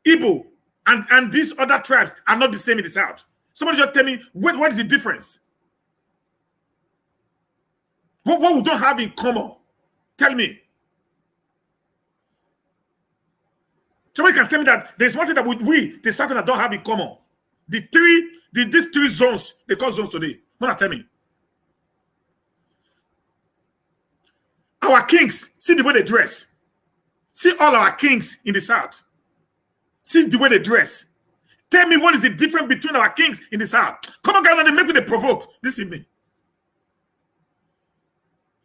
Igbo, and these other tribes are not the same in the South? Somebody just tell me what is the difference? What we don't have in common? Tell me. Somebody can tell me that there's one thing that the Southerners don't have in common. These three zones, they call zones today. What tell me? Our kings, see the way they dress. See all our kings in the South. See the way they dress. Tell me what is the difference between our kings in the South. Come on, guys, and make me the provoke this evening.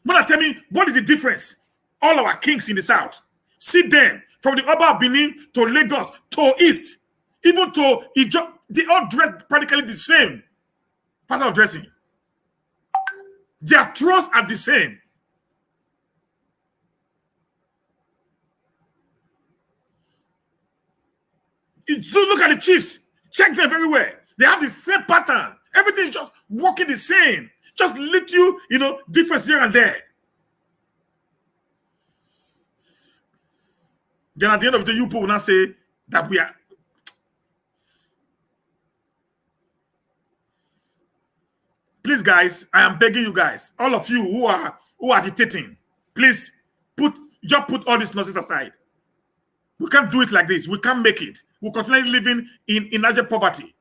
Tell me what is the difference? All our kings in the South. See them from the Oba of Benin to Lagos to East, even to Ijo, they all dress practically the same pattern of dressing. Their throats are the same. Look at the chiefs. Check them very well. They have the same pattern. Everything's just working the same. Just little, difference here and there. Then at the end of the day, you people will not say that we are. Please, guys, I am begging you guys, all of you who are agitating, please put all this nonsense aside. We can't do it like this. We can't make it. We'll continue living in Nigerian poverty.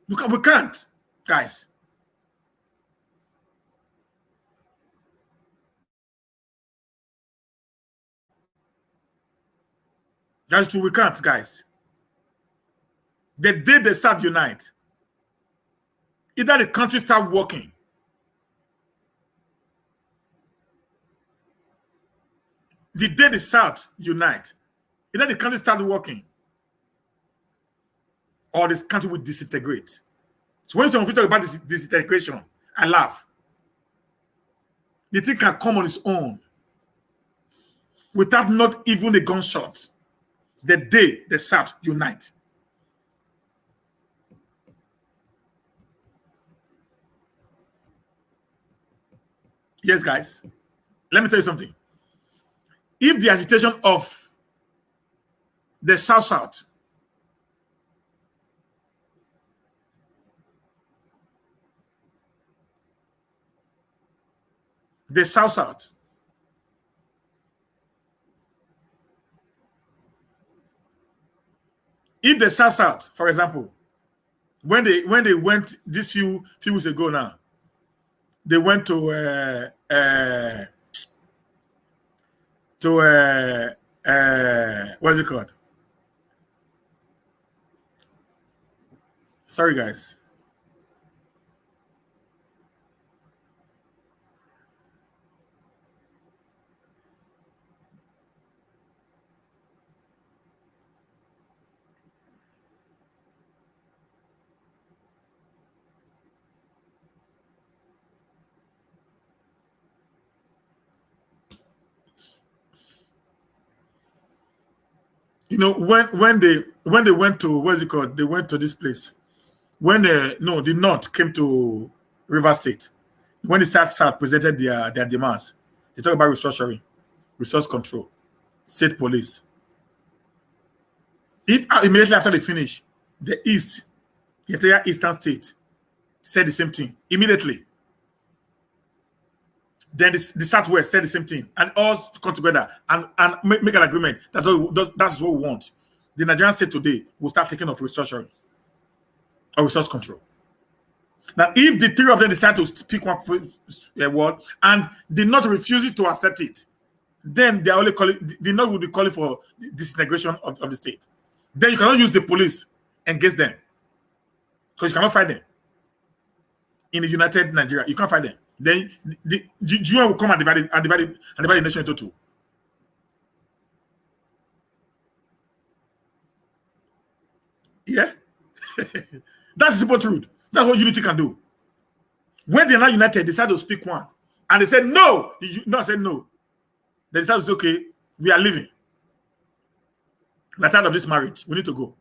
We can't, guys. That's true. We can't, guys. The day they start unite, either the country start working. The day the South unite, either the country start working or this country will disintegrate. So when some people talk about this disintegration, I laugh. The thing can come on its own without not even a gunshot. The day the South unite. Yes, guys. Let me tell you something. If the agitation of the South, the South, if the South, for example, when they went this few weeks ago now, they went to what's it called? Sorry, guys. You know, when they went to what's it called? They went to this place. When the North came to River State, when the South presented their demands, they talk about restructuring, resource control, state police. If immediately after they finish, the East, the entire Eastern state, said the same thing immediately. Then the Southwest said the same thing, and all come together and make an agreement. That's what we want. The Nigerian state today will start taking off restructuring or resource control. Now, if the three of them decide to speak one word and did not refuse to accept it, then they are only calling. The North will be calling for disintegration of the state. Then you cannot use the police against them because you cannot fight them in the united Nigeria. You can't fight them. Then the UN will come and divide the nation into two. Yeah, that's the simple truth. That's what unity can do. When they're not united, they decide to speak one, and they said no. I said no. They decided to say, okay, we are leaving. We're tired of this marriage. We need to go.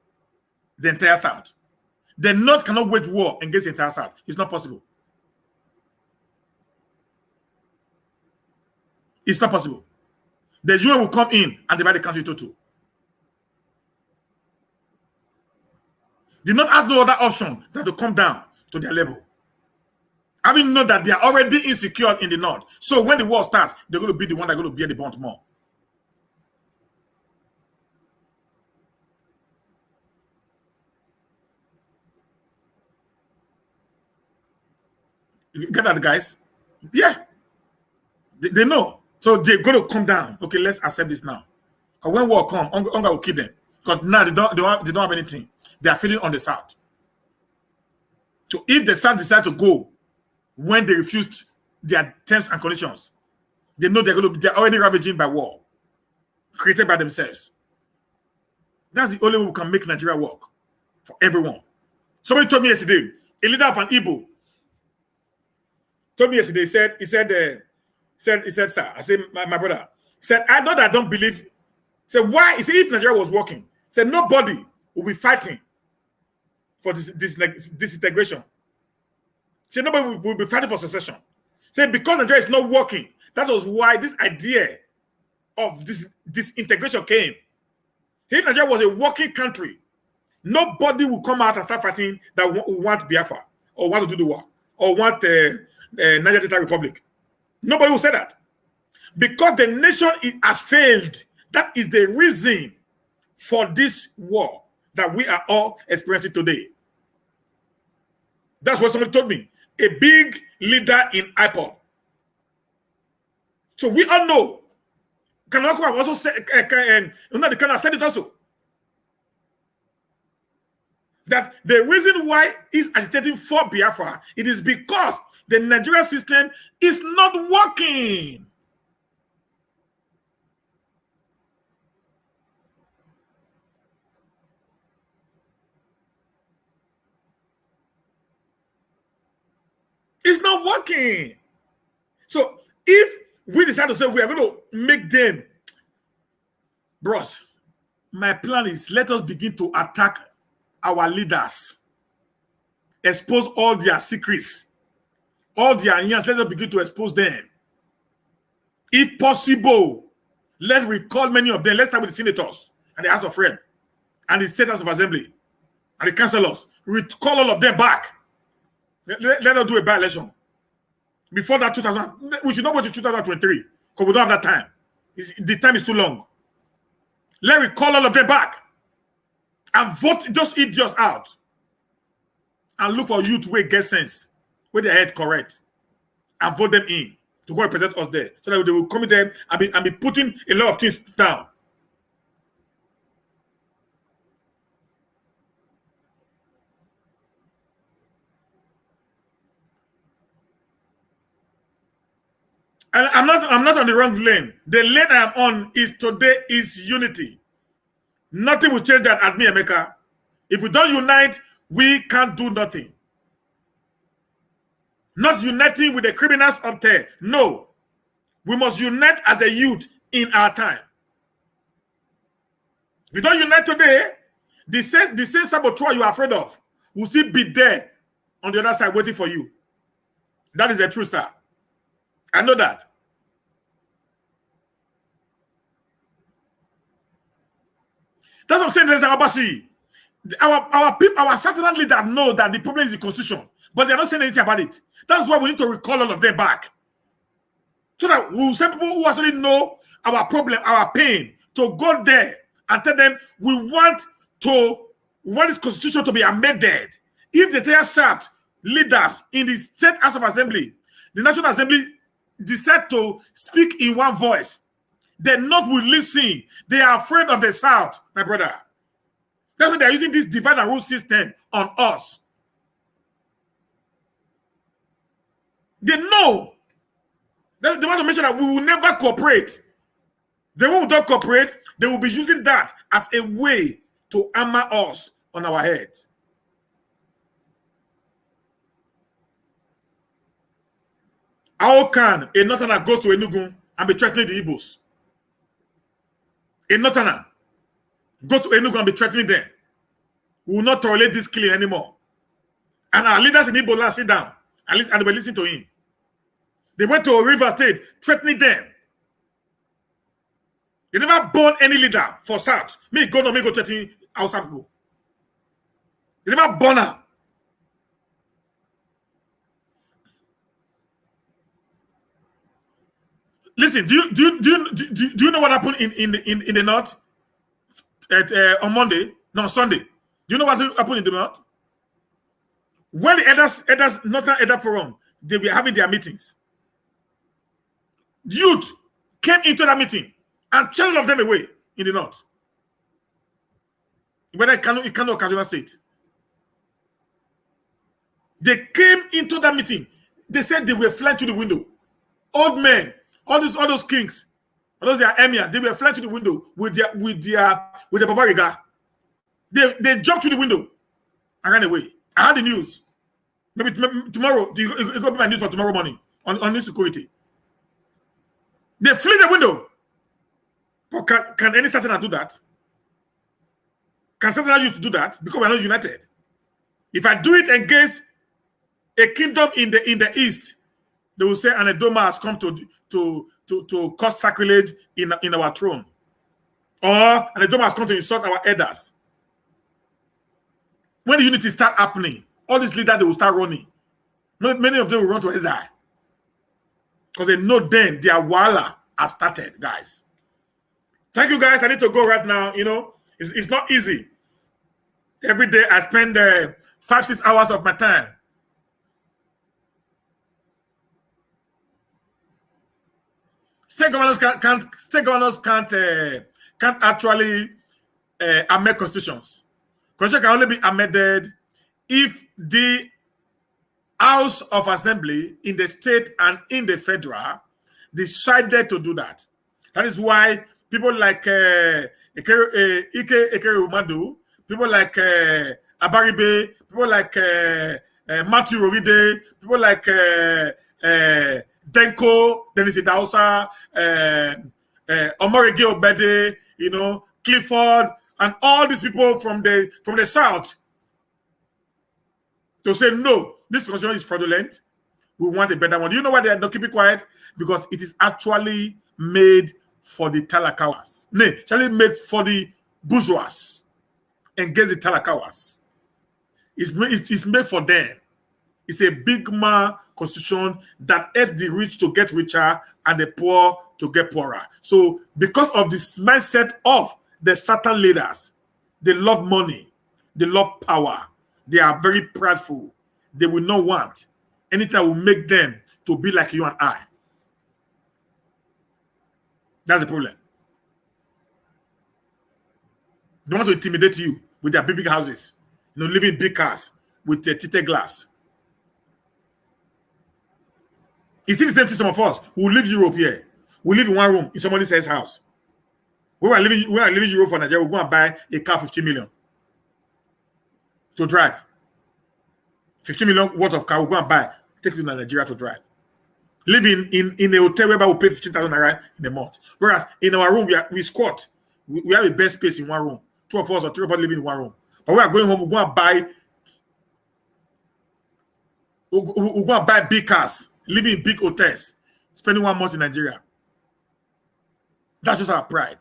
The entire South. The North cannot wage war against the entire South. It's not possible. It's not possible. The UN will come in and divide the country into two. Did not have no other option than to come down to their level. Having known that they are already insecure in the North. So when the war starts, they're going to be the one that's going to bear the brunt more. You get that, guys? Yeah. They know. So they're going to come down. Okay, let's accept this now. Because when war comes, hunger will kill them. Because now they don't have anything. They are feeding on the South. So if the South decide to go when they refused their terms and conditions, they know they're already ravaging by war, created by themselves. That's the only way we can make Nigeria work for everyone. Somebody told me yesterday, a leader of an Igbo told me yesterday, he said, sir, I said, my brother, he said, I know that I don't believe. He said, why? He said, if Nigeria was working, he said, nobody will be fighting for this disintegration. He said, nobody will be fighting for secession. He said, because Nigeria is not working, that was why this idea of this disintegration came. He said, if Nigeria was a working country, nobody will come out and start fighting that want Biafra or want to do the war or want Niger Delta Republic. Nobody will say that. Because the nation has failed. That is the reason for this war that we are all experiencing today. That's what somebody told me. A big leader in IPOB. So we all know. Kanako have also said, the Kana said it also. That the reason why he's agitating for Biafra, it is because the Nigerian system is not working. It's not working. So if we decide to say we are going to make them, bros, my plan is let us begin to attack our leaders, expose all their secrets, all their years. Let us begin to expose them. If possible, let's recall many of them. Let's start with the senators and the House of Rep and the State House of Assembly and the councillors. Recall all of them back. Let us do a by-election. Before that 2000, we should not go to 2023 because we don't have that time. The time is too long. Let me call all of them back and vote those idiots out and look for youth where get sense, where their head correct, and vote them in to go represent us there so that they will come in there and be putting a lot of things down. And I'm not on the wrong lane. The lane I am on is today is unity. Nothing will change that at me, Emeka. If we don't unite, we can't do nothing. Not uniting with the criminals up there. No. We must unite as a youth in our time. If you don't unite today, the same saboteur you are afraid of will still be there on the other side waiting for you. That is the truth, sir. I know that. That's what I'm saying. There's an Abasi. Our people, our Saturday leaders know that the problem is the constitution, but they're not saying anything about it. That's why we need to recall all of them back. So that we will send people who actually know our problem, our pain, to go there and tell them we want this constitution to be amended. If the entire SAT leaders in the State House of Assembly, the National Assembly decide to speak in one voice, they not will listen. They are afraid of the South, my brother. That's why they're using this divide and rule system on us. They know. They want to make sure that we will never cooperate. They won't cooperate. They will be using that as a way to armor us on our heads. How can a Northerner go to Enugu and be threatening the Igbos? A Northerner go to Enugu and be threatening them. We will not tolerate this killing anymore. And our leaders in Igbo land sit down and they will listen to him. They went to River State threatening them. They never born any leader for South. Me go threatening outside people. They never born her. Listen, do you know what happened in the north on Monday? No, Sunday. Do you know what happened in the north? When the Northern Elder Forum, they were having their meetings. Youth came into that meeting and chased all of them away in the north. Whether it cannot Kaduna State. They came into that meeting. They said they were flying to the window. Old men, all those kings, all those their emirs, they were flying to the window with their babariga. They jumped to the window and ran away. I had the news. Maybe tomorrow, it will be my news for tomorrow morning on Insecurity. They flee the window. But can any Saturday do that? Can Saturday use to do that? Because we're not united. If I do it against a kingdom in the east, they will say Anadoma has come to cause sacrilege in our throne. Or Anadoma has come to insult our elders. When the unity start happening, all these leaders, they will start running. Many of them will run to exile. Because they know then their wala has started, guys. Thank you, guys. I need to go right now. You know, it's not easy. Every day I spend 5-6 hours of my time State governors can't actually amend constitutions. Constitution can only be amended if the House of Assembly in the state and in the federal decided to do that. That is why people like Ike Umadu, people like Abaribe, people like Matthew Oride, people like Denko, Dennis Idausa, Omorege Obede, you know, Clifford, and all these people from the south to say no, this constitution is fraudulent. We want a better one. Do you know why they are not keeping quiet? Because it is actually made for the talakawas. No, it's actually made for the bourgeois against the talakawas. It's made for them. It's a big man constitution that helps the rich to get richer and the poor to get poorer. So because of this mindset of the certain leaders, they love money, they love power, they are very prideful. They will not want anything that will make them to be like you and I. That's the problem. They want to intimidate you with their big houses, you know, living in big cars with a tinted glass. You see the same thing. Some of us who live Europe here, we live in one room in somebody else's house. We are living Europe for Nigeria. We go and buy a car 50 million to drive. 50 million worth of car. We go and buy, take it to Nigeria to drive. Living in a hotel where we pay 15,000 naira in a month. Whereas in our room, we squat. We have a best space in one room. Two of us or three of us living in one room. But we are going home, we go and buy. We go and buy big cars, living in big hotels, spending 1 month in Nigeria. That's just our pride.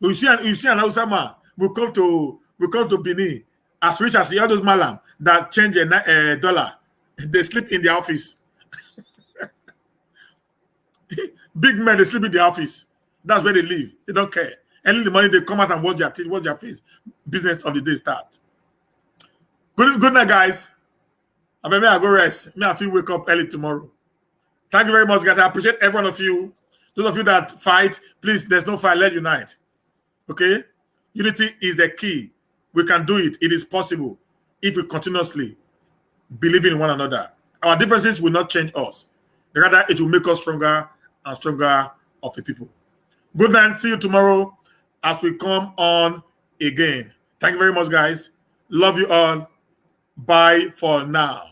You see an Hausa man will come to Benin as rich as the others malam that change a dollar. They sleep in the office. Big men, they sleep in the office. That's where they live. They don't care. Any the money they come out and wash their teeth, wash their face. Business of the day start. Good night, guys. I mean, I go rest. I feel wake up early tomorrow. Thank you very much, guys. I appreciate every one of you. Those of you that fight, please, there's no fight. Let's unite. Okay? Unity is the key. We can do it. It is possible if we continuously believe in one another. Our differences will not change us. Rather, it will make us stronger and stronger of a people. Good night. See you tomorrow as we come on again. Thank you very much, guys. Love you all. Bye for now.